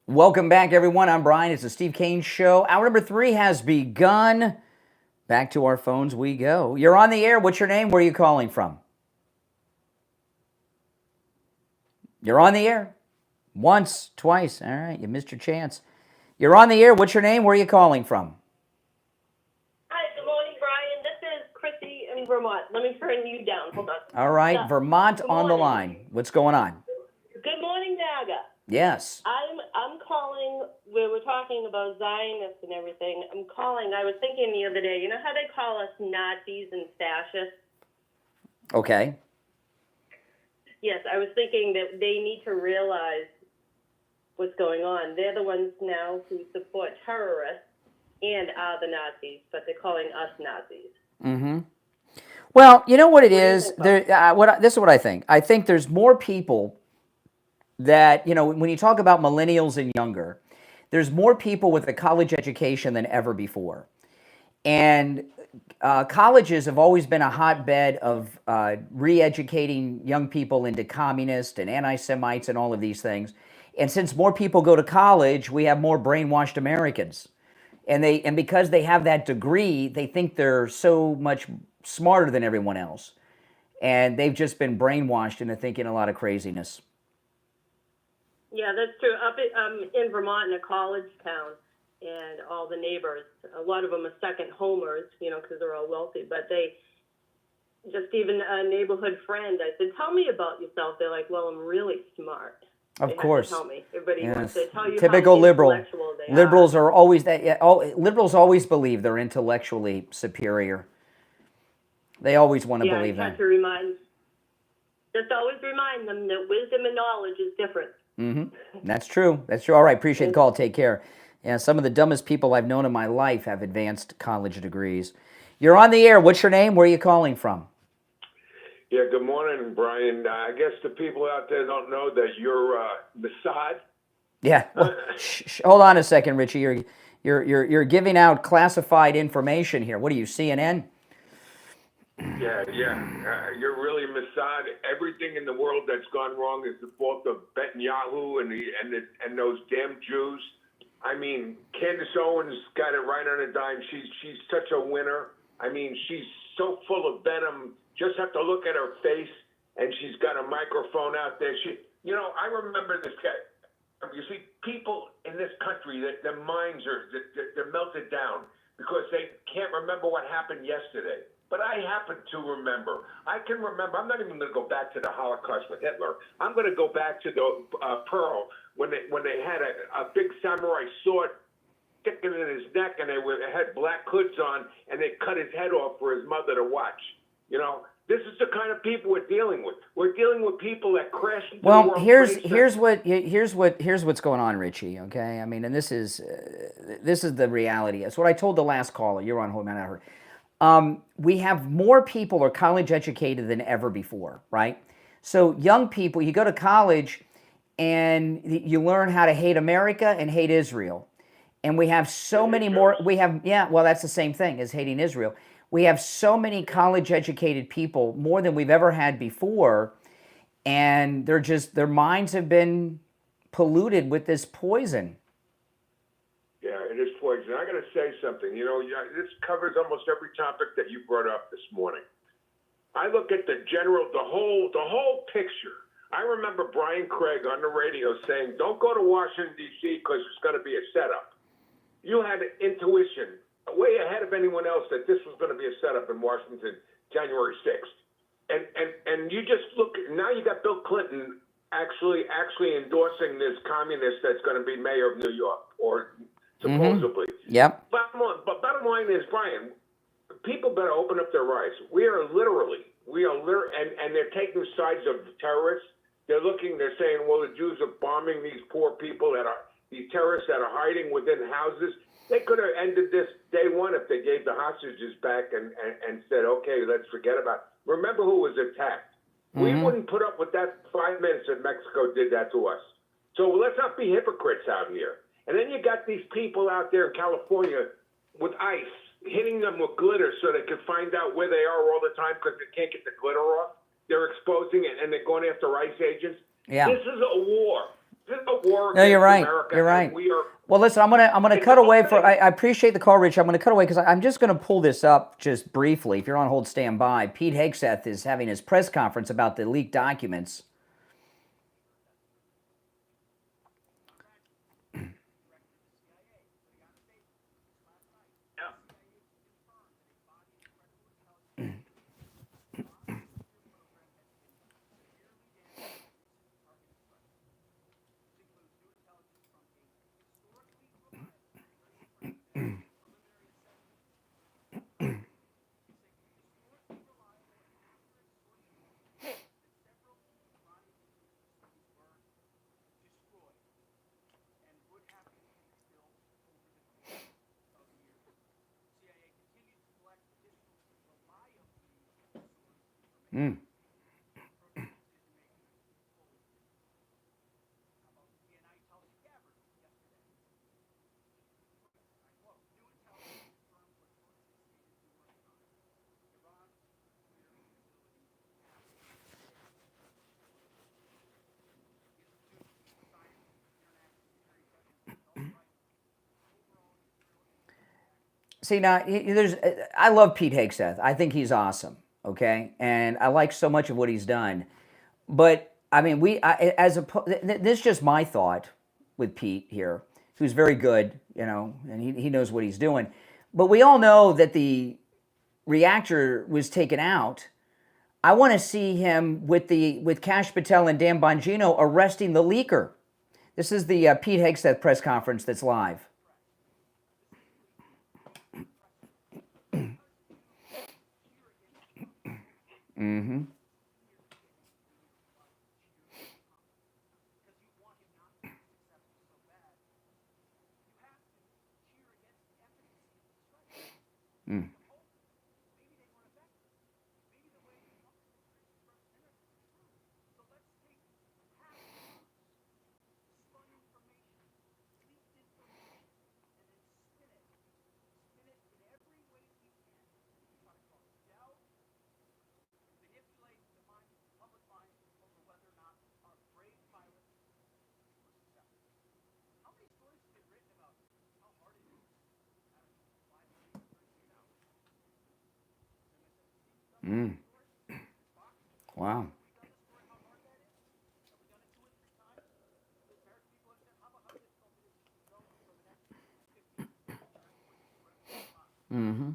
Welcome back, everyone. I'm Brian. It's the Steve Kane Show. Hour number 3 has begun. Back to our phones we go. You're on the air. What's your name? Where are you calling from? You're on the air. Once, twice. All right, you missed your chance. You're on the air. What's your name? Where are you calling from? Hi, good morning, Brian. This is Chrissy in Vermont. Let me turn you down. Hold on. All right, Vermont on the line. What's going on? Good morning, Naga. Yes. I'm calling. We were talking about Zionists and everything. I'm calling. I was thinking the other day. You know how they call us Nazis and fascists? Okay. Yes, I was thinking that they need to realize what's going on. They're the ones now who support terrorists and are the Nazis, but they're calling us Nazis. Mm-hmm. Well, you know what it is? This is what I think. I think there's more people that, you know, when you talk about millennials and younger, there's more people with a college education than ever before. And colleges have always been a hotbed of re-educating young people into communists and anti-Semites and all of these things. And since more people go to college, we have more brainwashed Americans. And because they have that degree, they think they're so much smarter than everyone else. And they've just been brainwashed into thinking a lot of craziness. Yeah, that's true. Up in Vermont, in a college town, and all the neighbors, a lot of them are second homers, you know, because they're all wealthy. But they, just even a neighborhood friend, I said, tell me about yourself. They're like, well, I'm really smart. Of course. Tell me. Everybody wants Yes. to tell you Typical how liberal. intellectual they Liberals are. are always that. Yeah, liberals always believe they're intellectually superior. They always want to believe I that. to remind, just always remind them that wisdom and knowledge is different. Mm-hmm. That's true. That's true. All right. Appreciate the call. Take care. Yeah, some of the dumbest people I've known in my life have advanced college degrees. You're on the air. What's your name? Where are you calling from? Yeah, good morning, Brian. I guess the people out there don't know that you're Mossad. Yeah. Well, hold on a second, Richie. You're giving out classified information here. What are you, CNN? Yeah. You're really Mossad. Everything in the world that's gone wrong is the fault of Netanyahu and those damn Jews. I mean, Candace Owens got it right on a dime. She's such a winner. I mean, she's so full of venom. Just have to look at her face, and she's got a microphone out there. I remember this guy. You see, people in this country, their minds they're melted down because they can't remember what happened yesterday. But I happen to remember. I can remember. I'm not even going to go back to the Holocaust with Hitler. I'm going to go back to the Pearl when they had a big samurai sword sticking in his neck, and they had black hoods on, and they cut his head off for his mother to watch. You know, this is the kind of people we're dealing with. We're dealing with people that crash into the World here's what's going on, Richie. Okay, I mean, and this is the reality. It's what I told the last caller. You're on hold, man. I heard. We have more people are college educated than ever before, right? So young people, you go to college and you learn how to hate America and hate Israel. And we have so many more, that's the same thing as hating Israel. We have so many college-educated people, more than we've ever had before, and their minds have been polluted with this poison. Yeah, it is poison. I got to say something. You know, this covers almost every topic that you brought up this morning. I look at the whole picture. I remember Brian Craig on the radio saying, don't go to Washington, D.C. because it's going to be a setup. You had intuition way ahead of anyone else that this was going to be a setup in Washington January 6th. And you just look, now you got Bill Clinton actually endorsing this communist that's going to be mayor of New York, or supposedly. Mm-hmm. Yep. Bottom line is, Brian, people better open up their eyes. We are literally, and they're taking sides of the terrorists. They're saying, well, the Jews are bombing these poor people these terrorists that are hiding within houses. They could have ended this day one if they gave the hostages back and said, okay, let's forget about it. Remember who was attacked. Mm-hmm. We wouldn't put up with that 5 minutes that Mexico did that to us. So let's not be hypocrites out here. And then you got these people out there in California with ice, hitting them with glitter so they can find out where they are all the time because they can't get the glitter off. They're exposing it, and they're going after ICE agents. Yeah. This is a war. No, you're right. You're right. Well, listen, I'm gonna cut away for. I appreciate the call, Rich. I'm gonna cut away because I'm just gonna pull this up just briefly. If you're on hold, stand by. Pete Hegseth is having his press conference about the leaked documents. Mm. See, now, I love Pete Hegseth. I think he's awesome, okay? And I like so much of what he's done. But, I mean, this is just my thought with Pete here, who's very good, and he knows what he's doing. But we all know that the reactor was taken out. I want to see him with Kash Patel and Dan Bongino arresting the leaker. This is the Pete Hegseth press conference that's live. Mm-hmm. Mm. Mm. Wow. Mm-hmm.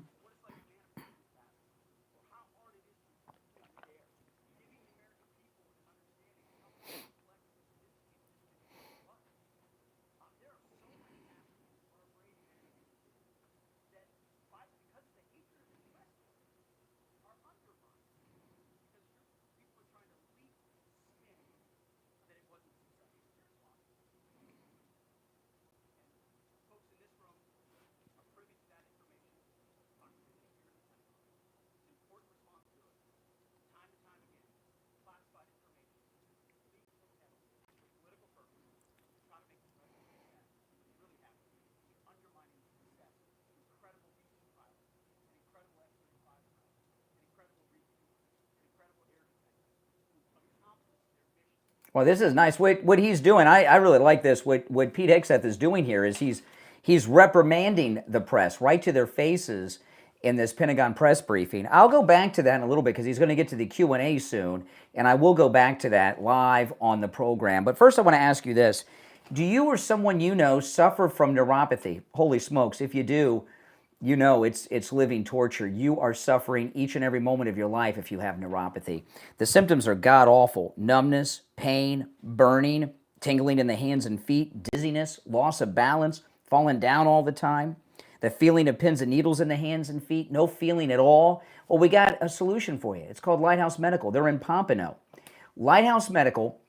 Well, this is nice. What he's doing, I really like this. What Pete Hegseth is doing here is he's reprimanding the press right to their faces in this Pentagon press briefing. I'll go back to that in a little bit because he's going to get to the Q&A soon, and I will go back to that live on the program. But first I want to ask you this. Do you or someone you know suffer from neuropathy? Holy smokes, if you do, you know it's living torture. You are suffering each and every moment of your life if you have neuropathy. The symptoms are god-awful. Numbness, pain, burning, tingling in the hands and feet, dizziness, loss of balance, falling down all the time, the feeling of pins and needles in the hands and feet, no feeling at all. Well, we got a solution for you. It's called Lighthouse Medical. They're in Pompano. Lighthouse Medical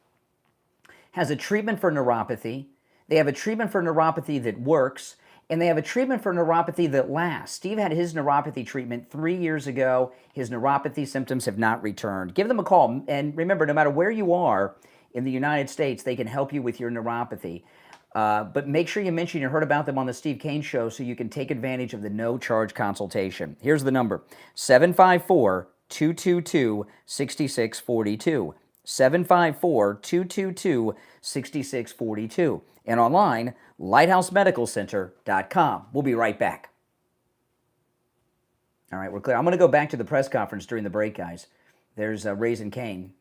has a treatment for neuropathy. They have a treatment for neuropathy that works, and they have a treatment for neuropathy that lasts. Steve had his neuropathy treatment 3 years ago. His neuropathy symptoms have not returned. Give them a call. And remember, no matter where you are in the United States, they can help you with your neuropathy. But make sure you mention you heard about them on the Steve Kane Show so you can take advantage of the no-charge consultation. Here's the number, 754-222-6642. 754-222-6642. And online, lighthousemedicalcenter.com. We'll be right back. All right, we're clear. I'm going to go back to the press conference during the break, guys. There's Raisin Kane.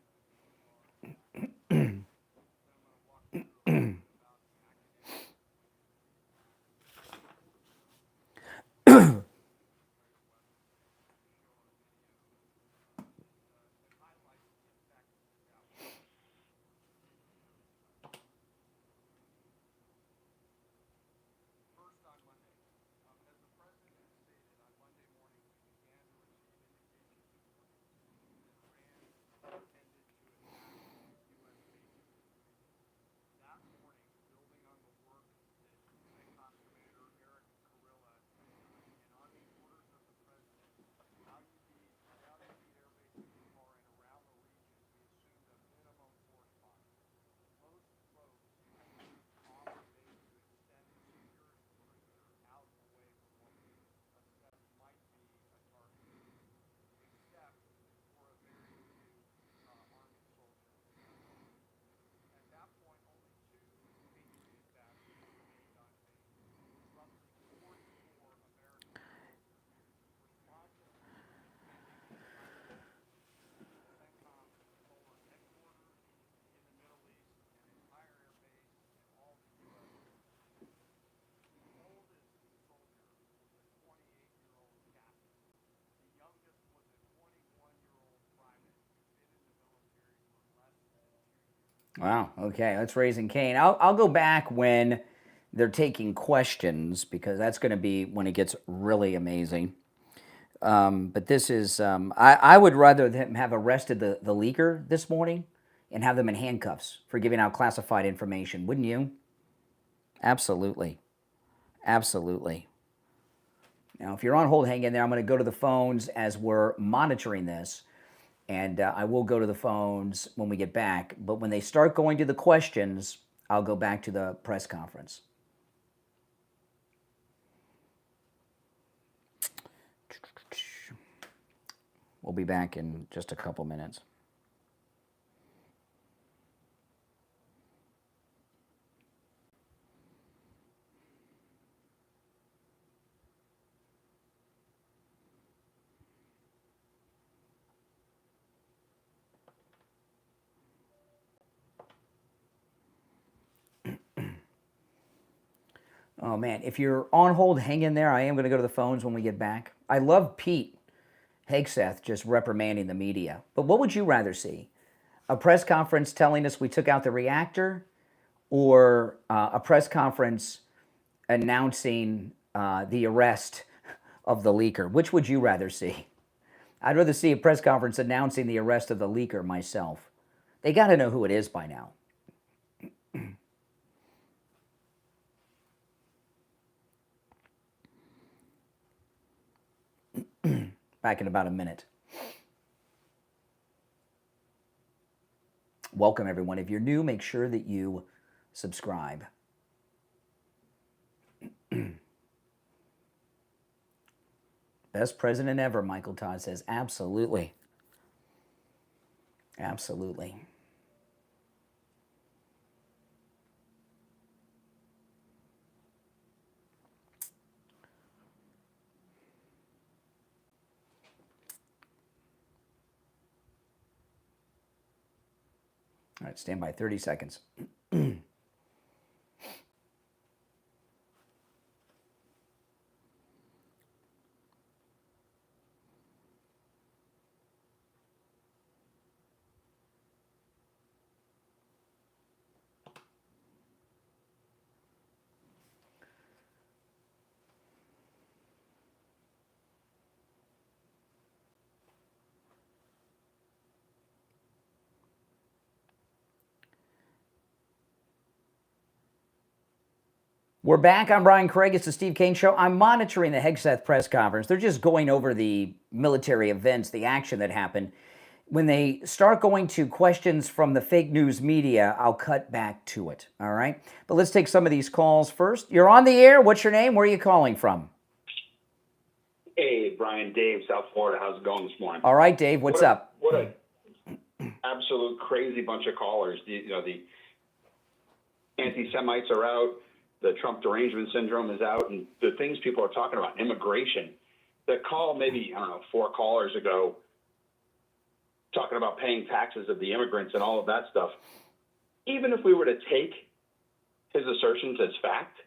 Wow. Okay, that's Raising Cain. I'll go back when they're taking questions, because that's going to be when it gets really amazing. But this is, I would rather them have arrested the leaker this morning and have them in handcuffs for giving out classified information, wouldn't you? Absolutely. Absolutely. Now, if you're on hold, hang in there. I'm going to go to the phones as we're monitoring this, and I will go to the phones when we get back. But when they start going to the questions, I'll go back to the press conference. We'll be back in just a couple minutes. Oh, man, if you're on hold, hang in there. I am going to go to the phones when we get back. I love Pete Hegseth just reprimanding the media. But what would you rather see? A press conference telling us we took out the reactor, or a press conference announcing the arrest of the leaker? Which would you rather see? I'd rather see a press conference announcing the arrest of the leaker myself. They got to know who it is by now. Back in about a minute. Welcome, everyone. If you're new, make sure that you subscribe. Best president ever, Michael Todd says. Absolutely. Absolutely. All right, stand by 30 seconds. We're back. I'm Brian Craig. It's the Steve Kane Show. I'm monitoring the Hegseth press conference. They're just going over the military events, the action that happened. When they start going to questions from the fake news media, I'll cut back to it, all right? But let's take some of these calls first. You're on the air. What's your name? Where are you calling from? Hey, Brian, Dave, South Florida. How's it going this morning? All right, Dave. What's up? What a absolute crazy bunch of callers. The anti-Semites are out. The Trump derangement syndrome is out, and the things people are talking about, immigration. The call maybe, 4 callers ago, talking about paying taxes of the immigrants and all of that stuff. Even if we were to take his assertions as fact,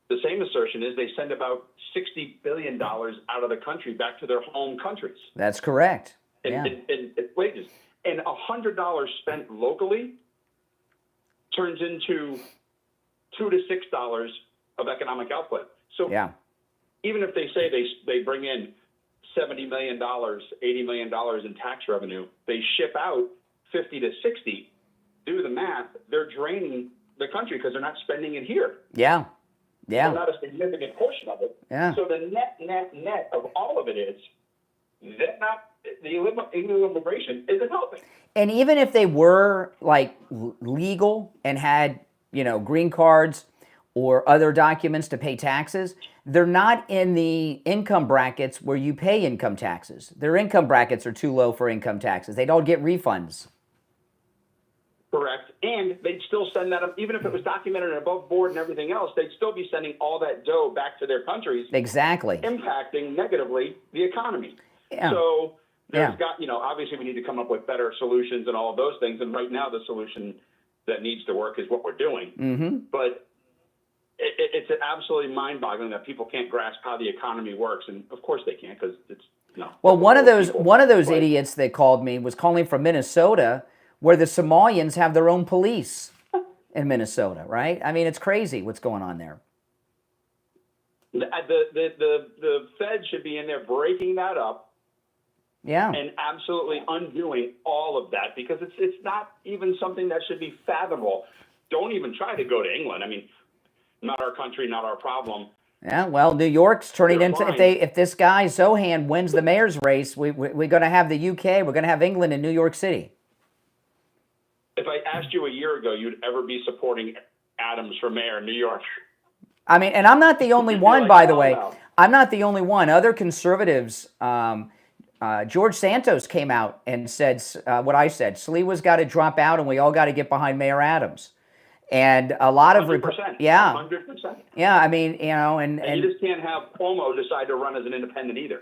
the same assertion is they send about $60 billion out of the country back to their home countries. That's correct. In wages. And $100 spent locally turns into $2 to $6 of economic output. So even if they say they bring in $70 million, $80 million in tax revenue, they ship out 50 to 60. Do the math. They're draining the country because they're not spending it here. Yeah. So not a significant portion of it. Yeah. So the net of all of it is that the illegal immigration isn't helping. And even if they were like legal and had, green cards or other documents to pay taxes, they're not in the income brackets where you pay income taxes. Their income brackets are too low for income taxes. They don't get refunds. Correct. And they'd still send that, even if it was documented and above board and everything else, they'd still be sending all that dough back to their countries. Exactly. Impacting negatively the economy. Yeah. So there's obviously we need to come up with better solutions and all of those things. And right now the solution that needs to work is what we're doing. Mm-hmm. But it's absolutely mind-boggling that people can't grasp how the economy works. And of course they can't, because it's, Well, one of those idiots that called me was calling from Minnesota, where the Somalians have their own police in Minnesota, right? I mean, it's crazy what's going on there. The Fed should be in there breaking that up. Yeah. And absolutely undoing all of that, because it's not even something that should be fathomable. Don't even try to go to England. I mean, not our country, not our problem. Yeah, well, New York's turning They're into, fine. if this guy Zohan wins the mayor's race, we're going to have the UK, we're going to have England and New York City. If I asked you a year ago, you'd ever be supporting Adams for mayor in New York? I mean, and I'm not the only one, like, by the hell way. no. I'm not the only one. Other conservatives, George Santos came out and said what I said. Sliwa's got to drop out, and we all got to get behind Mayor Adams. And a lot of 100%. yeah, 100%. yeah. I mean, you know, and you just can't have Cuomo decide to run as an independent either.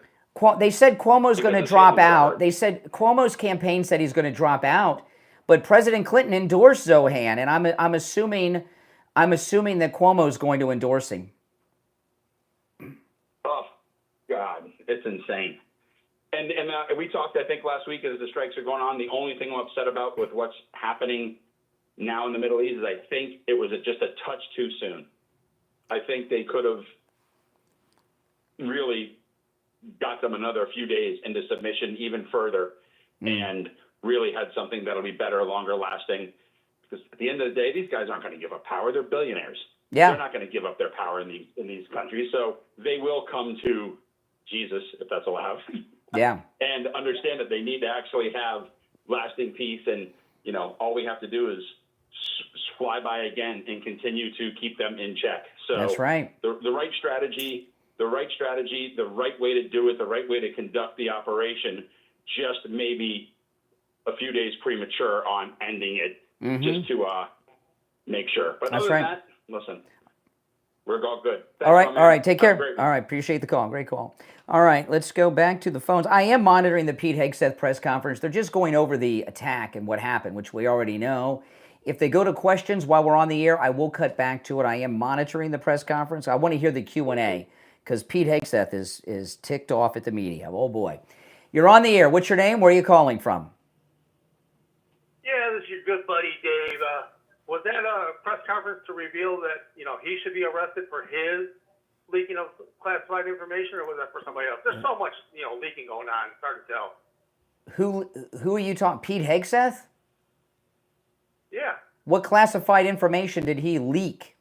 They said Cuomo's going to Because drop the same out. was They said Cuomo's campaign said he's going to drop out, but President Clinton endorsed Zohan, and I'm assuming that Cuomo's going to endorse him. Oh, God, it's insane. And we talked, I think, last week as the strikes are going on. The only thing I'm upset about with what's happening now in the Middle East is I think it was just a touch too soon. I think they could have really got them another few days into submission even further and really had something that'll be better, longer lasting. Because at the end of the day, these guys aren't going to give up power. They're billionaires. Yeah. They're not going to give up their power in these countries. So they will come to Jesus, if that's allowed. Yeah. And understand that they need to actually have lasting peace. And, you know, all we have to do is fly by again and continue to keep them in check. So That's right. The right strategy, the right way to do it, the right way to conduct the operation, just maybe a few days premature on ending it, just to make sure. But That's other right. than that, listen, we're all good. All right, Thanks, all right, take care. Have a great one. All right, appreciate the call. Great call. All right, let's go back to the phones. I am monitoring the Pete Hegseth press conference. They're just going over the attack and what happened, which we already know. If they go to questions while we're on the air, I will cut back to it. I am monitoring the press conference. I want to hear the Q&A because Pete Hegseth is ticked off at the media. Oh, boy. You're on the air. What's your name? Where are you calling from? Yeah, this is your good buddy, Dave. Was that a press conference to reveal that, you know, he should be arrested for his leaking of classified information, or was that for somebody else? There's so much, you know, leaking going on. It's hard to tell. Who are you talking? Pete Hegseth? Yeah. What classified information did he leak?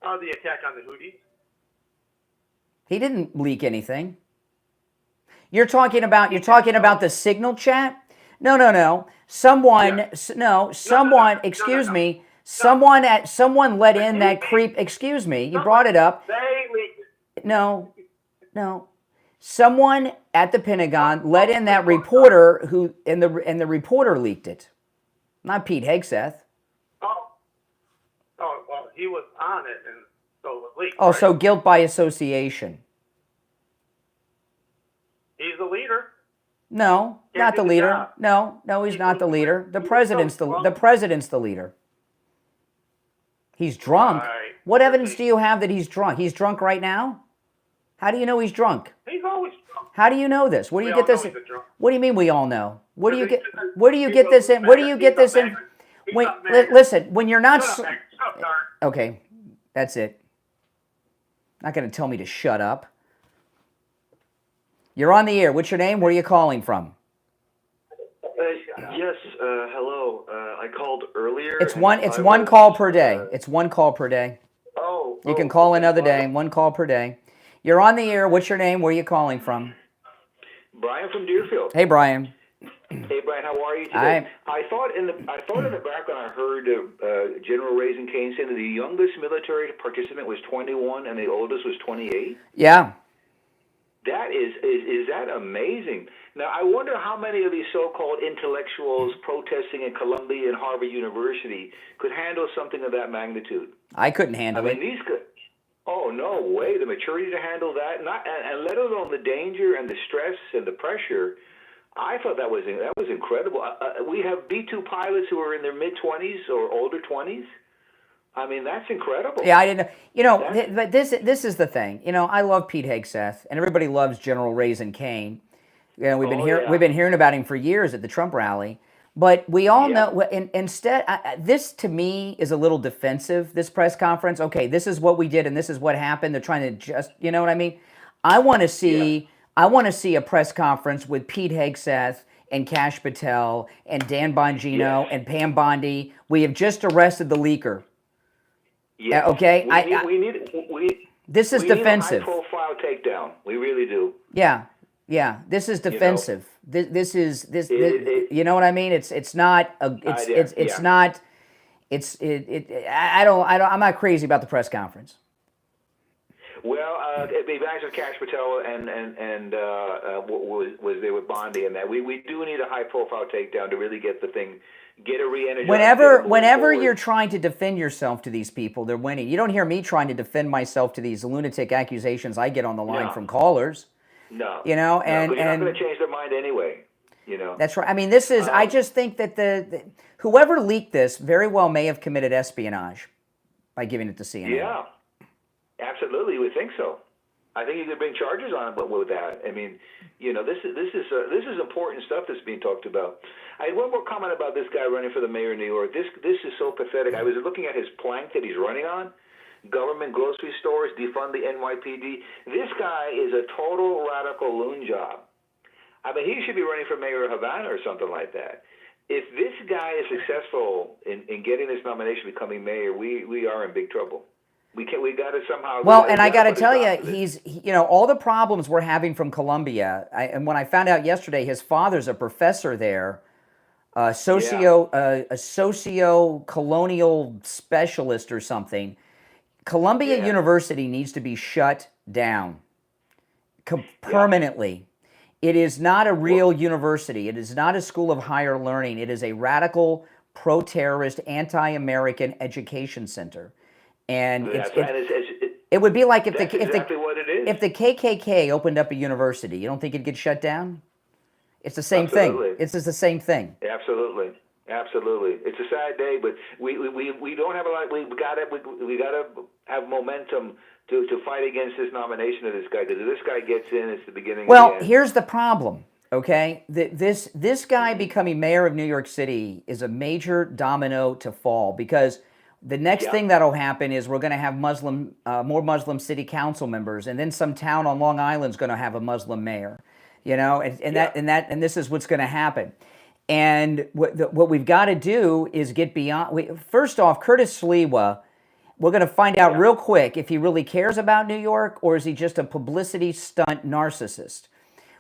The attack on the Houthis. He didn't leak anything. You're talking about the signal chat? No. Someone, excuse me. Someone let in that creep. Excuse me. You brought it up. They leaked it. No. Someone at the Pentagon let in that reporter and the reporter leaked it. Not Pete Hegseth. Oh, well, he was on it, and so it was leaked. Oh, right? so guilt by association. He's the leader. No, Can't not do the the leader. job. No, he's not the leader. The president's the leader. He's drunk. All right. What evidence do you have that he's drunk? He's drunk right now? How do you know he's drunk? He's always drunk. How do you know this? Where do We you all get this? know he's a drunk. What do you mean we all know? Where do you get? Because Where do you get this in? Where do you get this in? Wait, listen. When you're not. Shut up, Darn. Okay, that's it. Not going to tell me to shut up. You're on the air. What's your name? Where are you calling from? Yes, hello. I called earlier. It's one call per day. It's one call per day. Oh. You can call another day. One call per day. You're on the air. What's your name? Where are you calling from? Brian from Deerfield. Hey, Brian. Hey, Brian, how are you today? Hi. I thought in the background I heard General Raising Kane saying that the youngest military participant was 21 and the oldest was 28. Yeah. That is that amazing? Now I wonder how many of these so-called intellectuals protesting in Columbia and Harvard University could handle something of that magnitude. I couldn't handle it. These could. Oh no way! The maturity to handle that, and let alone the danger and the stress and the pressure. I thought that was incredible. We have B-2 pilots who are in their mid-20s or older 20s. I mean, that's incredible. Yeah, I didn't know. You know, but this is the thing. You know, I love Pete Hegseth, and everybody loves General Raising Kane. You know, we've been hearing about him for years at the Trump rally. But we all know, instead, this to me is a little defensive, this press conference. Okay, this is what we did and this is what happened. They're trying to just, you know what I mean? I want to see a press conference with Pete Hegseth and Kash Patel and Dan Bongino and Pam Bondi. We have just arrested the leaker. Yeah. Okay. This is we defensive. Need a high-profile takedown. We really do. Yeah. Yeah. This is defensive. This is you know what I mean? I'm not crazy about the press conference. Well, it'd be back to Kash Patel and was there with Bondi and that. We do need a high-profile takedown to really get the thing, get a re-energized. Whenever you're trying to defend yourself to these people, they're winning. You don't hear me trying to defend myself to these lunatic accusations I get on the line from callers. No. You know, and you're not going to change their mind anyway. You know. That's right. I mean, this is. I just think that the whoever leaked this very well may have committed espionage by giving it to CNN. Yeah. Absolutely, we think so. I think you could bring charges on him with that. I mean, you know, this is important stuff that's being talked about. I had one more comment about this guy running for the mayor of New York. This is so pathetic. I was looking at his plank that he's running on. Government grocery stores, defund the NYPD. This guy is a total radical loon job. I mean, he should be running for mayor of Havana or something like that. If this guy is successful in getting this nomination, becoming mayor, we are in big trouble. We got to somehow. Well, and I got to tell you, you know, all the problems we're having from Colombia. And when I found out yesterday, his father's a professor there, a socio-colonial specialist or something. Columbia University needs to be shut down permanently. It is not a real university. It is not a school of higher learning. It is a radical, pro-terrorist, anti-American education center. And it would be like if the KKK opened up a university. You don't think it'd get shut down? It's the same thing. It's just the same thing. Absolutely. It's a sad day, but we don't have a lot. We got to have momentum to fight against this nomination of this guy, because if this guy gets in, it's the beginning of the end. Here's the problem, okay? This guy becoming mayor of New York City is a major domino to fall, because the next thing that'll happen is we're going to have more Muslim city council members, and then some town on Long Island is going to have a Muslim mayor, you know, and this is what's going to happen. And what we've got to do is get beyond. First off, Curtis Sliwa, we're going to find out real quick if he really cares about New York, or is he just a publicity stunt narcissist.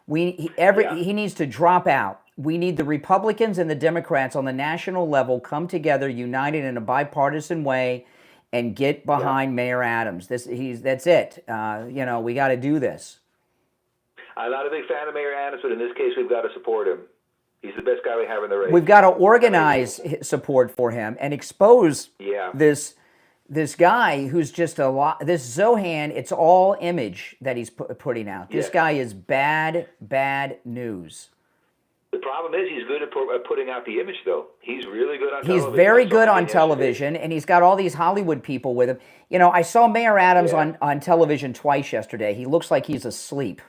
He needs to drop out. We need the Republicans and the Democrats on the national level come together, united in a bipartisan way, and get behind Mayor Adams. That's it. You know, we got to do this. I'm not a big fan of Mayor Adams, but in this case, we've got to support him. He's the best guy we have in the race. We've got to organize support for him and expose this guy who's just this Zohan. It's all image that he's putting out. This guy is bad news. The problem is he's good at putting out the image, though. He's really good on television. He's very good on television, and he's got all these Hollywood people with him. You know, I saw Mayor Adams on television twice yesterday. He looks like he's asleep.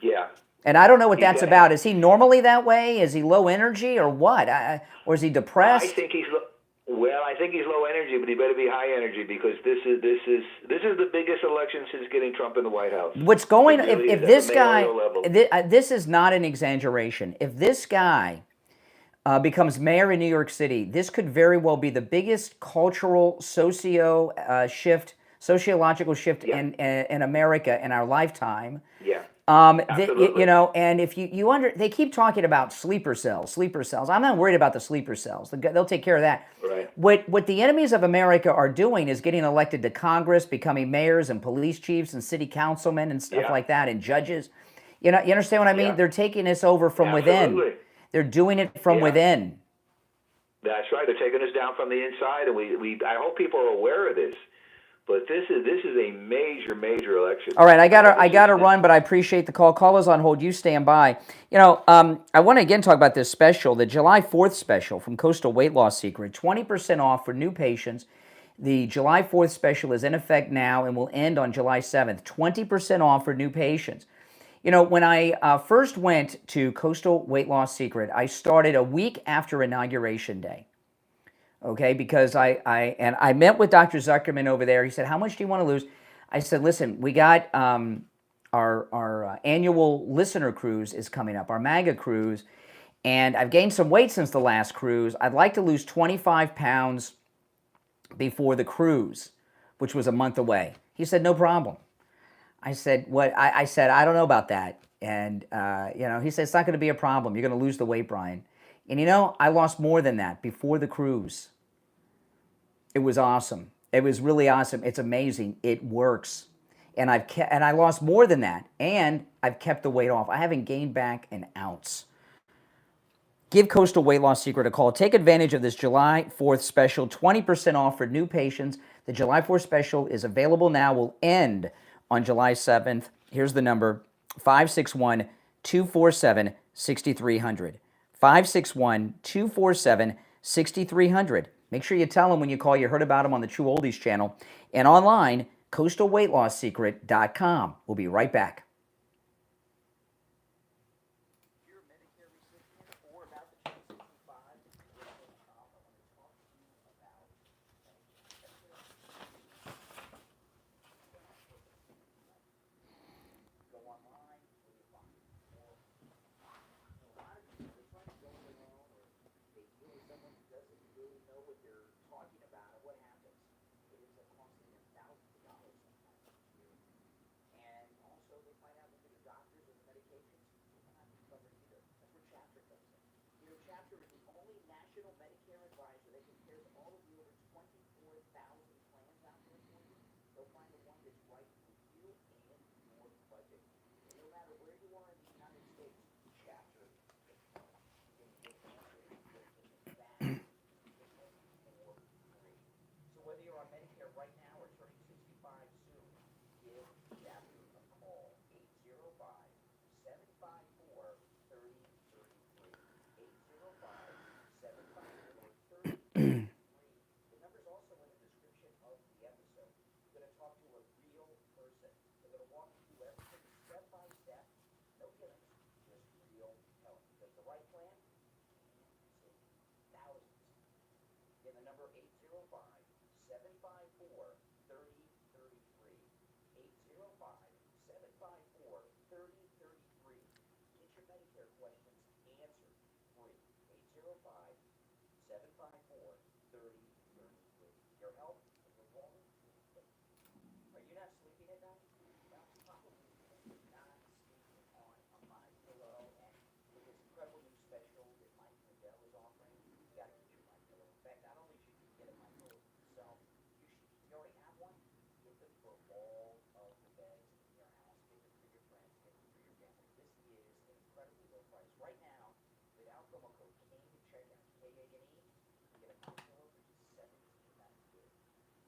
Yeah. And I don't know what that's about. Is he normally that way? Is he low energy or what? Or is he depressed? I think he's low energy, but he better be high energy, because this is the biggest election since getting Trump in the White House. What's going on? If this guy, this is not an exaggeration. If this guy becomes mayor in New York City, this could very well be the biggest cultural sociological shift in America in our lifetime. Yeah. You know, and if they keep talking about sleeper cells. I'm not worried about the sleeper cells. They'll take care of that. Right. What the enemies of America are doing is getting elected to Congress, becoming mayors and police chiefs and city councilmen and stuff like that, and judges. You know, you understand what I mean? They're taking this over from within. They're doing it from within. That's right. They're taking us down from the inside, and I hope people are aware of this. But this is a major election. All right, I gotta run, but I appreciate the call. Callers on hold. You stand by. You know, I want to again talk about this special, the July 4th special from Coastal Weight Loss Secret. 20% off for new patients. The July 4th special is in effect now and will end on July 7th. 20% off for new patients. You know, when I first went to Coastal Weight Loss Secret, I started a week after Inauguration Day. Okay, because I met with Dr. Zuckerman over there. He said, "How much do you want to lose?" I said, "Listen, we got our annual listener cruise is coming up, our MAGA cruise, and I've gained some weight since the last cruise. I'd like to lose 25 pounds before the cruise, which was a month away." He said, "No problem." I said, "What?" I said, "I don't know about that." And, you know, he said, "It's not going to be a problem. You're going to lose the weight, Brian." And, you know, I lost more than that before the cruise. It was awesome. It was really awesome. It's amazing. It works. And I lost more than that. And I've kept the weight off. I haven't gained back an ounce. Give Coastal Weight Loss Secret a call. Take advantage of this July 4th special, 20% off for new patients. The July 4th special is available now, will end on July 7th. Here's the number, 561-247-6300. 561-247-6300. Make sure you tell them when you call you heard about them on the True Oldies channel. And online, coastalweightloss.secret.com. We'll be right back. Chapter is the only national Medicare advisor that compares all of the over 24,000 plans out there for you. They'll find the one that's right for you and your budget. And no matter where you are in the United States, Chapter can help. You can get answers fast or free. So whether you're on Medicare right now or turning 65 soon, give Chapter a call. 805-754-3333. 805-754-3333. The number's also in the description of the episode. You're going to talk to a real person. They're going to walk you through everything step by step. No gimmicks, just real help. Because the right plan save thousands. Again, the number 805-754-3033. 805-754-3033. Get your Medicare questions answered free. 805-754-3033. Your health and your wallet. Are you not sleeping at night? Well, probably because you're not sleeping on a MyPillow. And with this incredible new special that Mike Lindell is offering, you got to get your MyPillow. In fact, not only should you get a MyPillow for yourself, if you already have one, get them for all of the beds in your house. Get them for your friends. Get them for your family. This is an incredibly low price. Right now, without promo code KANE at checkout, KANE, you get a MyPillow for just $17.98.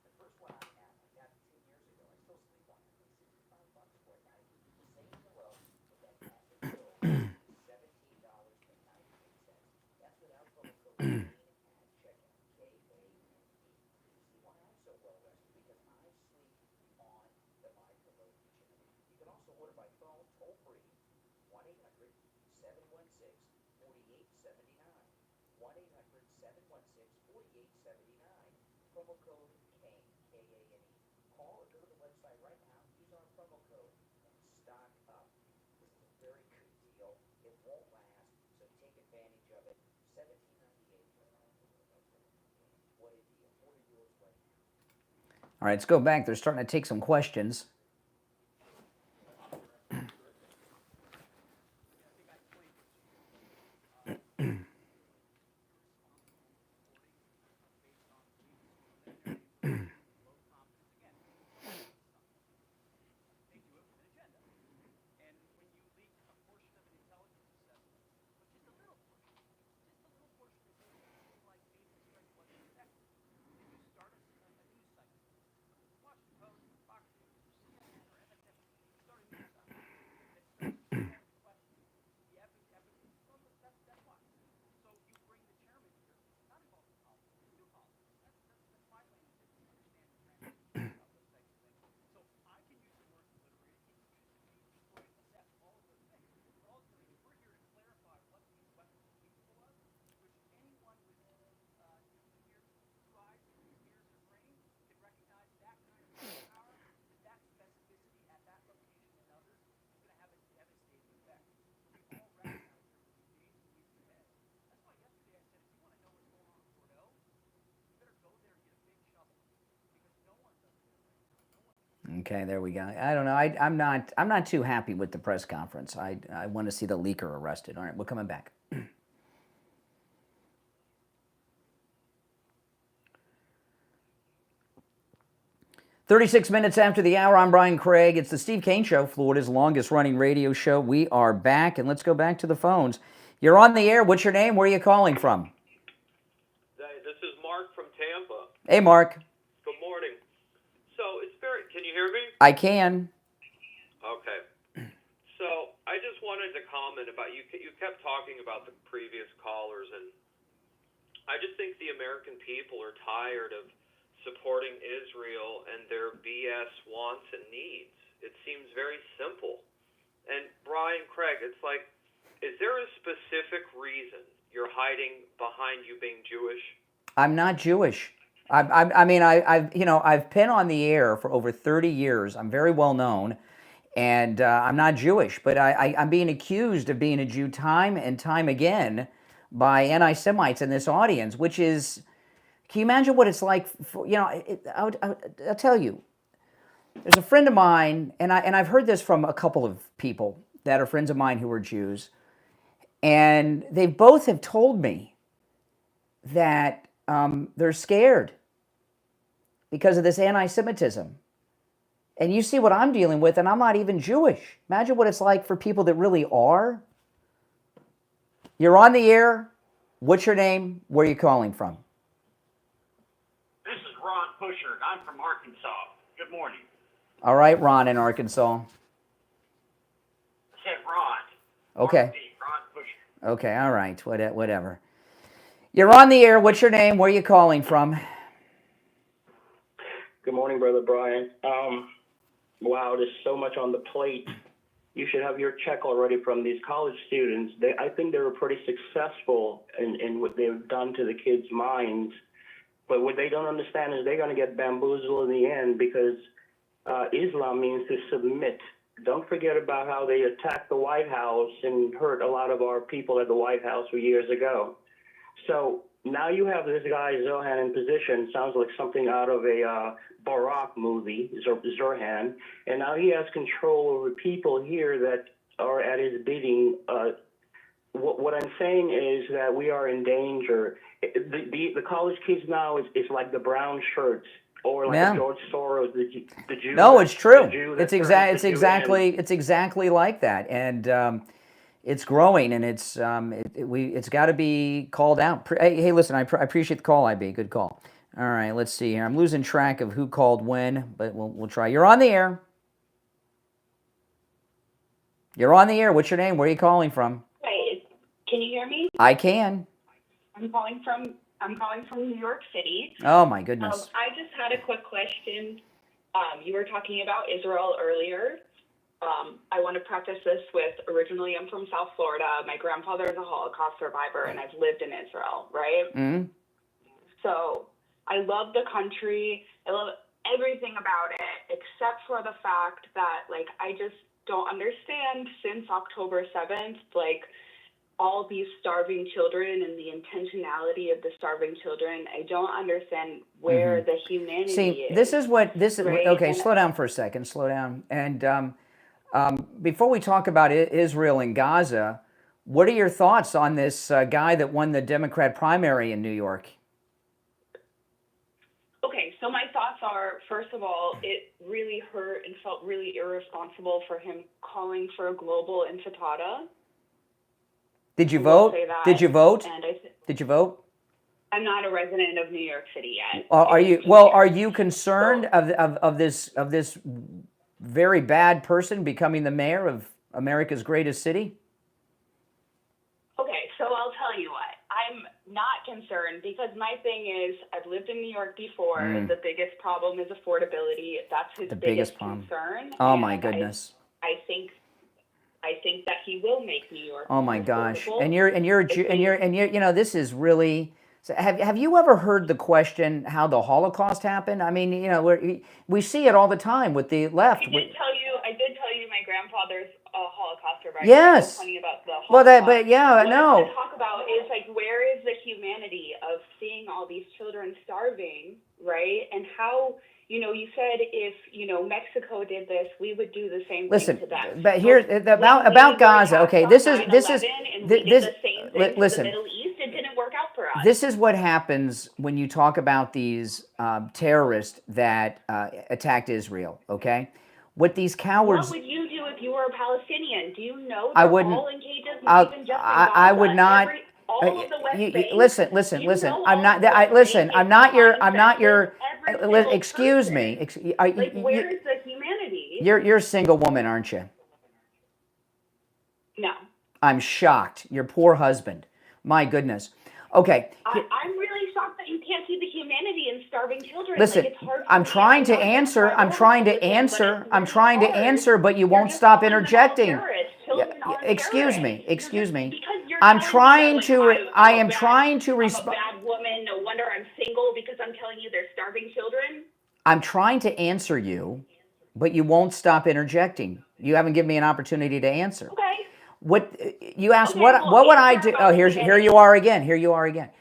The first one I have, I got 10 years ago. I still sleep on it. It's $65 for it. Now you can do the same pillow with that massive pillow for $17.98. That's without promo code KANE at checkout, KANE. See why I'm so well rested? Because I sleep on the MyPillow each and every. You can also order by phone, toll free, 1-800-716-4879. 1-800-716-4879. Promo code KANE, KANE. Call or go to the website right now. Use our promo code and stock up. This is a very good deal. It won't last, so take advantage of it. $17.98. What a deal. Order yours right now. All right, let's go back. They're starting to take some questions. Okay, there we go. I don't know. I'm not too happy with the press conference. I want to see the leaker arrested. All right, we're coming back. 36 minutes after the hour, I'm Brian Craig. It's the Steve Kane Show, Florida's longest-running radio show. We are back, and let's go back to the phones. You're on the air. What's your name? Where are you calling from? Hey, this is Mark from Tampa. Hey, Mark. Good morning. So, it's very... Can you hear me? I can. Okay. So, I just wanted to comment about... You kept talking about the previous callers, and I just think the American people are tired of supporting Israel and their BS wants and needs. It seems very simple. And Brian Craig, it's like, is there a specific reason you're hiding behind you being Jewish? I'm not Jewish. I've been on the air for over 30 years. I'm very well known, and I'm not Jewish. But I'm being accused of being a Jew time and time again by anti-Semites in this audience, which is... Can you imagine what it's like? I'll tell you. There's a friend of mine, and I've heard this from a couple of people that are friends of mine who are Jews, and they both have told me that they're scared because of this anti-Semitism. And you see what I'm dealing with, and I'm not even Jewish. Imagine what it's like for people that really are. You're on the air. What's your name? Where are you calling from? Pusher. I'm from Arkansas. Good morning. All right, Ron in Arkansas. I said Ron. Okay. Ron Pusher. Okay, all right, whatever. You're on the air. What's your name? Where are you calling from? Good morning, Brother Brian. Wow, there's so much on the plate. You should have your check already from these college students. I think they were pretty successful in what they've done to the kids' minds. But what they don't understand is they're going to get bamboozled in the end because Islam means to submit. Don't forget about how they attacked the White House and hurt a lot of our people at the White House years ago. So now you have this guy, Zohan, in position. Sounds like something out of a Barack movie, Zohan. And now he has control over people here that are at his bidding. What I'm saying is that we are in danger. The college kids now is like the brown shirts or like George Soros, the Jew. No, it's true. It's exactly like that, and it's growing, and it's got to be called out. Hey, listen, I appreciate the call, IB. Good call. All right, let's see here. I'm losing track of who called when, but we'll try. You're on the air. You're on the air. What's your name? Where are you calling from? Hey, can you hear me? I can. I'm calling from New York City. Oh my goodness. I just had a quick question. You were talking about Israel earlier. I want to preface this with, originally I'm from South Florida. My grandfather is a Holocaust survivor, and I've lived in Israel, right? Mm-hmm. So I love the country. I love everything about it, except for the fact that, like, I just don't understand since October 7th, like, all these starving children and the intentionality of the starving children. I don't understand where the humanity is. This is right? Okay, And slow down for a second. Slow down. And before we talk about Israel and Gaza, what are your thoughts on this guy that won the Democrat primary in New York? Okay, so my thoughts are, first of all, it really hurt and felt really irresponsible for him calling for a global intifada. Did you vote? Did you vote? And Did you vote? I'm not a resident of New York City yet. Are you? Well, are you concerned of this very bad person becoming the mayor of America's greatest city? Okay, so I'll tell you what. I'm not concerned because my thing is, I've lived in New York before. The biggest problem is affordability. That's his biggest concern. Oh my goodness. I think that he will make New York. Oh my gosh! And you're you know, this is really. Have you ever heard the question how the Holocaust happened? I mean, you know, we see it all the time with the left. I did tell you my grandfather's Holocaust survivor. Yes. Funny about the Holocaust. Well, but yeah, what no. I want to talk about is, like, where is the humanity of seeing all these children starving, right? And how You said if, Mexico did this, we would do the same Listen, thing to them. but here about Gaza. Okay, this is and we did the same thing to listen. the Middle East. It didn't work out for us. This is what happens when you talk about these terrorists that attacked Israel. Okay, what these cowards. What would you do if you were a Palestinian? Do you know I they're wouldn't. all in cages, not even just in Gaza? I would not. All of the West Bank. Listen. I'm not. I'm not your. Excuse me. Where's the humanity? You're a single woman, aren't you? No. I'm shocked. Your poor husband. My goodness. Okay. I'm really shocked that you can't see the humanity in starving children. Listen, it's hard I'm trying to answer. I'm trying to answer, but you won't stop interjecting. Excuse me. I am trying to respond. I'm a bad woman. No wonder I'm single, because I'm telling you they're starving children. I'm trying to answer you, but you won't stop interjecting. You haven't given me an opportunity to answer. Okay. What you asked? What would I do? Oh, here you are again.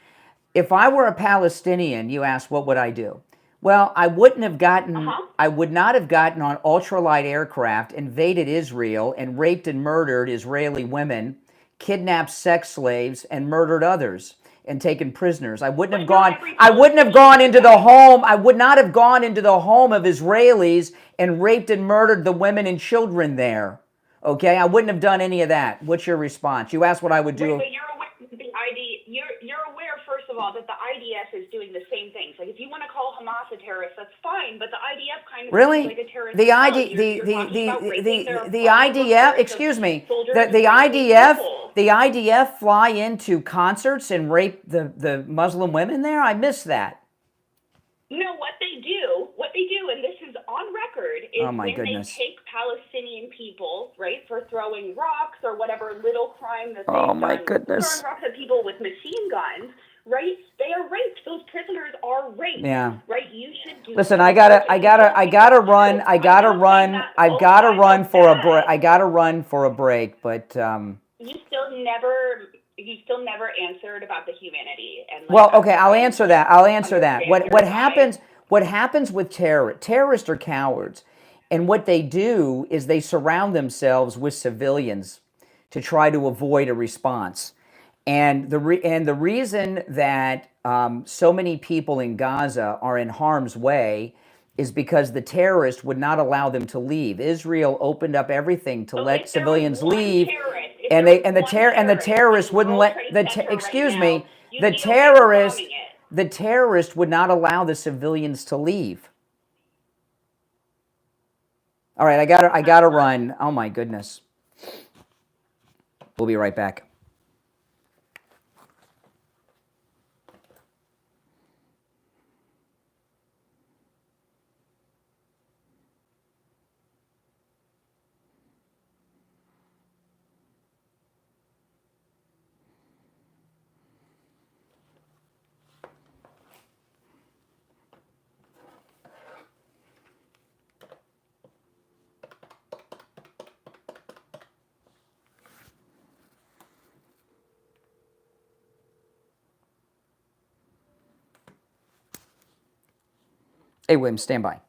If I were a Palestinian, you asked, what would I do? Well, I would not have gotten on ultralight aircraft, invaded Israel, and raped and murdered Israeli women, kidnapped sex slaves, and murdered others, and taken prisoners. I wouldn't have gone into the home. I would not have gone into the home of Israelis and raped and murdered the women and children there. Okay, I wouldn't have done any of that. What's your response? You asked what I would do. But you're aware that you're aware, first of all, that the IDF is doing the same things. Like, if you want to call Hamas a terrorist, that's fine. But the IDF kind of really like a terrorist. The IDF. Excuse me. The IDF fly into concerts and rape the Muslim women there. I missed that. No, what they do, and this is on record, is they take Palestinian people, right, for throwing rocks or whatever little crime that they've throwing rocks at people with machine guns, right? They are raped. Those prisoners are raped. Yeah. Right. You should do. Listen, I gotta run for a break, but You still never answered about the humanity. And okay, I'll answer that. What happens with terrorists are cowards, and what they do is they surround themselves with civilians to try to avoid a response. And the reason that so many people in Gaza are in harm's way is because the terrorists would not allow them to leave. Israel opened up everything to let civilians leave. And the terrorists wouldn't let the terrorist would not allow the civilians to leave. All right, I gotta run. Oh my goodness. We'll be right back. Hey, William, stand by.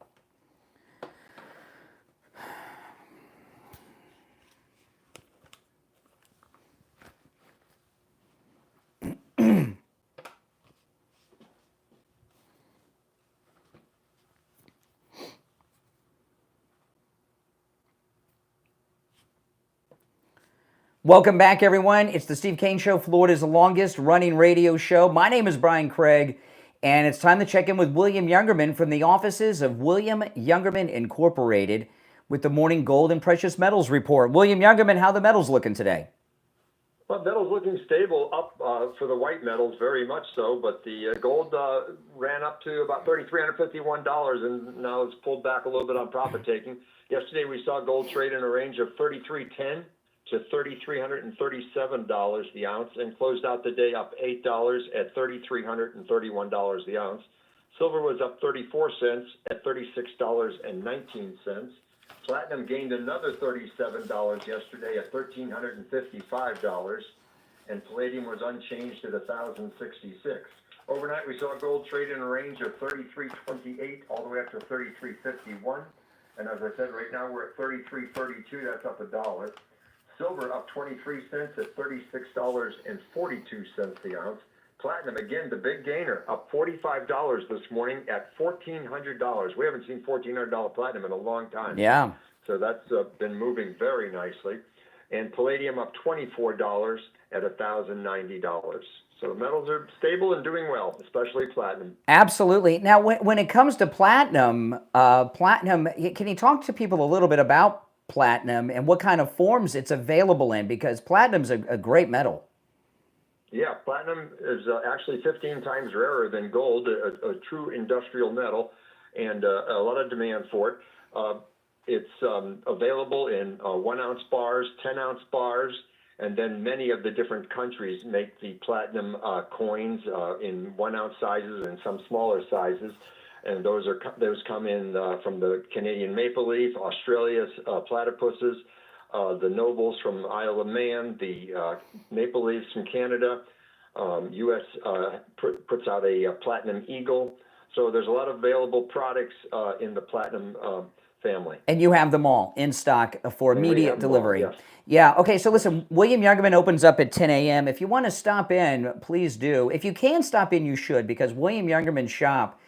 Welcome back, everyone. It's the Steve Kane Show, Florida's longest running radio show. My name is Brian Craig, and it's time to check in with William Youngerman from the offices of William Youngerman Incorporated with the Morning Gold and Precious Metals Report. William Youngerman, how the metals looking today? Well, metals looking stable, up for the white metals, very much so, but the gold ran up to about $3,351, and now it's pulled back a little bit on profit taking. Yesterday we saw gold trade in a range of $3,310 to $3,337 the ounce, and closed out the day up $8 at $3,331 the ounce. Silver was up 34 cents at $36.19. Platinum gained another $37 yesterday at $1,355, and palladium was unchanged at $1,066. Overnight, we saw gold trade in a range of 33.28 all the way up to 33.51. And as I said, right now we're at 33.32. That's up $1. Silver up 23 cents at $36.42 the ounce. Platinum, again, the big gainer, up $45 this morning at $1,400. We haven't seen $1,400 platinum in a long time. Yeah. So that's been moving very nicely. And palladium up $24 at $1,090. So metals are stable and doing well, especially platinum. Absolutely. Now, when it comes to platinum, can you talk to people a little bit about platinum and what kind of forms it's available in? Because platinum's a great metal. Yeah, platinum is actually 15 times rarer than gold, a true industrial metal, and a lot of demand for it. It's available in 1-ounce bars, 10-ounce bars, and then many of the different countries make the platinum coins in 1-ounce sizes and some smaller sizes. And those come in from the Canadian maple leaf, Australia's platypuses, the nobles from Isle of Man, the maple leaves from Canada. U.S. puts out a platinum eagle. So there's a lot of available products in the platinum family. And you have them all in stock for immediate delivery. All, yes. Yeah, okay, so listen, William Youngerman opens up at 10 a.m. If you want to stop in, please do. If you can stop in, you should, because William Youngerman's shop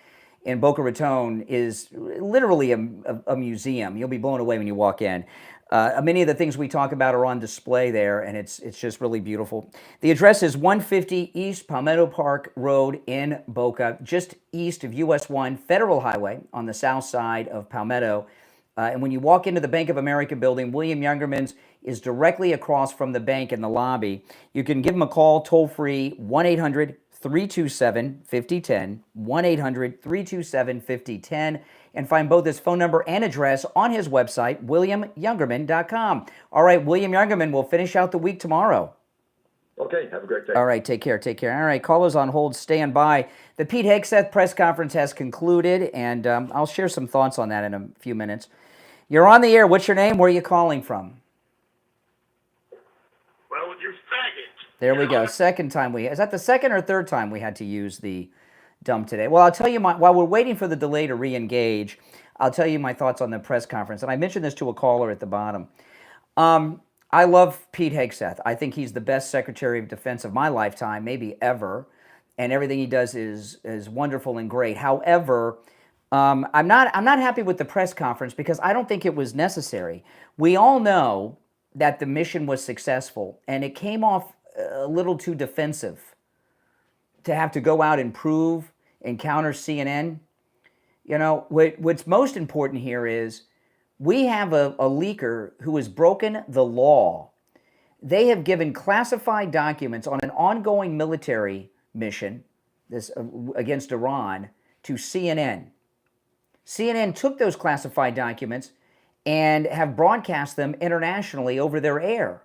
in Boca Raton is literally a museum. You'll be blown away when you walk in. Many of the things we talk about are on display there, and it's just really beautiful. The address is 150 East Palmetto Park Road in Boca, just east of US 1 Federal Highway on the south side of Palmetto. And when you walk into the Bank of America building, William Youngerman's is directly across from the bank in the lobby. You can give him a call toll-free, 1-800-327-5010, 1-800-327-5010, and find both his phone number and address on his website, williamyoungerman.com. All right, William Youngerman will finish out the week tomorrow. Okay, have a great day. All right, take care, take care. All right, callers on hold, stand by. The Pete Hegseth press conference has concluded, and I'll share some thoughts on that in a few minutes. You're on the air. What's your name? Where are you calling from? Well, you faggot. There we go. Second time is that the second or third time we had to use the dump today? Well, I'll tell you while we're waiting for the delay to re-engage, I'll tell you my thoughts on the press conference. And I mentioned this to a caller at the bottom. I love Pete Hegseth. I think he's the best Secretary of Defense of my lifetime, maybe ever. And everything he does is wonderful and great. However, I'm not happy with the press conference because I don't think it was necessary. We all know that the mission was successful, and it came off a little too defensive to have to go out and prove and counter CNN. You know, what's most important here is we have a leaker who has broken the law. They have given classified documents on an ongoing military mission against Iran to CNN. CNN took those classified documents and have broadcast them internationally over their air.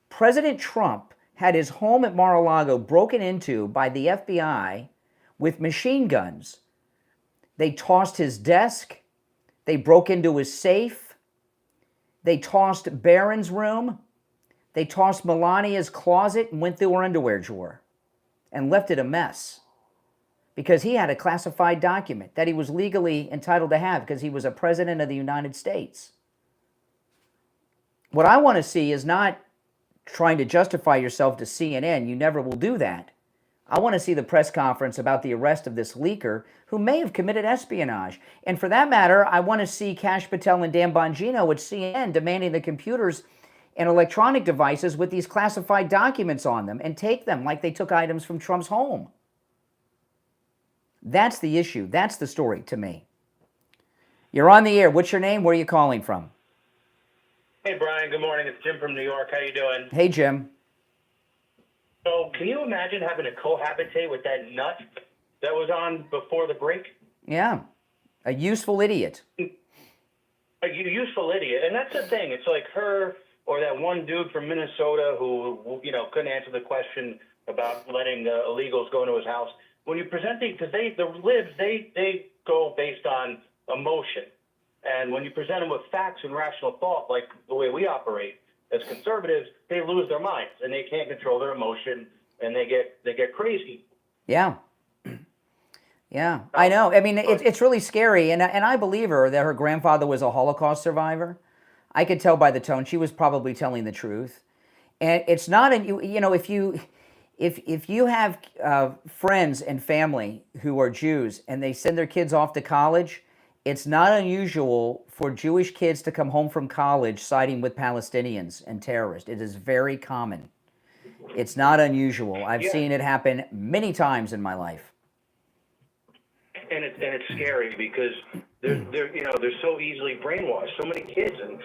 President Trump had his home at Mara Lago broken into by the FBI with machine guns. They tossed his desk. They broke into his safe. They tossed Barron's room. They tossed Melania's closet and went through her underwear drawer and left it a mess because he had a classified document that he was legally entitled to have because he was a president of the United States. What I want to see is not trying to justify yourself to CNN. You never will do that. I want to see the press conference about the arrest of this leaker who may have committed espionage. And for that matter, I want to see Kash Patel and Dan Bongino at CNN demanding the computers and electronic devices with these classified documents on them and take them like they took items from Trump's home. That's the issue. That's the story to me. You're on the air. What's your name? Where are you calling from? Hey, Brian. Good morning. It's Jim from New York. How you doing? Hey, Jim. So can you imagine having to cohabitate with that nut that was on before the break? Yeah. A useful idiot. A useful idiot. And that's the thing. It's like her or that one dude from Minnesota who couldn't answer the question about letting illegals go into his house. When you present because the libs, they go based on emotion. And when you present them with facts and rational thought, like the way we operate as conservatives, they lose their minds and they can't control their emotion and they get crazy. Yeah. Yeah, I know. I mean, it's really scary, and I believe her that her grandfather was a Holocaust survivor. I could tell by the tone she was probably telling the truth, and it's not if you have friends and family who are Jews and they send their kids off to college, it's not unusual for Jewish kids to come home from college siding with Palestinians and terrorists. It is very common. It's not unusual. I've seen it happen many times in my life. And it's scary because they're so easily brainwashed. So many kids, and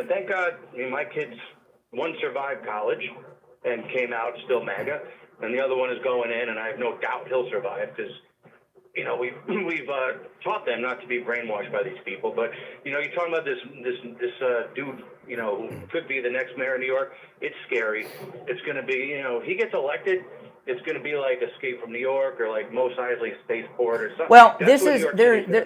thank God, my kids, one survived college and came out still MAGA, and the other one is going in, and I have no doubt he'll survive because we've taught them not to be brainwashed by these people. But you're talking about this dude, who could be the next mayor of New York. It's scary. It's going to be, he gets elected, it's going to be like Escape from New York or like Mos Eisley Spaceport or something. Well, this is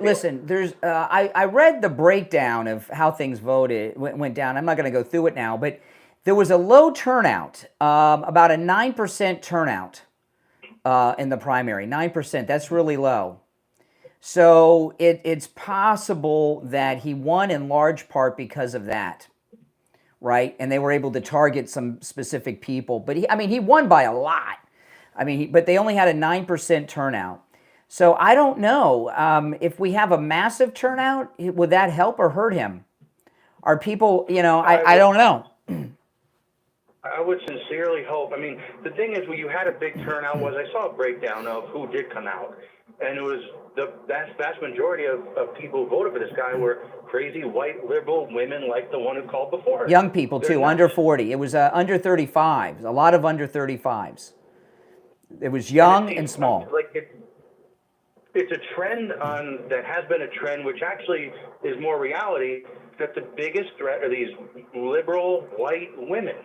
listen. There's I read the breakdown of how things went down. I'm not going to go through it now, but there was a low turnout, about a 9% turnout in the primary. 9%. That's really low. So it's possible that he won in large part because of that, right? And they were able to target some specific people. But he won by a lot. But they only had a 9% turnout. So I don't know if we have a massive turnout, would that help or hurt him? Are people, I don't know. I would sincerely hope. The thing is, when you had a big turnout, I saw a breakdown of who did come out, and it was the vast majority of people who voted for this guy were crazy white liberal women like the one who called before. Young people too, under 40. It was under 35s, a lot of under 35s. It was young and small. It's a trend that has been a trend, which actually is more reality, that the biggest threat are these liberal white women.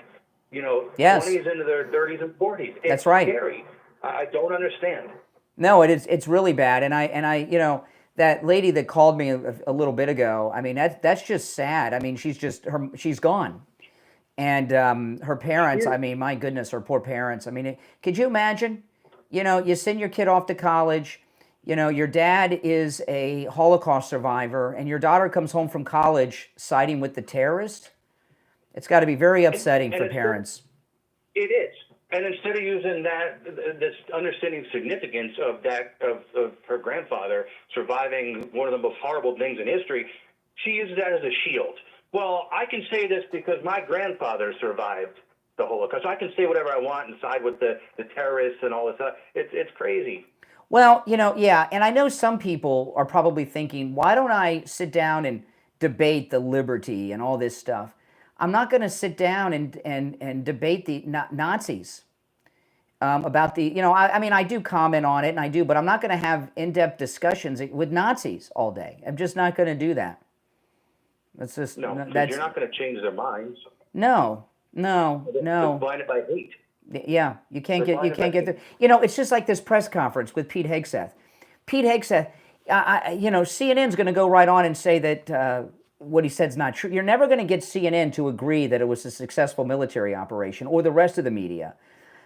Yes. 20s into their 30s and 40s. It's That's right. Scary. I don't understand. No, it's really bad. And I that lady that called me a little bit ago, that's just sad. She's gone. And her parents, my goodness, her poor parents. Could you imagine? You send your kid off to college, your dad is a Holocaust survivor, and your daughter comes home from college siding with the terrorist. It's got to be very upsetting for parents. It is. And instead of using this understanding significance of her grandfather surviving one of the most horrible things in history, she uses that as a shield. Well, I can say this because my grandfather survived the Holocaust. I can say whatever I want and side with the terrorists and all this stuff. It's crazy. Well, yeah, and I know some people are probably thinking, why don't I sit down and debate the liberty and all this stuff? I'm not going to sit down and debate the Nazis about the, I do comment on it, and I do, but I'm not going to have in-depth discussions with Nazis all day. I'm just not going to do that. That's just you're not going to change their minds. No. They're blinded by hate. Yeah, you can't get there. It's just like this press conference with Pete Hegseth. Pete Hegseth, CNN's going to go right on and say that what he said is not true. You're never going to get CNN to agree that it was a successful military operation, or the rest of the media.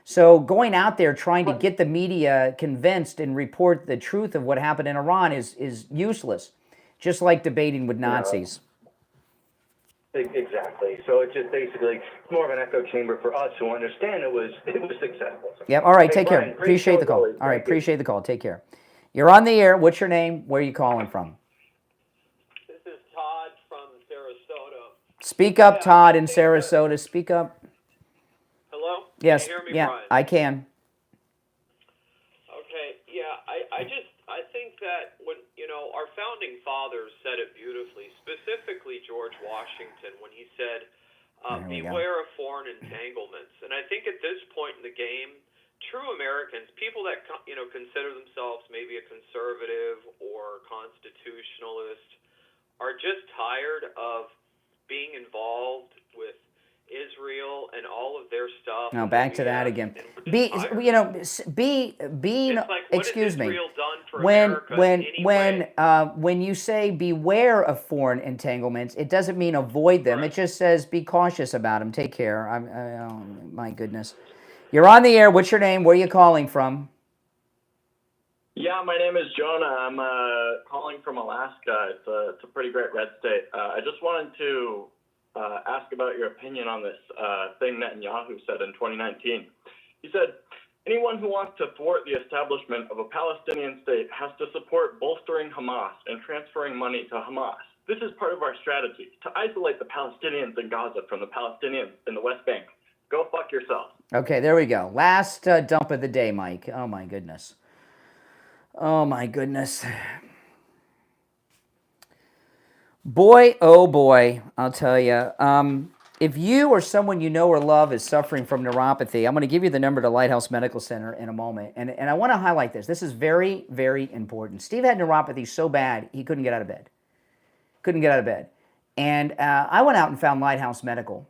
So going out there trying to get the media convinced and report the truth of what happened in Iran is useless, just like debating with Nazis. Exactly. So it's just basically more of an echo chamber for us who understand it was successful. Yep. All right. Hey, take Brian, care. Appreciate the call. always. All right. Thank you. Appreciate the call. Take care. You're on the air. What's your name? Where are you calling from? This is Todd from Sarasota. Speak up, Todd in Sarasota. Speak up. Hello? Yes. Can you hear me, Yeah, Brian? I can. Okay. Yeah, I think that when, our founding fathers said it beautifully, specifically George Washington, when he said, beware of foreign entanglements. And I think at this point in the game, true Americans, people that, consider themselves maybe a conservative or constitutionalist, are just tired of being involved with Israel and all of their stuff. No, back to that again. Excuse me. When you say beware of foreign entanglements, it doesn't mean avoid them. It just says be cautious about them. Take care. Oh, my goodness. You're on the air. What's your name? Where are you calling from? Yeah, Yeah, my name is Jonah. I'm calling from Alaska. It's a pretty great red state. I just wanted to ask about your opinion on this thing Netanyahu said in 2019. He said, anyone who wants to thwart the establishment of a Palestinian state has to support bolstering Hamas and transferring money to Hamas. This is part of our strategy, to isolate the Palestinians in Gaza from the Palestinians in the West Bank. Go fuck yourself. Okay, there we go. Last dump of the day, Mike. Oh, my goodness. Oh, my goodness. Boy, oh, boy, I'll tell you. If you or someone you know or love is suffering from neuropathy, I'm going to give you the number to Lighthouse Medical Center in a moment. And I want to highlight this. This is very, very important. Steve had neuropathy so bad, he couldn't get out of bed. Couldn't get out of bed. And I went out and found Lighthouse Medical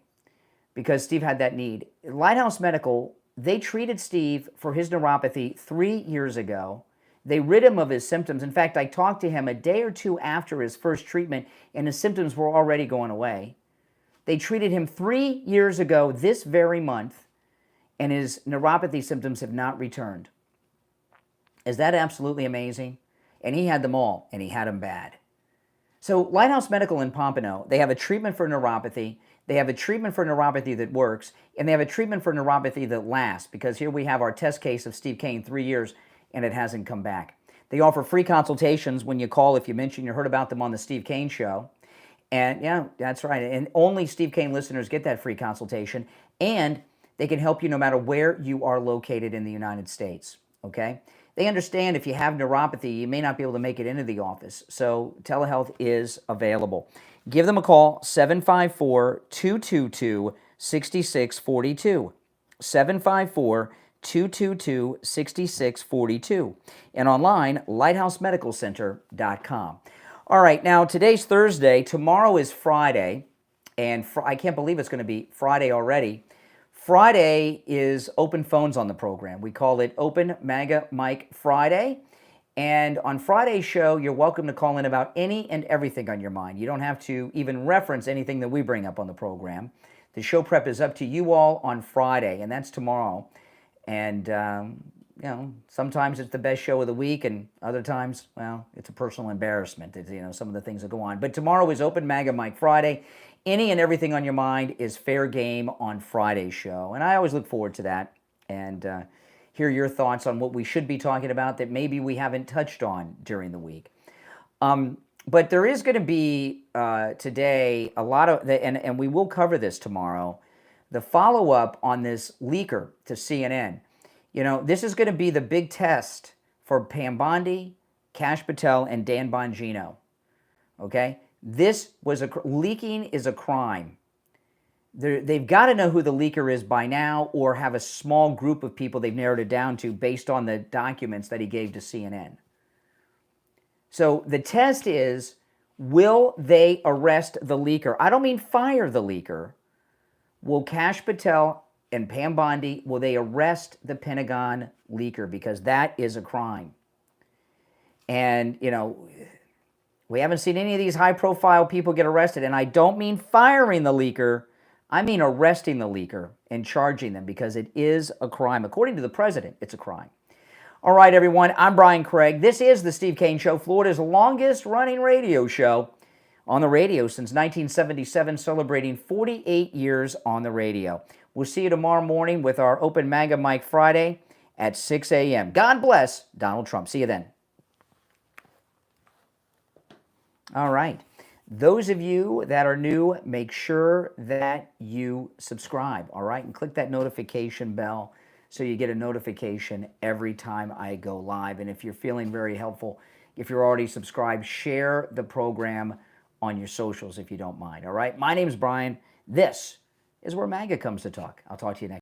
because Steve had that need. Lighthouse Medical, they treated Steve for his neuropathy 3 years ago. They rid him of his symptoms. In fact, I talked to him a day or two after his first treatment, and his symptoms were already going away. They treated him 3 years ago this very month, and his neuropathy symptoms have not returned. Is that absolutely amazing? And he had them all, and he had them bad. So Lighthouse Medical in Pompano, they have a treatment for neuropathy. They have a treatment for neuropathy that works, and they have a treatment for neuropathy that lasts, because here we have our test case of Steve Kane, 3 years, and it hasn't come back. They offer free consultations when you call if you mention you heard about them on the Steve Kane Show. And yeah, that's right. And only Steve Kane listeners get that free consultation. And they can help you no matter where you are located in the United States. Okay? They understand if you have neuropathy, you may not be able to make it into the office. So telehealth is available. Give them a call, 754-222-6642. 754-222-6642. And online, lighthousemedicalcenter.com. All right, now today's Thursday. Tomorrow is Friday. And I can't believe it's going to be Friday already. Friday is open phones on the program. We call it Open MAGA Mike Friday. And on Friday's show, you're welcome to call in about any and everything on your mind. You don't have to even reference anything that we bring up on the program. The show prep is up to you all on Friday, and that's tomorrow. And, you know, sometimes it's the best show of the week, and other times, well, it's a personal embarrassment, you know, some of the things that go on. But tomorrow is Open MAGA Mike Friday. Any and everything on your mind is fair game on Friday's show. And I always look forward to that and hear your thoughts on what we should be talking about that maybe we haven't touched on during the week. But there is going to be today a lot of, and we will cover this tomorrow, the follow-up on this leaker to CNN. You know, this is going to be the big test for Pam Bondi, Kash Patel, and Dan Bongino. Okay? This was leaking is a crime. They've got to know who the leaker is by now, or have a small group of people they've narrowed it down to based on the documents that he gave to CNN. So the test is, will they arrest the leaker? I don't mean fire the leaker. Will Kash Patel and Pam Bondi, will they arrest the Pentagon leaker? Because that is a crime. And, you know, we haven't seen any of these high-profile people get arrested. And I don't mean firing the leaker. I mean arresting the leaker and charging them, because it is a crime. According to the president, it's a crime. All right, everyone, I'm Brian Craig. This is the Steve Kane Show, Florida's longest-running radio show on the radio since 1977, celebrating 48 years on the radio. We'll see you tomorrow morning with our Open MAGA Mike Friday at 6 a.m. God bless Donald Trump. See you then. All right. Those of you that are new, make sure that you subscribe, all right? And click that notification bell so you get a notification every time I go live. And if you're feeling very helpful, if you're already subscribed, share the program on your socials if you don't mind, all right? My name's Brian. This is where MAGA comes to talk. I'll talk to you next.